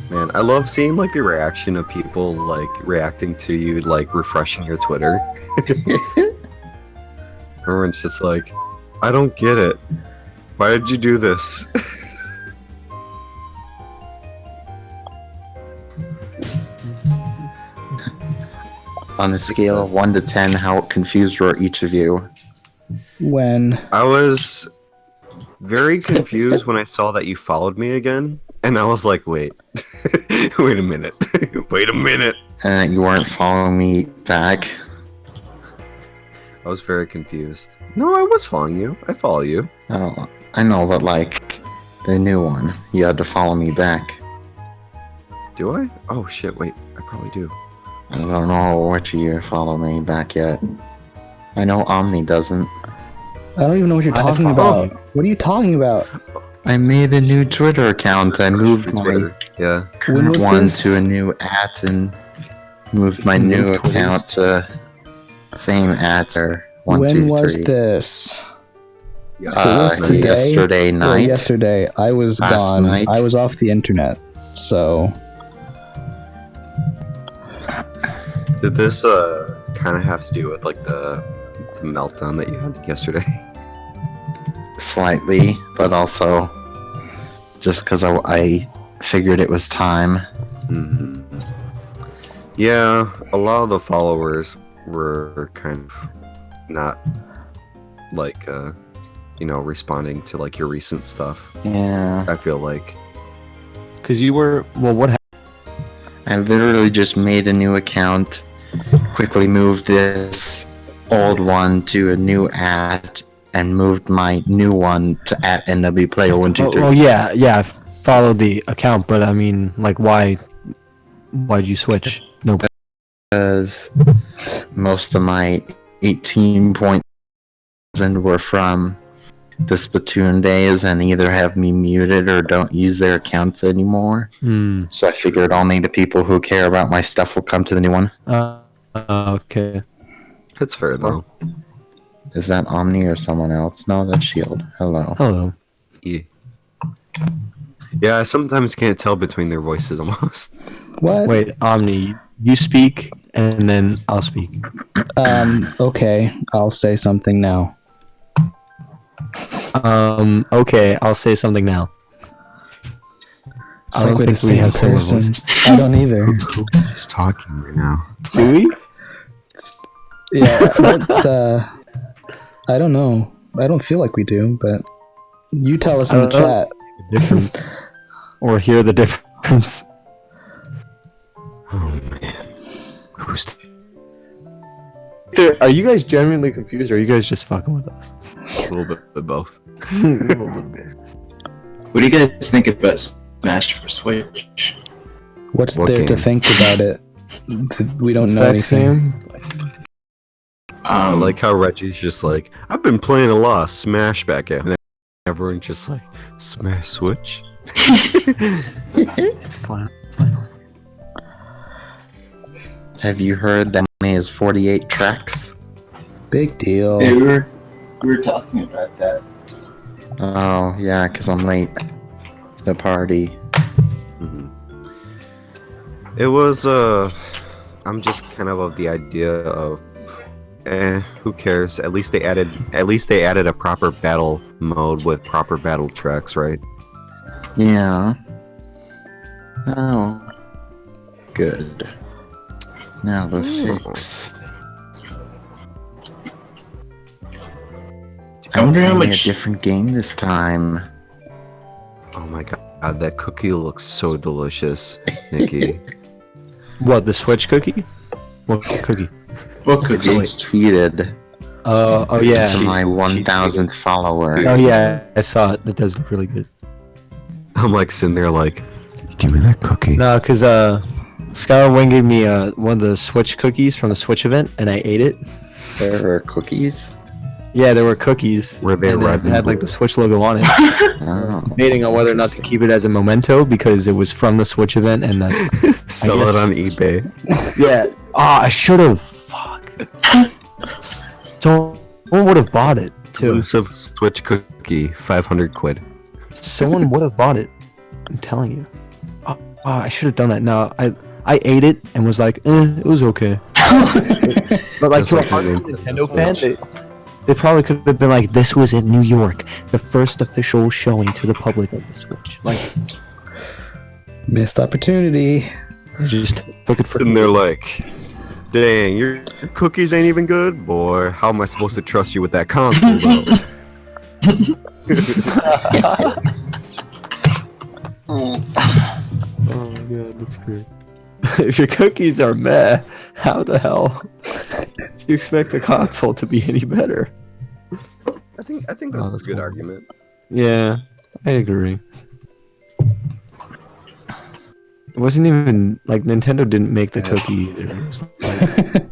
Speaker 4: Man, I love seeing like the reaction of people like reacting to you like refreshing your Twitter. Everyone's just like, "I don't get it. Why did you do this?"
Speaker 3: On a scale of 1 to 10, how confused were each of you?
Speaker 1: When
Speaker 4: I was very confused when I saw that you followed me again, and I was like, "Wait, wait a minute, wait a minute."
Speaker 3: And you weren't following me back.
Speaker 4: I was very confused. No, I was following you. I follow you.
Speaker 3: Oh, I know, but like the new one, you had to follow me back.
Speaker 4: Do I? Oh shit! Wait, I probably do.
Speaker 3: I don't know which of you follow me back yet. I know Omni doesn't.
Speaker 1: I don't even know what you're talking about. What are you talking about?
Speaker 3: I made a new Twitter account. I moved my
Speaker 4: Twitter. Yeah.
Speaker 1: When
Speaker 3: current
Speaker 1: was
Speaker 3: one
Speaker 1: this?
Speaker 3: to a new @ and moved my
Speaker 2: You
Speaker 3: new
Speaker 2: moved Twitter?
Speaker 3: account to same @ or 1,
Speaker 1: When
Speaker 3: 2,
Speaker 1: was
Speaker 3: 3.
Speaker 1: this? If it was today,
Speaker 3: Yesterday
Speaker 1: or
Speaker 3: night.
Speaker 1: yesterday, I was
Speaker 3: Last
Speaker 1: gone.
Speaker 3: night.
Speaker 1: I was off the internet. So
Speaker 4: Did this kind of have to do with like the meltdown that you had yesterday?
Speaker 3: Slightly, but also just because I figured it was time.
Speaker 4: hmm Yeah, a lot of the followers were kind of not like responding to like your recent stuff.
Speaker 3: Yeah,
Speaker 4: I feel like.
Speaker 2: Because you were. Well, what happened?
Speaker 3: I literally just made a new account, quickly moved this old one to a new @ and moved my new one to @NWPlayer123.
Speaker 2: Oh, yeah. I followed the account, but I mean, like, why Why'd you switch? No.
Speaker 3: Because most of my 18 points were from the Splatoon days and either have me muted or don't use their accounts anymore. So I figured only the people who care about my stuff will come to the new one.
Speaker 2: Okay.
Speaker 4: That's fair though.
Speaker 3: Is that Omni or someone else? No, that's Shield. Hello.
Speaker 2: Hello.
Speaker 4: Yeah, I sometimes can't tell between their voices almost.
Speaker 1: What?
Speaker 2: Wait, Omni, you speak, and then I'll speak.
Speaker 1: Okay, I'll say something now.
Speaker 2: Okay, I'll say something now.
Speaker 1: It's like we're the same person. I don't either.
Speaker 4: Who's talking right now?
Speaker 2: Do we?
Speaker 1: Yeah, but, I don't know. I don't feel like we do, but you tell us in the chat.
Speaker 2: Difference. Or hear the difference.
Speaker 4: Oh man. Who's
Speaker 2: Are you guys genuinely confused, or are you guys just fucking with us?
Speaker 4: a little bit of both?
Speaker 5: What do you guys think about Smash for Switch?
Speaker 1: What's
Speaker 4: What
Speaker 1: there to
Speaker 4: game?
Speaker 1: think about it? We don't know anything.
Speaker 4: I like how Reggie's just like, I've been playing a lot of Smash back at, and everyone's just like, Smash Switch?
Speaker 2: It's fine.
Speaker 3: Have you heard that he has 48 tracks?
Speaker 1: Big deal.
Speaker 5: we were talking about that.
Speaker 3: Oh, yeah, because I'm late. To the party.
Speaker 4: Mm-hmm. It was, I'm just kind of the idea of, who cares? At least they added a proper battle mode with proper battle tracks, right?
Speaker 3: Yeah. Oh. Good. Now the fix.
Speaker 5: I wonder how
Speaker 3: Playing
Speaker 5: much.
Speaker 3: a different game this time.
Speaker 4: Oh my god, that cookie looks so delicious, Nikki.
Speaker 2: What, the Switch cookie? What cookie?
Speaker 5: What
Speaker 3: I
Speaker 5: cookie?
Speaker 3: just tweeted
Speaker 2: Oh yeah.
Speaker 3: to my 1,000th follower.
Speaker 2: Oh yeah, I saw it. That does look really good.
Speaker 4: I'm like sitting there like, give me that cookie.
Speaker 2: No, because Skylar Wing gave me one of the Switch cookies from the Switch event, and I ate it.
Speaker 3: There are cookies.
Speaker 2: Yeah, there were cookies.
Speaker 4: Were they
Speaker 2: and
Speaker 4: red
Speaker 2: it had like the Switch logo on it.
Speaker 3: Oh.
Speaker 2: Debating on whether or not to keep it as a memento because it was from the Switch event, and that.
Speaker 4: Sell
Speaker 2: guess-
Speaker 4: it on eBay.
Speaker 2: Yeah. I should have. Fuck. Someone would have bought it too.
Speaker 4: Elusive Switch cookie, 500 quid.
Speaker 2: Someone would have bought it. I'm telling you. I should have done that. No, I ate it and was like, it was okay. But like
Speaker 4: Just
Speaker 2: to a
Speaker 4: like the
Speaker 2: hardcore
Speaker 4: Nintendo
Speaker 2: Nintendo fan,
Speaker 4: Switch.
Speaker 2: they probably could have been like, this was in New York, the first official showing to the public of the Switch. Like,
Speaker 1: Missed opportunity.
Speaker 2: they just took it for.
Speaker 4: And they're like, dang, your cookies ain't even good? Boy, how am I supposed to trust you with that console, though?
Speaker 2: Oh my god, that's great. If your cookies are meh, how the hell do you expect the console to be any better?
Speaker 4: I think
Speaker 2: Oh,
Speaker 4: that's a
Speaker 2: that's
Speaker 4: good
Speaker 2: cool.
Speaker 4: argument.
Speaker 2: Yeah, I agree. It wasn't even like Nintendo didn't make the cookie either. It was like,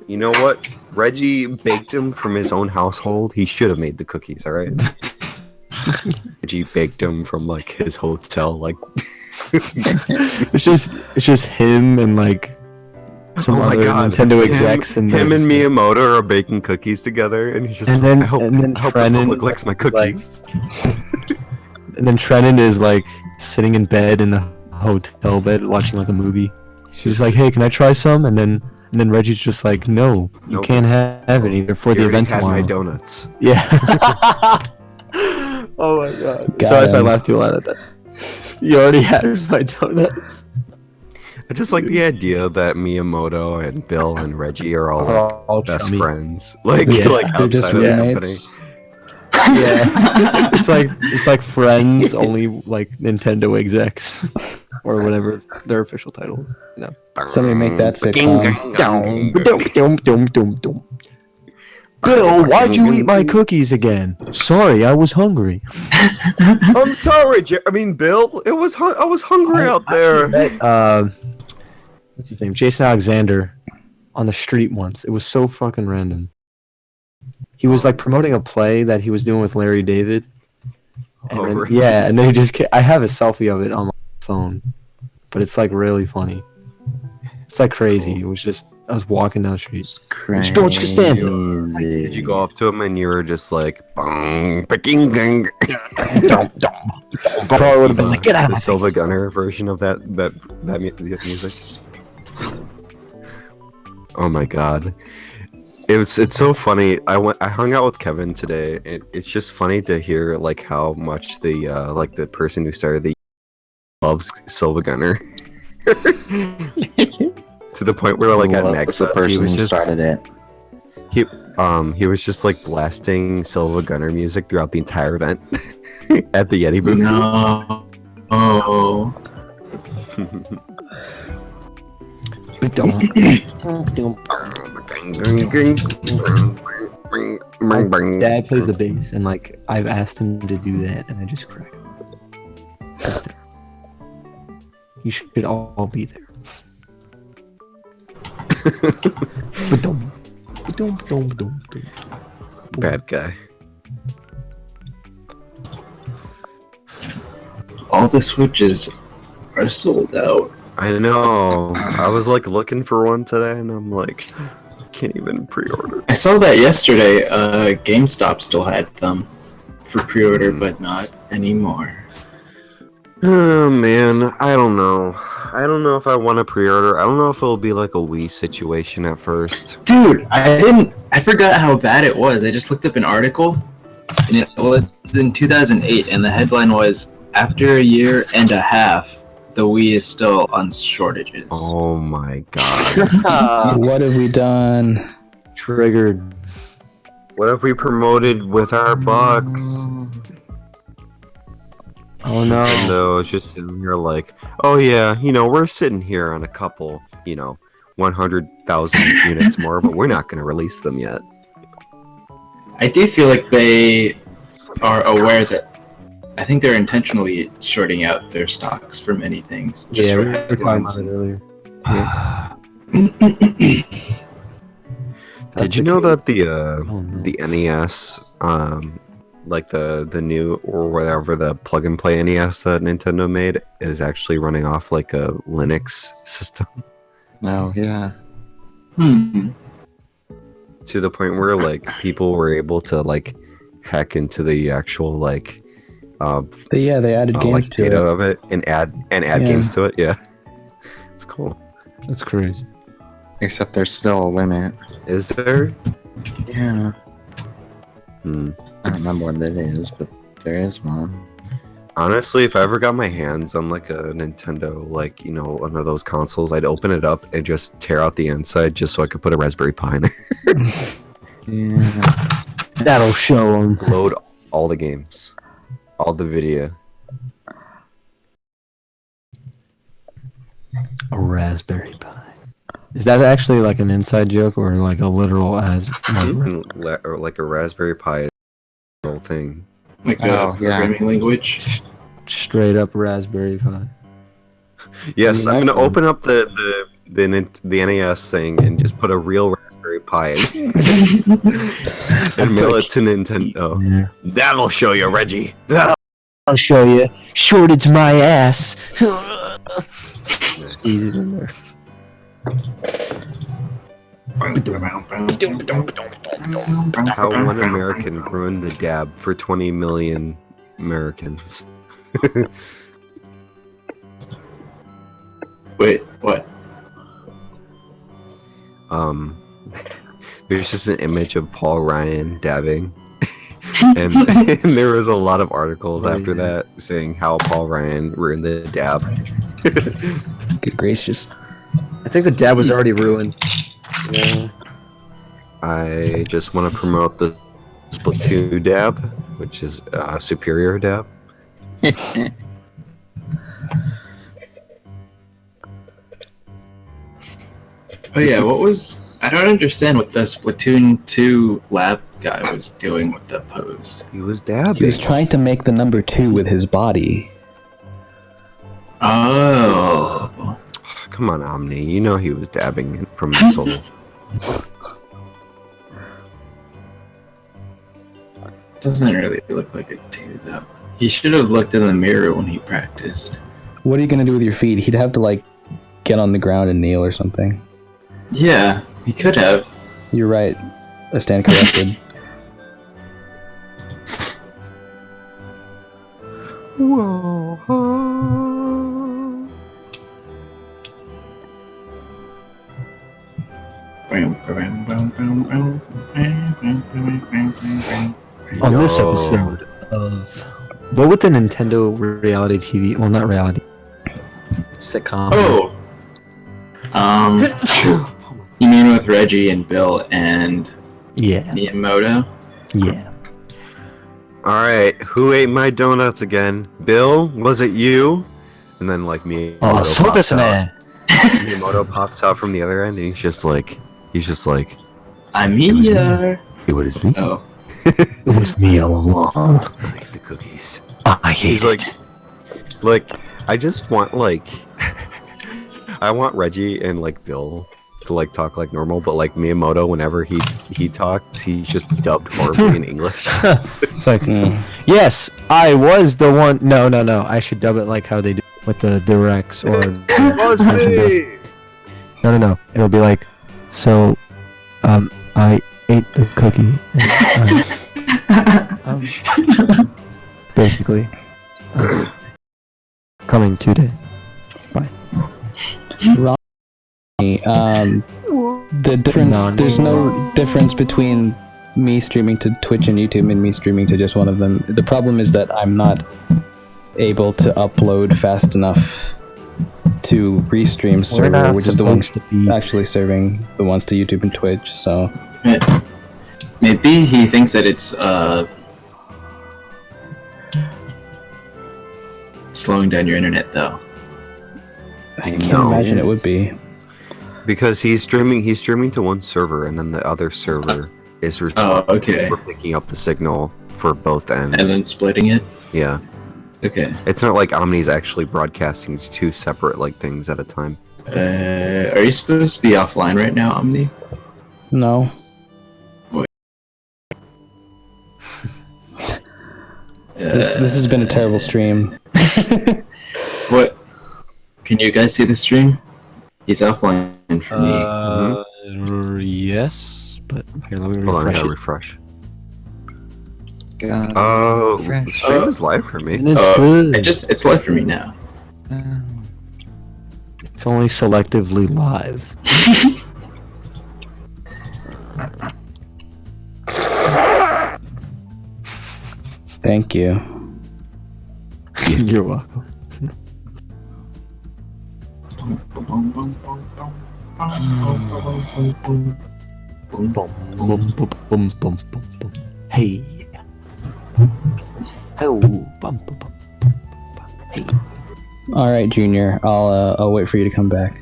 Speaker 4: You know what? Reggie baked them from his own household. He should have made the cookies, alright? Reggie baked them from like his hotel, like
Speaker 2: it's just him and like some
Speaker 4: oh my
Speaker 2: other
Speaker 4: god,
Speaker 2: Nintendo execs and
Speaker 4: him
Speaker 2: they're
Speaker 4: and
Speaker 2: just-
Speaker 4: Miyamoto are baking cookies together, and he's just
Speaker 2: And then-
Speaker 4: I hope,
Speaker 2: and then
Speaker 4: I hope the
Speaker 2: Frenden,
Speaker 4: public likes my cookies.
Speaker 2: And then Frenden is like sitting in bed in the hotel bed watching like a movie. She's like, "Hey, can I try some?" And then Reggie's just like, "No, you
Speaker 4: Nope.
Speaker 2: can't have any. They're for
Speaker 4: You
Speaker 2: the
Speaker 4: already
Speaker 2: event
Speaker 4: had
Speaker 2: tomorrow."
Speaker 4: my donuts.
Speaker 2: Yeah. Oh my god.
Speaker 1: Got
Speaker 2: Sorry if I
Speaker 1: him.
Speaker 2: laughed too loud at that. You already had my donuts.
Speaker 4: I just like the idea that Miyamoto and Bill and Reggie are all
Speaker 2: All
Speaker 4: best
Speaker 2: chummy.
Speaker 4: friends. Like,
Speaker 1: Yeah,
Speaker 4: like
Speaker 1: they're just
Speaker 4: outside of the company.
Speaker 1: roommates.
Speaker 2: Yeah. it's like Friends, only like Nintendo execs or whatever their official title is. No.
Speaker 1: Somebody make that sitcom.
Speaker 2: Bill, why'd you eat my cookies again? Sorry, I was hungry.
Speaker 4: I'm sorry, Bill. I was hungry out there.
Speaker 2: what's his name? Jason Alexander on the street once. It was so fucking random. He was like promoting a play that he was doing with Larry David. And then,
Speaker 4: really?
Speaker 2: yeah, and then he just I have a selfie of it on my phone, but it's like really funny. It's like crazy.
Speaker 4: Cool.
Speaker 2: It was just I was walking down the street.
Speaker 3: Crazy.
Speaker 2: Don't you stand.
Speaker 4: Did you go up to him and you were just like, bong, picking, gang?
Speaker 2: Probably would have been like, get out
Speaker 4: The
Speaker 2: of
Speaker 4: Silva Gunner version of that music. Oh my god. It's so funny. I hung out with Kevin today. It's just funny to hear like how much the person who started the loves Silva Gunner. To the point where like at
Speaker 3: What's the
Speaker 4: Nexus,
Speaker 3: person
Speaker 4: he was
Speaker 3: who
Speaker 4: just
Speaker 3: started it?
Speaker 4: he was just like blasting Silva Gunner music throughout the entire event at the Yeti booth.
Speaker 5: No. Oh.
Speaker 2: My dad plays the bass, and like I've asked him to do that, and I just crack. You should all be there.
Speaker 4: Bad guy.
Speaker 5: All the Switches are sold out.
Speaker 4: I know. I was like looking for one today, and I'm like, can't even pre-order.
Speaker 5: I saw that yesterday. GameStop still had them for pre-order, but not anymore.
Speaker 4: Oh man, I don't know. I don't know if I want to pre-order. I don't know if it'll be like a Wii situation at first.
Speaker 5: Dude, I forgot how bad it was. I just looked up an article, and it was in 2008, and the headline was, after a year and a half, the Wii is still on shortages.
Speaker 4: Oh my god.
Speaker 1: What have we done?
Speaker 2: Triggered.
Speaker 4: What if we promoted with our bucks?
Speaker 2: Oh no.
Speaker 4: Nintendo is just sitting here like, oh yeah, we're sitting here on a couple, 100,000 units more, but we're not going to release them yet.
Speaker 5: I do feel like they are aware that I think they're intentionally shorting out their stocks for many things. Just
Speaker 2: Yeah,
Speaker 5: for
Speaker 2: we were talking
Speaker 5: headlines.
Speaker 2: about it earlier.
Speaker 4: Did you know that the
Speaker 2: Oh, no.
Speaker 4: the NES, like the new or whatever the plug and play NES that Nintendo made is actually running off like a Linux system?
Speaker 3: Oh yeah.
Speaker 4: To the point where like people were able to like hack into the actual like
Speaker 1: They added games
Speaker 4: like
Speaker 1: to
Speaker 4: data
Speaker 1: it.
Speaker 4: of it and add
Speaker 1: Yeah.
Speaker 4: games to it. Yeah, it's cool.
Speaker 2: That's crazy.
Speaker 3: Except there's still a limit.
Speaker 4: Is there?
Speaker 3: Yeah.
Speaker 4: Hmm.
Speaker 3: I don't remember what it is, but there is one.
Speaker 4: Honestly, if I ever got my hands on like a Nintendo, like one of those consoles, I'd open it up and just tear out the inside just so I could put a Raspberry Pi in there.
Speaker 3: Yeah.
Speaker 2: That'll show them.
Speaker 4: Load all the games, all the video.
Speaker 2: A Raspberry Pi. Is that actually like an inside joke or like a literal as?
Speaker 4: Or like a Raspberry Pi whole thing.
Speaker 5: Like a
Speaker 3: Oh, yeah.
Speaker 5: programming language.
Speaker 2: Straight up Raspberry Pi.
Speaker 4: Yes,
Speaker 2: I mean,
Speaker 4: I'm gonna
Speaker 2: I-
Speaker 4: open up the NES thing and just put a real Raspberry Pi in and mail it to Nintendo.
Speaker 2: Yeah.
Speaker 4: That'll show you, Reggie.
Speaker 2: I'll show you. Shortage my ass. Squeeze it in there.
Speaker 4: How one American ruined the dab for 20 million Americans.
Speaker 5: Wait, what?
Speaker 4: There's just an image of Paul Ryan dabbing. and there was a lot of articles after that saying how Paul Ryan ruined the dab.
Speaker 1: Good gracious.
Speaker 2: I think the dab was already ruined. Yeah.
Speaker 4: I just want to promote the Splatoon dab, which is superior dab.
Speaker 5: Oh yeah, what was... I don't understand what the Splatoon 2 lab guy was doing with the pose.
Speaker 4: He was dabbing.
Speaker 1: He was trying to make the number 2 with his body.
Speaker 5: Oh.
Speaker 4: Come on, Omni. You know he was dabbing from his soul.
Speaker 5: Doesn't really look like it tated up. He should have looked in the mirror when he practiced.
Speaker 1: What are you gonna do with your feet? He'd have to like get on the ground and kneel or something.
Speaker 5: Yeah, he could have.
Speaker 1: You're right. I stand corrected.
Speaker 2: On this
Speaker 4: Yo.
Speaker 2: episode of what would the Nintendo reality TV? Well, not reality. Sitcom.
Speaker 5: Oh. You mean with Reggie and Bill and
Speaker 2: Yeah.
Speaker 5: Yiynova?
Speaker 2: Yeah.
Speaker 4: Alright, who ate my donuts again? Bill? Was it you? And then like me.
Speaker 2: Oh, so this man.
Speaker 4: Miyamoto pops out from the other end and he's just like
Speaker 5: I'm here.
Speaker 4: it was me.
Speaker 5: Oh.
Speaker 2: It was me all along.
Speaker 4: I ate the cookies.
Speaker 2: I hate
Speaker 4: He's like I just want like I want Reggie and like Bill to like talk like normal, but like Miyamoto, whenever he talks, he's just dubbed horribly in English.
Speaker 2: It's like, yes, I was the one. No. I should dub it like how they do with the directs or.
Speaker 4: Was me.
Speaker 2: No. It'll be like, so, I ate the cookie. And, basically, coming today. Bye.
Speaker 1: The difference. There's no difference between me streaming to Twitch and YouTube and me streaming to just one of them. The problem is that I'm not able to upload fast enough to Restream server, which is the one actually serving the ones to YouTube and Twitch. So
Speaker 5: maybe he thinks that it's slowing down your internet though.
Speaker 1: I can't imagine it would be.
Speaker 4: Because he's streaming to one server, and then the other server is responsible for picking up the signal for both ends.
Speaker 5: And then splitting it?
Speaker 4: Yeah.
Speaker 5: Okay.
Speaker 4: It's not like Omni's actually broadcasting to two separate like things at a time.
Speaker 5: Are you supposed to be offline right now, Omni?
Speaker 1: No. This has been a terrible stream.
Speaker 5: What? Can you guys see the stream? He's offline for me.
Speaker 2: Yes, but here, let me
Speaker 4: Hold on, I
Speaker 2: refresh
Speaker 4: gotta
Speaker 2: it.
Speaker 4: refresh.
Speaker 6: God.
Speaker 4: Oh, the
Speaker 6: Refresh.
Speaker 4: stream is live for me.
Speaker 2: And it's good.
Speaker 5: It's live for me now.
Speaker 2: It's only selectively live.
Speaker 1: Thank you.
Speaker 2: You're welcome. Hey. Oh, hey.
Speaker 1: All right, Junior. I'll wait for you to come back.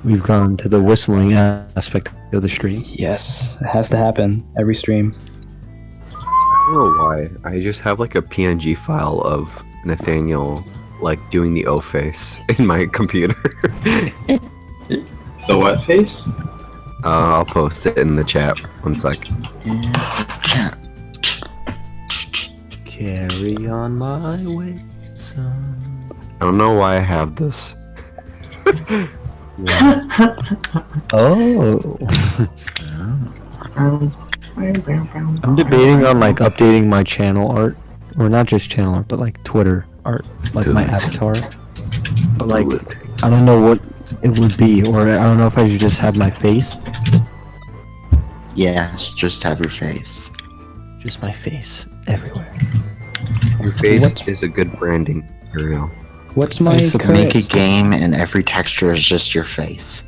Speaker 2: We've gone to the whistling aspect of the stream.
Speaker 1: Yes, it has to happen every stream.
Speaker 4: I don't know why. I just have like a PNG file of Nathaniel like doing the O face in my computer.
Speaker 5: The what face?
Speaker 4: I'll post it in the chat. 1 sec.
Speaker 2: Carry on my way, son.
Speaker 4: I don't know why I have this.
Speaker 2: Oh. I'm debating on like updating my channel art, or not just channel art, but like Twitter art, like my avatar. But like, I don't know what it would be, or I don't know if I should just have my face.
Speaker 6: Yeah, just have your face.
Speaker 2: Just my face everywhere.
Speaker 4: Your face is a good branding material.
Speaker 1: What's my
Speaker 2: It's a
Speaker 1: current...
Speaker 6: Make a game and every texture is just your face.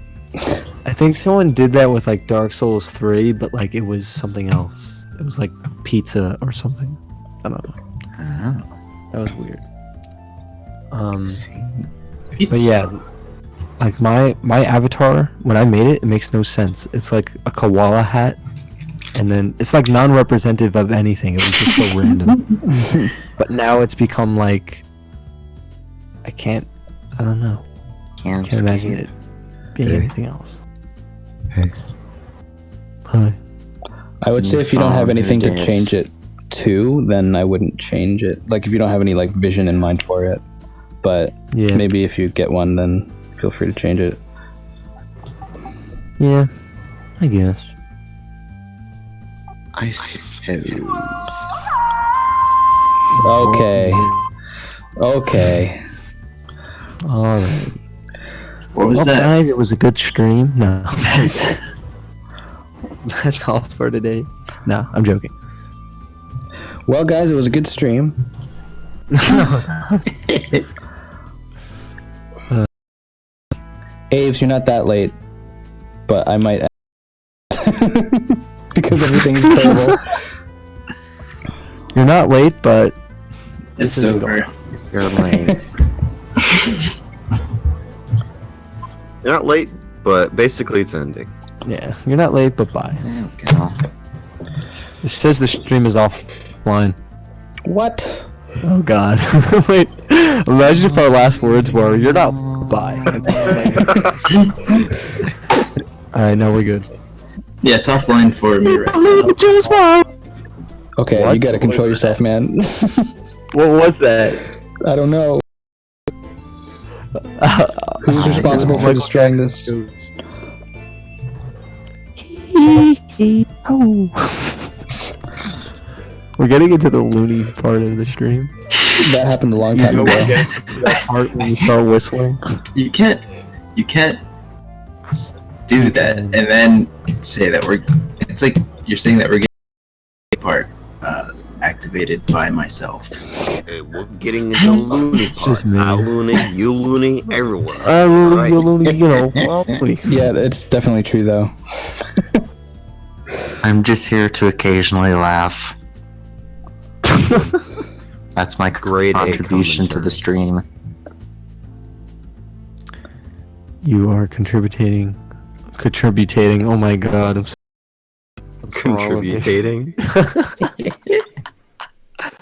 Speaker 2: I think someone did that with like Dark Souls 3, but like it was something else. It was like pizza or something. I don't know.
Speaker 6: Oh,
Speaker 2: That was weird.
Speaker 6: see.
Speaker 2: But yeah, like my avatar, when I made it, it makes no sense. It's like a koala hat and then it's like non-representative of anything. It was just so random. But now it's become like I don't know.
Speaker 6: Can't
Speaker 2: Can't imagine
Speaker 6: skate.
Speaker 2: it being
Speaker 4: Hey.
Speaker 2: anything else.
Speaker 4: Hey.
Speaker 2: Hi.
Speaker 1: I would say if you don't have
Speaker 6: Phone
Speaker 1: anything to
Speaker 6: days.
Speaker 1: change it to, then I wouldn't change it. Like if you don't have any like vision in mind for it. But
Speaker 2: Yeah.
Speaker 1: maybe if you get one, then feel free to change it.
Speaker 2: Yeah. I guess.
Speaker 6: I suppose.
Speaker 1: Okay. Okay.
Speaker 2: All right.
Speaker 5: What was
Speaker 2: Well,
Speaker 5: that?
Speaker 2: guys, it was a good stream. No. That's all for today. No, I'm joking.
Speaker 1: Well, guys, it was a good stream. Aves, you're not that late, but I might because everything is terrible.
Speaker 2: You're not late, but
Speaker 5: It's
Speaker 2: this is
Speaker 5: over.
Speaker 6: You're late.
Speaker 4: You're not late, but basically it's ending.
Speaker 2: yeah, you're not late, but bye.
Speaker 6: There we go.
Speaker 2: It says the stream is offline.
Speaker 1: What?
Speaker 2: Oh God! Wait, imagine if our last words were "You're not bye." All right, now we're good.
Speaker 5: Yeah, it's offline for me right now.
Speaker 1: Okay,
Speaker 2: What?
Speaker 1: you gotta control yourself, man.
Speaker 2: What was that?
Speaker 1: I don't know. Who's responsible for destroying this?
Speaker 2: Oh. We're getting into the loony part of the stream.
Speaker 1: That happened a long time ago.
Speaker 2: That part when you start whistling.
Speaker 5: You can't do that and then say that we're. It's like you're saying that we're getting the part activated by myself.
Speaker 4: Hey, we're getting into the loony part.
Speaker 2: Just me.
Speaker 4: I loony, you loony, everywhere.
Speaker 2: Right.
Speaker 4: Right.
Speaker 2: You know, probably.
Speaker 1: Yeah, it's definitely true though.
Speaker 6: I'm just here to occasionally laugh. That's my
Speaker 4: Grade A
Speaker 6: contribution to the stream.
Speaker 2: You are contributing. Oh my God, I'm so what's wrong with me?
Speaker 4: Contributing.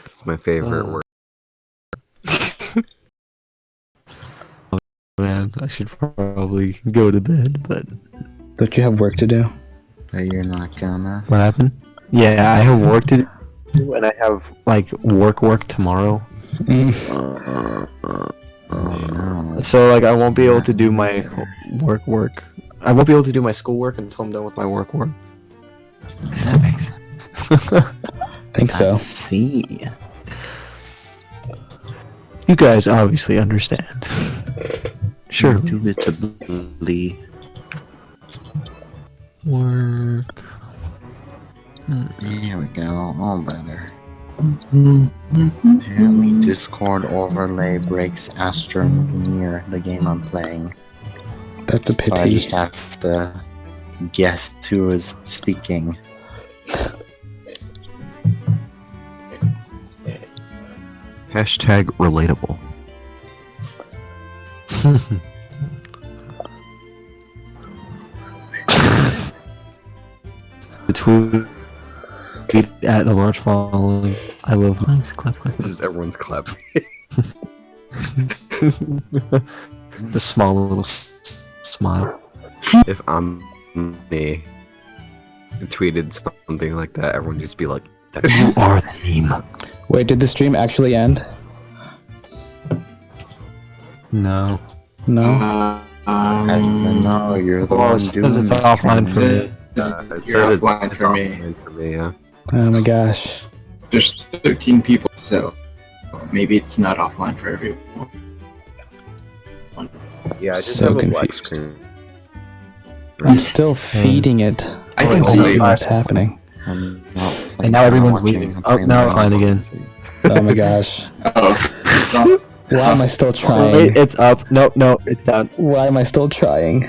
Speaker 4: It's my favorite word.
Speaker 2: Man, I should probably go to bed, but
Speaker 1: Don't you have work to do?
Speaker 6: But you're not gonna.
Speaker 2: what happened? Yeah, I have work to do, and I have like work tomorrow.
Speaker 6: Oh no.
Speaker 2: So like I won't be able to do my work. I won't be able to do my schoolwork until I'm done with my work.
Speaker 6: Does that make sense?
Speaker 1: Think so.
Speaker 6: I see.
Speaker 2: You guys obviously understand. Sure.
Speaker 6: Indubitably.
Speaker 2: Work.
Speaker 6: There we go. All better. Apparently, Discord overlay breaks Astroneer, the game I'm playing.
Speaker 1: That's a
Speaker 6: So I
Speaker 1: pity.
Speaker 6: just have to guess who is speaking.
Speaker 4: Hashtag relatable.
Speaker 2: The tweet at a large following. I love nice clap.
Speaker 4: This is everyone's clap.
Speaker 2: The small little smile.
Speaker 4: If I'm me tweeted something like that, everyone just be like,
Speaker 2: You are the meme.
Speaker 1: Wait, did the stream actually end?
Speaker 2: No.
Speaker 1: No.
Speaker 6: No, you're the
Speaker 2: Well,
Speaker 6: one
Speaker 2: it
Speaker 6: doing
Speaker 2: says it's
Speaker 6: this
Speaker 2: offline for
Speaker 6: thing.
Speaker 2: me.
Speaker 4: it
Speaker 5: You're
Speaker 4: said
Speaker 5: offline
Speaker 4: it's
Speaker 5: for me.
Speaker 4: offline for me, yeah.
Speaker 1: Oh my gosh.
Speaker 5: There's 13 people, so maybe it's not offline for everyone.
Speaker 4: Yeah, I just
Speaker 1: So
Speaker 4: have a black
Speaker 1: confused.
Speaker 4: screen.
Speaker 1: I'm still feeding it.
Speaker 5: I can
Speaker 2: Oh,
Speaker 5: see
Speaker 1: what's happening.
Speaker 6: I'm not
Speaker 2: And
Speaker 6: playing,
Speaker 2: now
Speaker 6: I'm
Speaker 2: everyone's
Speaker 6: watching,
Speaker 2: leaving.
Speaker 6: I'm
Speaker 2: Oh,
Speaker 6: playing
Speaker 2: now
Speaker 6: the
Speaker 2: it's fine
Speaker 6: game.
Speaker 2: again.
Speaker 1: Oh my gosh.
Speaker 5: Oh, it's off.
Speaker 1: Why am I still
Speaker 2: Oh,
Speaker 1: trying?
Speaker 2: wait, it's up. No, it's down.
Speaker 1: Why am I still trying?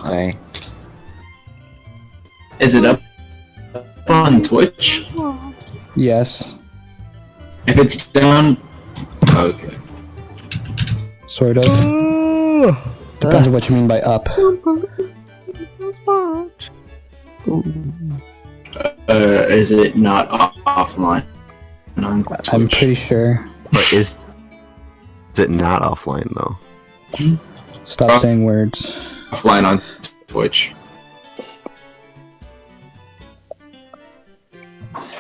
Speaker 6: Okay.
Speaker 5: Is it up on Twitch?
Speaker 1: Yes.
Speaker 5: If it's down, okay.
Speaker 1: Sort of. Depends on what you mean by up.
Speaker 5: Is it not offline on Twitch?
Speaker 1: I'm pretty sure.
Speaker 4: But is it not offline though?
Speaker 1: Stop saying words.
Speaker 5: Offline on Twitch.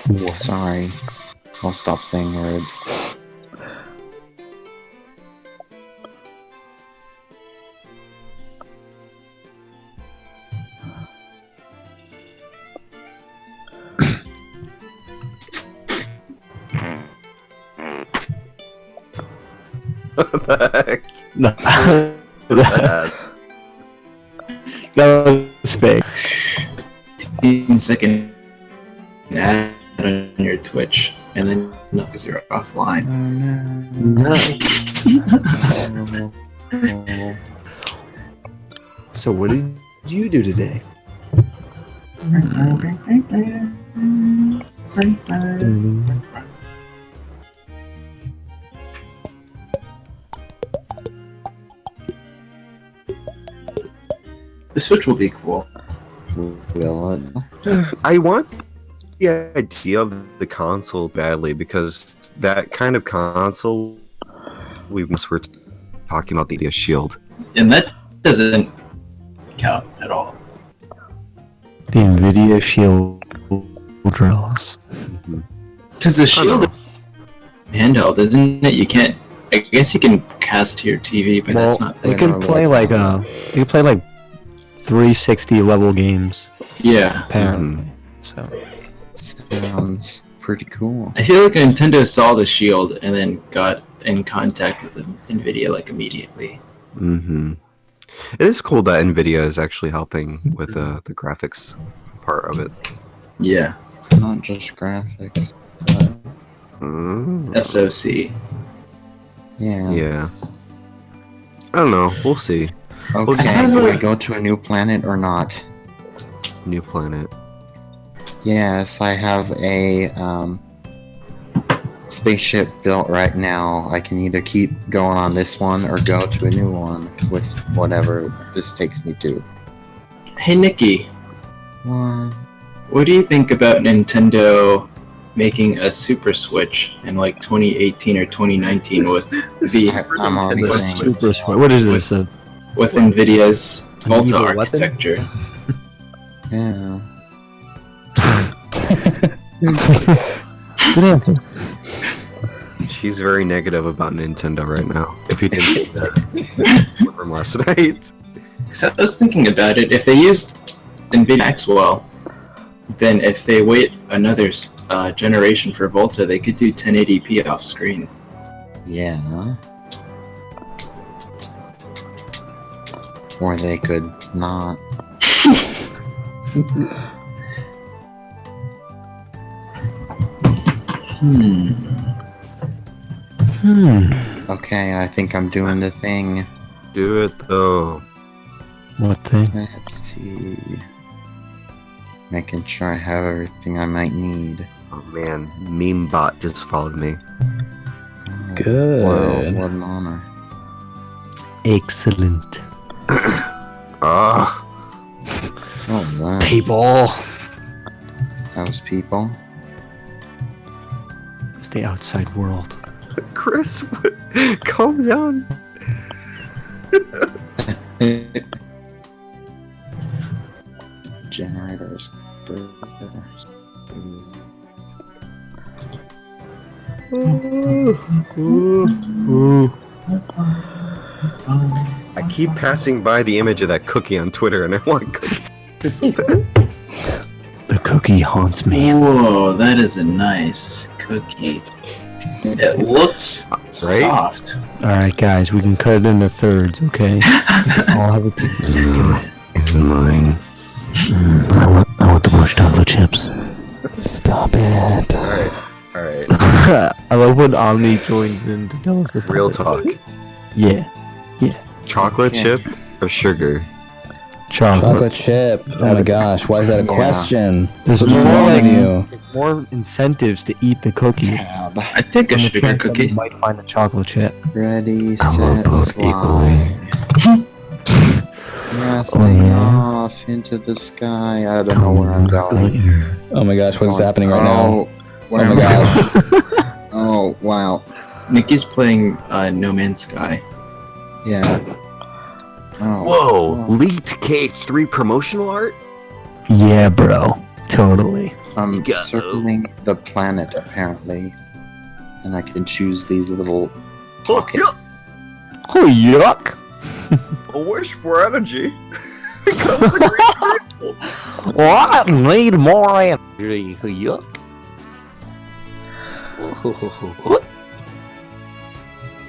Speaker 6: Well, sorry. I'll stop saying words.
Speaker 2: That was fake.
Speaker 5: 15-second ad on your Twitch, and then nothing's you're offline.
Speaker 2: So what did you do today?
Speaker 5: The Switch will be cool.
Speaker 6: Will it?
Speaker 4: I want the idea of the console badly because that kind of console we're talking about the idea Shield.
Speaker 5: And that doesn't count at all.
Speaker 2: The NVIDIA Shield draws.
Speaker 5: Because the Shield is handheld, isn't it? You can't. I guess you can cast to your TV, but that's not the
Speaker 2: You
Speaker 5: same.
Speaker 2: can play like 360 level games
Speaker 5: Yeah.
Speaker 2: apparently. So
Speaker 6: Sounds pretty cool.
Speaker 5: I feel like Nintendo saw the Shield and then got in contact with NVIDIA like immediately.
Speaker 4: Mm-hmm. It is cool that NVIDIA is actually helping with the graphics part of it.
Speaker 5: Yeah.
Speaker 6: Not just graphics, but
Speaker 5: SoC.
Speaker 6: yeah.
Speaker 4: Yeah. I don't know. We'll see.
Speaker 6: Okay, do we go to a new planet or not?
Speaker 4: New planet.
Speaker 6: Yes, I have a spaceship built right now. I can either keep going on this one or go to a new one with whatever this takes me to.
Speaker 5: Hey Nikki,
Speaker 6: What?
Speaker 5: what do you think about Nintendo making a Super Switch in like 2018 or 2019 with
Speaker 6: I'm already saying.
Speaker 2: Super Switch. What is this?
Speaker 5: with NVIDIA's Volta
Speaker 2: evil weapon?
Speaker 5: architecture?
Speaker 6: Yeah.
Speaker 2: Good answer.
Speaker 4: She's very negative about Nintendo right now. If you didn't get that from last night.
Speaker 5: So I was thinking about it. If they used NVIDIA Maxwell, then if they wait another generation for Volta, they could do 1080p off screen.
Speaker 6: Yeah. Or they could not. Okay, I think I'm doing the thing.
Speaker 4: Do it though.
Speaker 2: What thing?
Speaker 6: Let's see. Making sure I have everything I might need.
Speaker 4: Oh man, meme bot just followed me.
Speaker 6: Oh,
Speaker 1: Good.
Speaker 6: Wow, what an honor.
Speaker 2: Excellent.
Speaker 4: Ah,
Speaker 6: Oh, wow.
Speaker 2: People.
Speaker 6: That was people.
Speaker 2: It's the outside world.
Speaker 4: Chris, calm down.
Speaker 6: Generators. Burgers.
Speaker 4: I keep passing by the image of that cookie on Twitter, and I want cookies.
Speaker 2: The cookie haunts me.
Speaker 5: Whoa, that is a nice cookie. It looks soft.
Speaker 2: Alright, guys, we can cut it into thirds, okay? I'll have a piece.
Speaker 4: It's mine.
Speaker 2: I want the most chocolate chips.
Speaker 1: Stop it.
Speaker 4: All right.
Speaker 2: I love when Omni joins in to tell us this.
Speaker 4: Real talk.
Speaker 2: Yeah.
Speaker 4: Chocolate chip or sugar?
Speaker 1: Chocolate chip. Oh my gosh, why is that a
Speaker 6: Yeah.
Speaker 1: question?
Speaker 2: There's
Speaker 1: What's
Speaker 2: more,
Speaker 1: wrong
Speaker 2: like,
Speaker 1: with you?
Speaker 2: more incentives to eat the cookie.
Speaker 6: Tab.
Speaker 5: I think a
Speaker 2: than the
Speaker 5: sugar
Speaker 2: chance that
Speaker 5: cookie.
Speaker 2: we might find a chocolate chip.
Speaker 6: Ready,
Speaker 4: I love
Speaker 6: set,
Speaker 4: both
Speaker 6: fly.
Speaker 4: equally.
Speaker 6: Blasting off into the sky. I don't know where I'm going.
Speaker 1: Oh my gosh, what's happening right now?
Speaker 6: Oh
Speaker 1: Oh my gosh.
Speaker 6: Oh, wow.
Speaker 5: Nikki's playing No Man's Sky.
Speaker 6: Yeah. Oh,
Speaker 4: Whoa!
Speaker 6: wow.
Speaker 4: Leaked KH3 promotional art?
Speaker 2: Yeah, bro. Totally.
Speaker 6: I'm
Speaker 4: You got-
Speaker 6: circling the planet, apparently. And I can choose these little
Speaker 4: Oh,
Speaker 6: pockets.
Speaker 2: Oh, yuck.
Speaker 4: A wish for energy. Becomes a great crystal.
Speaker 2: What? Need more energy. Yuck.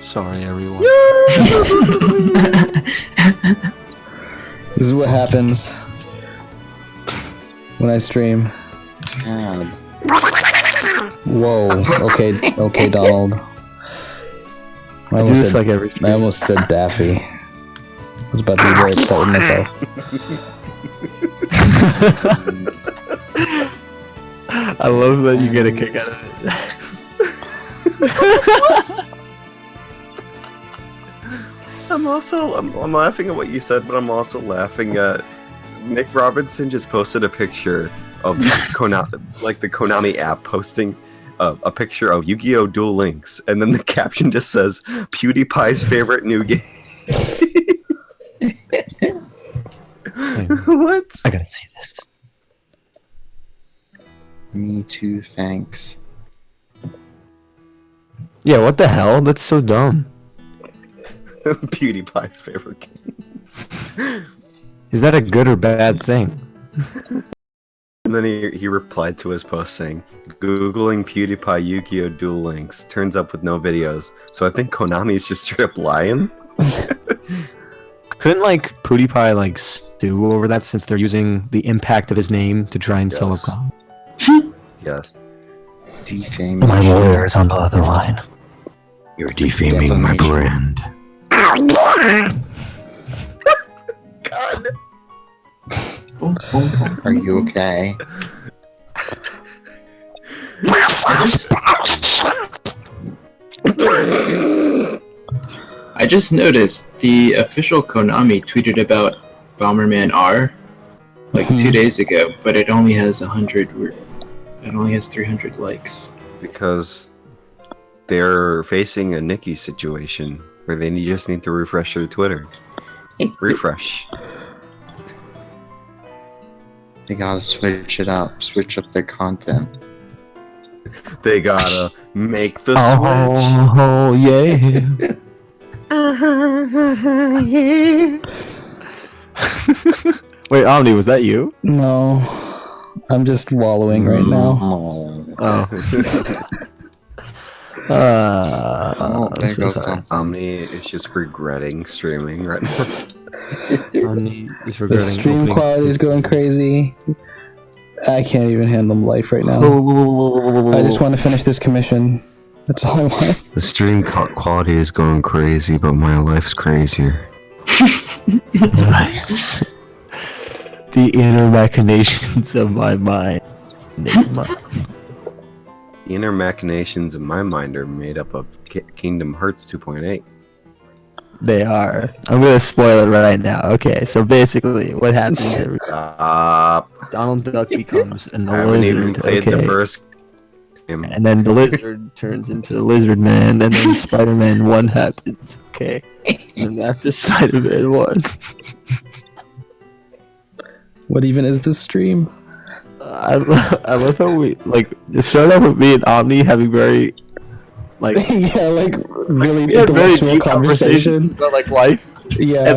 Speaker 2: Sorry, everyone.
Speaker 1: This is what happens when I stream.
Speaker 6: Tab.
Speaker 1: Whoa. Okay, Donald.
Speaker 2: I do this like every
Speaker 1: I almost said Daffy. I was about to be very upset with myself.
Speaker 2: I love that you get a kick out of it.
Speaker 4: I'm laughing at what you said, but I'm also laughing at Nick Robinson just posted a picture of the Konami app posting a picture of Yu-Gi-Oh! Duel Links, and then the caption just says PewDiePie's favorite new game. What?
Speaker 2: I gotta see this.
Speaker 6: Me too, thanks.
Speaker 2: Yeah, what the hell? That's so dumb.
Speaker 4: PewDiePie's favorite game.
Speaker 2: Is that a good or bad thing?
Speaker 4: And then he replied to his post saying, Googling PewDiePie Yu-Gi-Oh! Duel Links turns up with no videos, so I think Konami's just straight up lying.
Speaker 2: Couldn't PewDiePie sue over that since they're using the impact of his name to try and sell a
Speaker 4: Yes.
Speaker 2: console?
Speaker 4: Yes.
Speaker 6: Defamation.
Speaker 2: My lawyer is on the other line.
Speaker 4: You're
Speaker 6: defaming my
Speaker 4: brand. God.
Speaker 6: Are you okay?
Speaker 5: I just noticed the official Konami tweeted about Bomberman R 2 days ago, but it only has 100. It only has 300 likes.
Speaker 4: Because they're facing a Nikki situation where they just need to refresh their Twitter. Refresh.
Speaker 6: They gotta switch it up. Switch up their content.
Speaker 4: They gotta make the
Speaker 2: Oh, yeah. Wait, Omni, was that you?
Speaker 1: No. I'm just wallowing right now.
Speaker 6: Oh,
Speaker 2: Oh.
Speaker 6: oh
Speaker 2: I'm
Speaker 6: there
Speaker 2: so
Speaker 6: goes
Speaker 2: sorry.
Speaker 6: something.
Speaker 4: Omni is just regretting streaming right now.
Speaker 2: Omni is
Speaker 1: The
Speaker 2: regretting
Speaker 1: stream
Speaker 2: opening-
Speaker 1: quality is going crazy. I can't even handle life right now. I just want to finish this commission. That's all I want.
Speaker 4: The stream quality is going crazy, but my life's crazier.
Speaker 2: Nice. The inner machinations of my mind.
Speaker 4: The inner machinations of my mind are made up of Kingdom Hearts 2.8.
Speaker 2: They are. I'm gonna spoil it right now. Okay, so basically, what happens is
Speaker 4: Stop.
Speaker 2: Donald Duck becomes a
Speaker 4: I haven't even
Speaker 2: lizard,
Speaker 4: played the
Speaker 2: okay?
Speaker 4: first game.
Speaker 2: And then the lizard turns into Lizard Man, and then Spider-Man 1 happens, okay? And after Spider-Man 1,
Speaker 1: What even is this stream?
Speaker 2: I love how we, it started off with me and Omni having very,
Speaker 1: Yeah, really
Speaker 2: we had very
Speaker 1: intellectual
Speaker 2: deep
Speaker 1: conversation.
Speaker 2: conversations about, life,
Speaker 1: Yeah.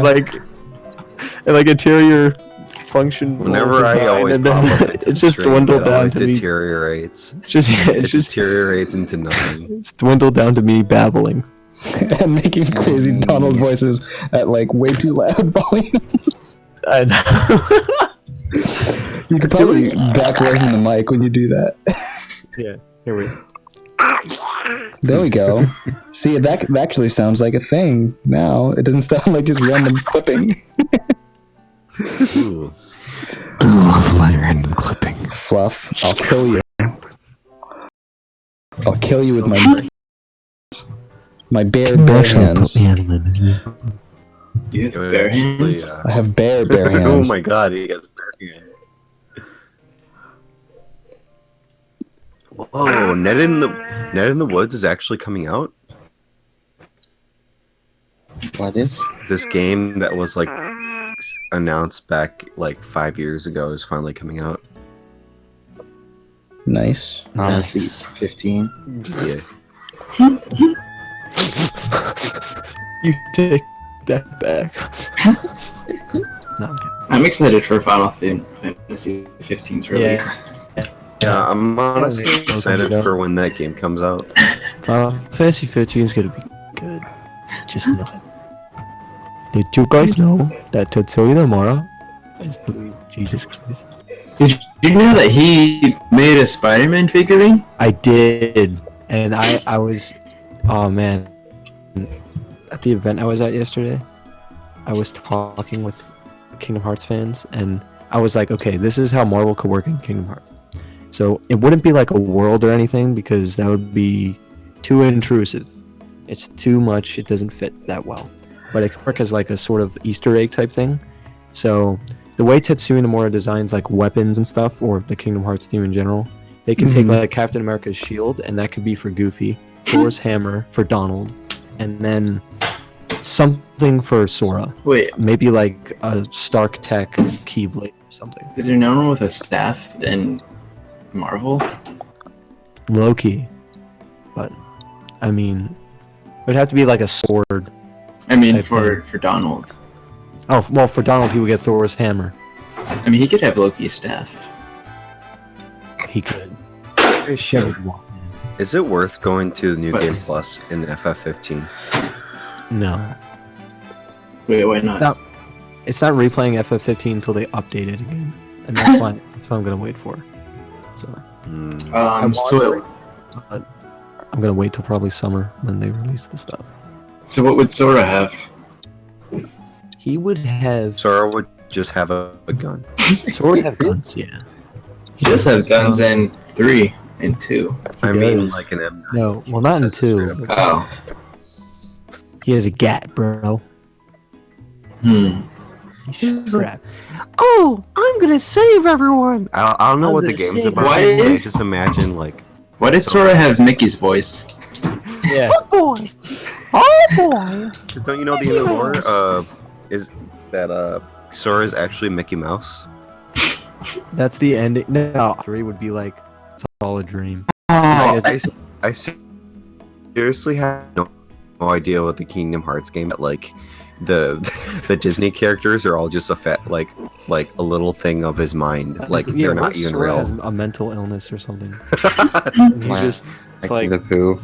Speaker 2: and interior function.
Speaker 4: Whenever I
Speaker 2: design,
Speaker 4: always
Speaker 2: and
Speaker 4: pop
Speaker 2: then
Speaker 4: up into
Speaker 2: it
Speaker 4: the
Speaker 2: just
Speaker 4: stream,
Speaker 2: dwindled
Speaker 4: it
Speaker 2: down
Speaker 4: always
Speaker 2: to me.
Speaker 4: deteriorates.
Speaker 2: It
Speaker 4: It
Speaker 2: just
Speaker 4: deteriorates into nothing.
Speaker 2: it's dwindled down to me babbling.
Speaker 1: And making crazy Donald voices at way too loud volumes.
Speaker 2: I know.
Speaker 1: You could probably back away from the mic when you do that.
Speaker 2: Yeah, here we go.
Speaker 1: There we go. See, that actually sounds like a thing now. It doesn't sound like just random clipping.
Speaker 4: Ooh. I love random clipping.
Speaker 1: Fluff, I'll kill you. I'll kill you with my bare hands.
Speaker 5: You have bare hands?
Speaker 1: I have bare
Speaker 4: oh
Speaker 1: hands.
Speaker 4: my god, he has bare hands. Oh, Net in the Woods is actually coming out.
Speaker 6: What is?
Speaker 4: This game that was like announced back like 5 years ago is finally coming out.
Speaker 1: Nice.
Speaker 6: Honestly,
Speaker 2: Nice.
Speaker 6: 15.
Speaker 4: Yeah.
Speaker 2: You take that back. No, I'm kidding.
Speaker 5: I'm excited for Final Fantasy 15's release.
Speaker 4: Yeah, I'm honestly excited for when that game comes out.
Speaker 2: Fantasy 15 is gonna be good. Just know it. Did you guys know that Tetsuya Nomura is doing Jesus Christ?
Speaker 5: Did you know that he made a Spider-Man figurine?
Speaker 2: I did, and I was, oh man, at the event I was at yesterday, I was talking with Kingdom Hearts fans, and I was like, okay, this is how Marvel could work in Kingdom Hearts. So it wouldn't be like a world or anything because that would be too intrusive. It's too much. It doesn't fit that well. But it could work as like a sort of Easter egg type thing. So the way Tetsuya Nomura designs like weapons and stuff, or the Kingdom Hearts team in general, they can take like Captain America's shield, and that could be for Goofy, Thor's hammer for Donald, and then something for Sora.
Speaker 5: Wait,
Speaker 2: Maybe like a Stark Tech Keyblade or something.
Speaker 5: is there no one with a staff in Marvel?
Speaker 2: Loki. But I mean, it would have to be like a sword.
Speaker 5: I mean,
Speaker 2: Type
Speaker 5: for Donald.
Speaker 2: Oh, well, for Donald, he would get Thor's hammer.
Speaker 5: I mean, he could have Loki's staff.
Speaker 2: He could.
Speaker 4: Is it worth going to the New
Speaker 5: But-
Speaker 4: Game Plus in FF15?
Speaker 2: No.
Speaker 5: Wait, why not?
Speaker 2: No. It's not replaying FF15 until they update it again. And that's why I'm going to wait for. So
Speaker 5: So
Speaker 2: I'm going to wait till probably summer when they release the stuff.
Speaker 5: what would Sora have?
Speaker 2: He would have...
Speaker 4: Sora would just have a gun.
Speaker 2: Sora would have guns, yeah.
Speaker 5: He does have guns in 3 and 2.
Speaker 4: I mean,
Speaker 2: does.
Speaker 4: like an M9.
Speaker 2: No, well, not in 2.
Speaker 5: Oh.
Speaker 2: He has a gat, bro.
Speaker 5: Hmm.
Speaker 2: Crap.
Speaker 4: Oh, I'm gonna save everyone. I don't know
Speaker 2: I'm
Speaker 4: what the
Speaker 2: gonna
Speaker 4: game's
Speaker 2: save
Speaker 4: about.
Speaker 5: Why?
Speaker 4: I just imagine like.
Speaker 5: Why did Sora have Mickey's voice?
Speaker 2: Yeah.
Speaker 4: Boy, oh boy. Don't you know the end of the lore? Is that Sora is actually Mickey Mouse?
Speaker 2: That's the ending. No, 3 would be like, it's all a dream.
Speaker 5: Oh,
Speaker 4: I seriously have no idea what the Kingdom Hearts game like. The Disney characters are all just a like a little thing of his mind. Like
Speaker 2: Yeah,
Speaker 4: they're not
Speaker 2: what if
Speaker 4: even
Speaker 2: Sora
Speaker 4: real.
Speaker 2: has a mental illness or something. And he's
Speaker 6: Wow.
Speaker 2: just, it's like,
Speaker 6: the poo.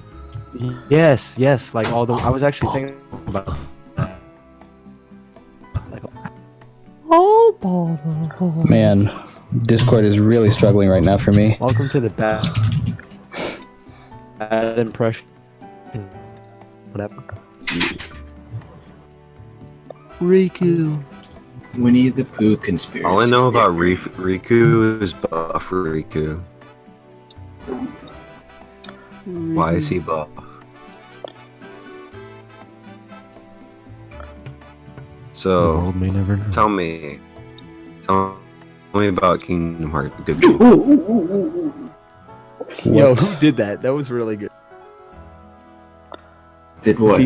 Speaker 2: yes, like all the, I was actually thinking about that. Like,
Speaker 1: Man, Discord is really struggling right now for me.
Speaker 2: welcome to the bad impression. Whatever. Riku.
Speaker 5: Winnie the Pooh conspiracy.
Speaker 4: All I know about Riku is buff Riku. Why is he buff?
Speaker 2: The
Speaker 4: So
Speaker 2: world may never know.
Speaker 4: tell me about Kingdom Hearts. Good.
Speaker 2: Yo, who did that? That was really good.
Speaker 5: Did what?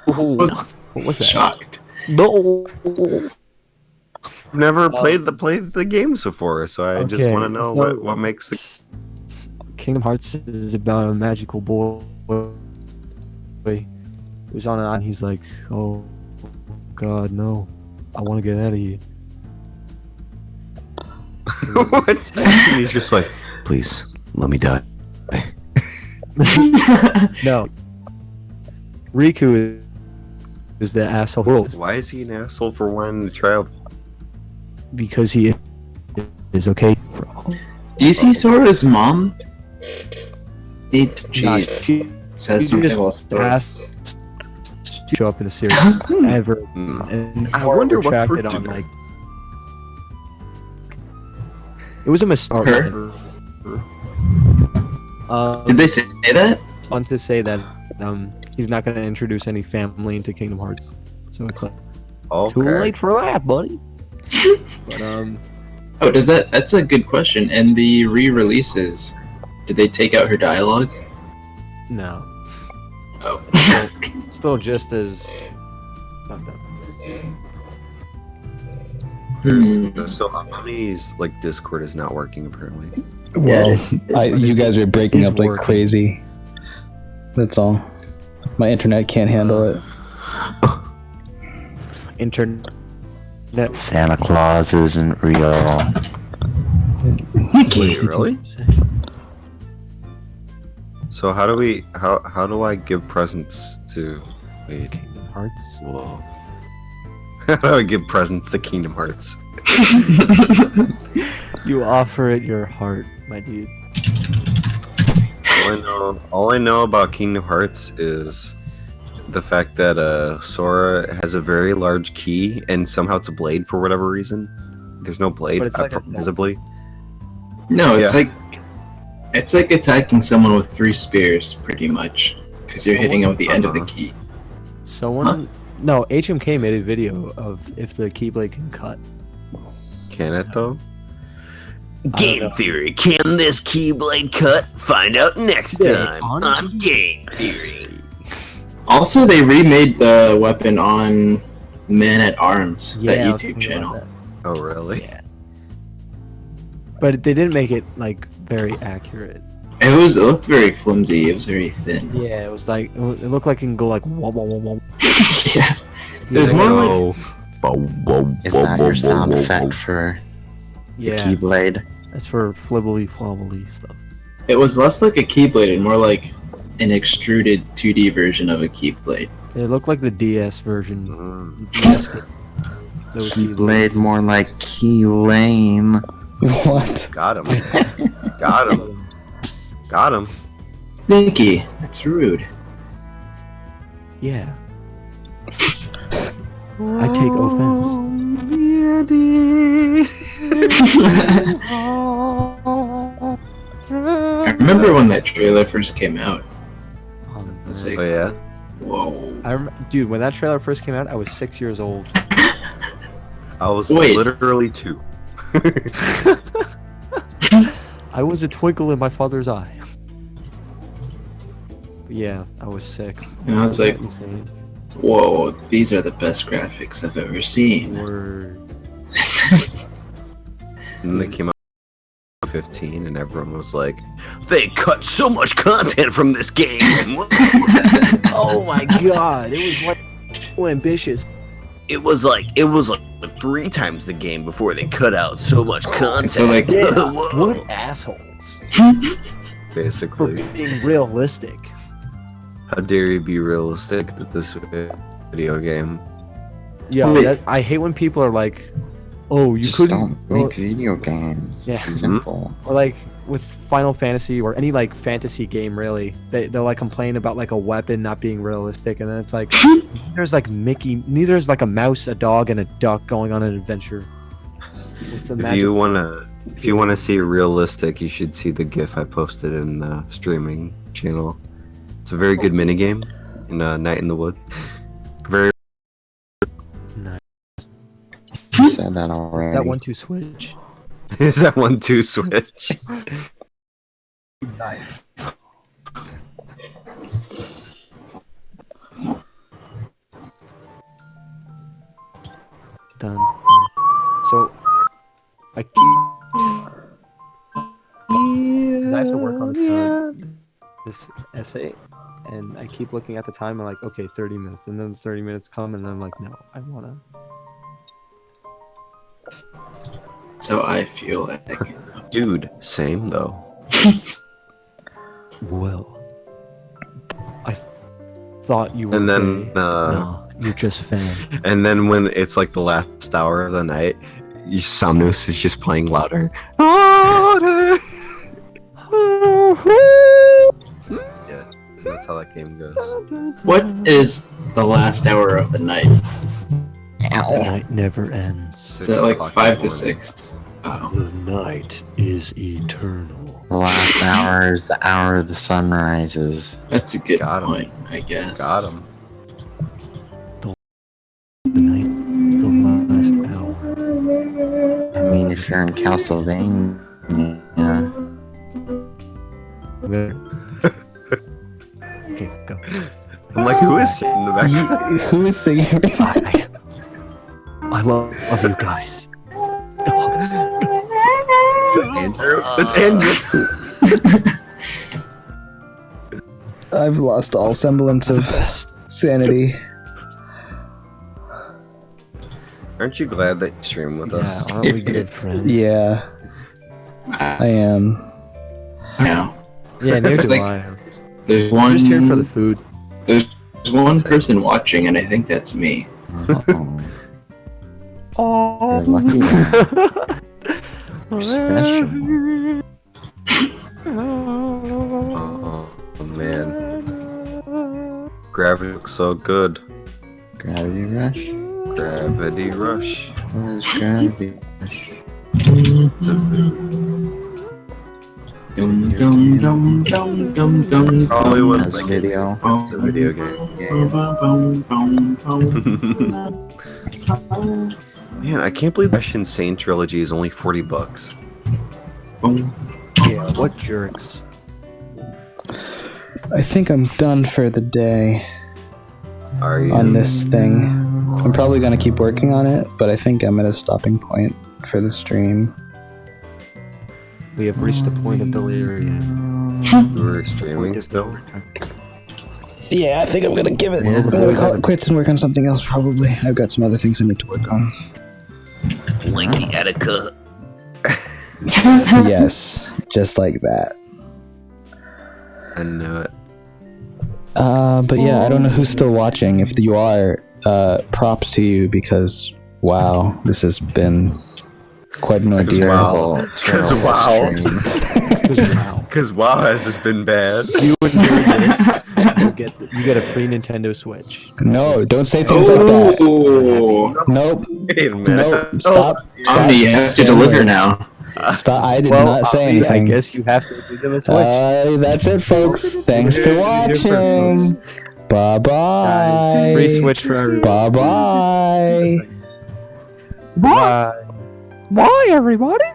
Speaker 2: What was that?
Speaker 5: Shocked.
Speaker 2: No.
Speaker 4: Never played the games before, so I just
Speaker 2: Okay,
Speaker 4: want to know
Speaker 2: so-
Speaker 4: what makes the.
Speaker 2: Kingdom Hearts is about a magical boy who's on an island. He's like, oh god, no, I want to get out of here.
Speaker 4: What? And he's just like, please let me die.
Speaker 2: No, Riku is the asshole world
Speaker 4: Why is he an asshole for wanting to try out?
Speaker 2: because he is okay for all.
Speaker 5: Do you see Sora's mom? She
Speaker 2: Nah, she
Speaker 5: says
Speaker 2: she
Speaker 5: something
Speaker 2: just
Speaker 5: about Sora's.
Speaker 2: asked to show up in the series ever, and
Speaker 4: I wonder what
Speaker 2: retracted
Speaker 4: for
Speaker 2: on like. It was a mistake.
Speaker 5: Her?
Speaker 2: Did
Speaker 5: Did they say that?
Speaker 2: fun to say that he's not gonna introduce any family into Kingdom Hearts. So it's like
Speaker 4: Okay.
Speaker 2: too late for that, buddy. But
Speaker 5: Oh, that's a good question. And the re-releases, did they take out her dialogue?
Speaker 2: no,
Speaker 5: Oh.
Speaker 2: still just as fucked up.
Speaker 4: So Omni's like Discord is not working apparently.
Speaker 1: Well, you guys are breaking
Speaker 2: It's
Speaker 1: up like
Speaker 2: working.
Speaker 1: crazy. That's all. My internet can't handle it.
Speaker 2: Internet.
Speaker 6: Santa Claus isn't real.
Speaker 4: Wait, really? So how do I give presents to wait?
Speaker 2: Kingdom Hearts.
Speaker 4: Whoa. How do I give presents to Kingdom Hearts?
Speaker 2: You offer it your heart, my dude.
Speaker 4: All I know about Kingdom Hearts is the fact that Sora has a very large key and somehow it's a blade for whatever reason. There's no blade
Speaker 2: But it's like a-
Speaker 4: visibly.
Speaker 5: No, it's
Speaker 4: Yeah.
Speaker 5: it's like attacking someone with 3 spears, pretty much, because you're hitting them with the end of the key.
Speaker 2: Someone. No, HMK made a video of if the Keyblade can cut.
Speaker 4: Can it though?
Speaker 2: Game know.
Speaker 4: Theory. Can this Keyblade cut? Find out next
Speaker 2: Yeah,
Speaker 4: time on Game Theory.
Speaker 5: Also, they remade the weapon on Man at Arms, that
Speaker 2: I was
Speaker 5: YouTube
Speaker 2: thinking
Speaker 5: channel.
Speaker 2: about
Speaker 4: Oh really?
Speaker 2: that. Yeah. But they didn't make it like very accurate.
Speaker 5: It looked very flimsy. It was very thin.
Speaker 2: Yeah, it was like it looked like it can go like whoa, whoa, whoa, whoa.
Speaker 5: Yeah. There's more like
Speaker 6: Is that your sound effect for the
Speaker 2: Yeah,
Speaker 6: Keyblade?
Speaker 2: that's for flibbly flobbly stuff.
Speaker 5: it was less like a Keyblade and more like an extruded 2D version of a Keyblade.
Speaker 2: It looked like the DS version.
Speaker 4: Mm.
Speaker 2: The DS game. That was
Speaker 6: Keyblade more like key lame.
Speaker 1: What?
Speaker 4: Got him. Got him. Got him.
Speaker 5: Nikki, that's rude.
Speaker 2: Yeah. I take offense.
Speaker 5: I remember when that trailer first came out. I was
Speaker 4: Oh
Speaker 5: like,
Speaker 4: yeah.
Speaker 5: whoa.
Speaker 2: Dude, when that trailer first came out, I was 6 years old.
Speaker 4: I was
Speaker 5: Wait.
Speaker 4: literally 2.
Speaker 2: I was a twinkle in my father's eye. But yeah, I was 6.
Speaker 5: And I was like,
Speaker 2: Insane.
Speaker 5: whoa, these are the best graphics I've ever seen.
Speaker 2: Word.
Speaker 4: And then they came out in 15 and everyone was like, they cut so much content from this game.
Speaker 2: Oh my god, it was like so ambitious.
Speaker 4: it was like 3 times the game before they cut out so much content.
Speaker 5: So, like,
Speaker 2: What assholes. For
Speaker 4: Basically,
Speaker 2: being realistic.
Speaker 4: how dare you be realistic that this video game?
Speaker 2: Yo,
Speaker 5: Wait.
Speaker 2: I hate when people are like, oh, you
Speaker 6: Just
Speaker 2: couldn't.
Speaker 6: don't make video games.
Speaker 2: Yeah.
Speaker 6: It's simple.
Speaker 2: Or like with Final Fantasy or any like fantasy game, really, they'll like complain about like a weapon not being realistic, and then it's like there's like neither's like a mouse, a dog, and a duck going on an adventure. It's the
Speaker 4: If
Speaker 2: magic-
Speaker 4: you wanna see realistic, you should see the GIF I posted in the streaming channel. It's a very good minigame in Night in the Woods. Very
Speaker 2: Nice.
Speaker 6: You said that already.
Speaker 2: That 1-2 switch.
Speaker 4: is that 1-2 switch?
Speaker 1: Nice.
Speaker 2: Done. So I keep. Because I have to work on this essay, and I keep looking at the time and like, okay, 30 minutes, and then the 30 minutes come, and then I'm like, no, I wanna.
Speaker 5: So I feel like
Speaker 4: Dude, same though.
Speaker 2: Well, I thought you were.
Speaker 4: And then
Speaker 2: gay. No, you're just fan.
Speaker 4: and then when it's like the last hour of the night, Somnus is just playing louder. Louder. Yeah, that's how that game goes.
Speaker 5: what is the last hour of the night?
Speaker 2: The night never ends.
Speaker 5: Is that like 5 to
Speaker 4: in the morning.
Speaker 5: 6? Oh.
Speaker 2: The night is eternal.
Speaker 6: The last hour is the hour the sun rises.
Speaker 5: That's a good
Speaker 4: Got him.
Speaker 5: point, I guess.
Speaker 4: Got him.
Speaker 2: The night is the last hour.
Speaker 6: I mean, if you're in Castlevania,
Speaker 2: Okay, go.
Speaker 4: I'm like, who is sitting in the back?
Speaker 1: Who is singing?
Speaker 2: I love you guys.
Speaker 4: Is it Andrew? It's Andrew.
Speaker 1: I've lost all semblance of sanity.
Speaker 4: Aren't you glad that you stream with us?
Speaker 2: Yeah, aren't we good friends?
Speaker 1: Yeah, I am.
Speaker 5: Now,
Speaker 2: Yeah, neither
Speaker 5: It's
Speaker 2: do
Speaker 5: like-
Speaker 2: I.
Speaker 5: there's
Speaker 2: I'm
Speaker 5: one.
Speaker 2: just here for the food.
Speaker 5: There's one person watching, and I think that's me.
Speaker 6: you're lucky. You're special.
Speaker 4: Oh man, gravity looks so good.
Speaker 6: Gravity Rush?
Speaker 4: Gravity Rush.
Speaker 6: What is Gravity Rush?
Speaker 4: It's a
Speaker 5: Dum dum dum dum dum dum.
Speaker 4: probably one
Speaker 6: That's a
Speaker 4: like
Speaker 6: video.
Speaker 4: it's a video game. Man, I can't believe that Insane trilogy is only $40.
Speaker 2: Yeah, what jerks.
Speaker 1: I think I'm done for the day
Speaker 4: Are you?
Speaker 1: on this thing. I'm probably gonna keep working on it, but I think I'm at a stopping point for the stream.
Speaker 2: We have reached a point of delirium.
Speaker 4: We're streaming still.
Speaker 1: Yeah, I think I'm gonna give it.
Speaker 2: Yeah,
Speaker 1: I'm gonna call it quits and work on something else. Probably. I've got some other things I need to work on.
Speaker 4: Lady Attica.
Speaker 1: Yes, just like that.
Speaker 4: I know it.
Speaker 1: But yeah, I don't know who's still watching. If you are, props to you because wow, this has been quite an ordeal.
Speaker 4: Wow. Because wow.
Speaker 2: Wow.
Speaker 4: Because wow, has this been bad?
Speaker 2: You enjoy this, you get a free Nintendo Switch.
Speaker 1: No, don't say things like that.
Speaker 5: Oh,
Speaker 1: Nope.
Speaker 4: Wait a minute.
Speaker 1: Nope. Stop.
Speaker 5: Omni, you have to deliver now.
Speaker 1: Stop. I did
Speaker 2: Well,
Speaker 1: not say
Speaker 2: Omni,
Speaker 1: anything.
Speaker 2: I guess you have to give them a Switch.
Speaker 1: That's it, folks. Thanks for watching. Bye bye.
Speaker 2: Free Switch for everyone.
Speaker 1: Bye bye.
Speaker 2: Bye. Bye, everybody.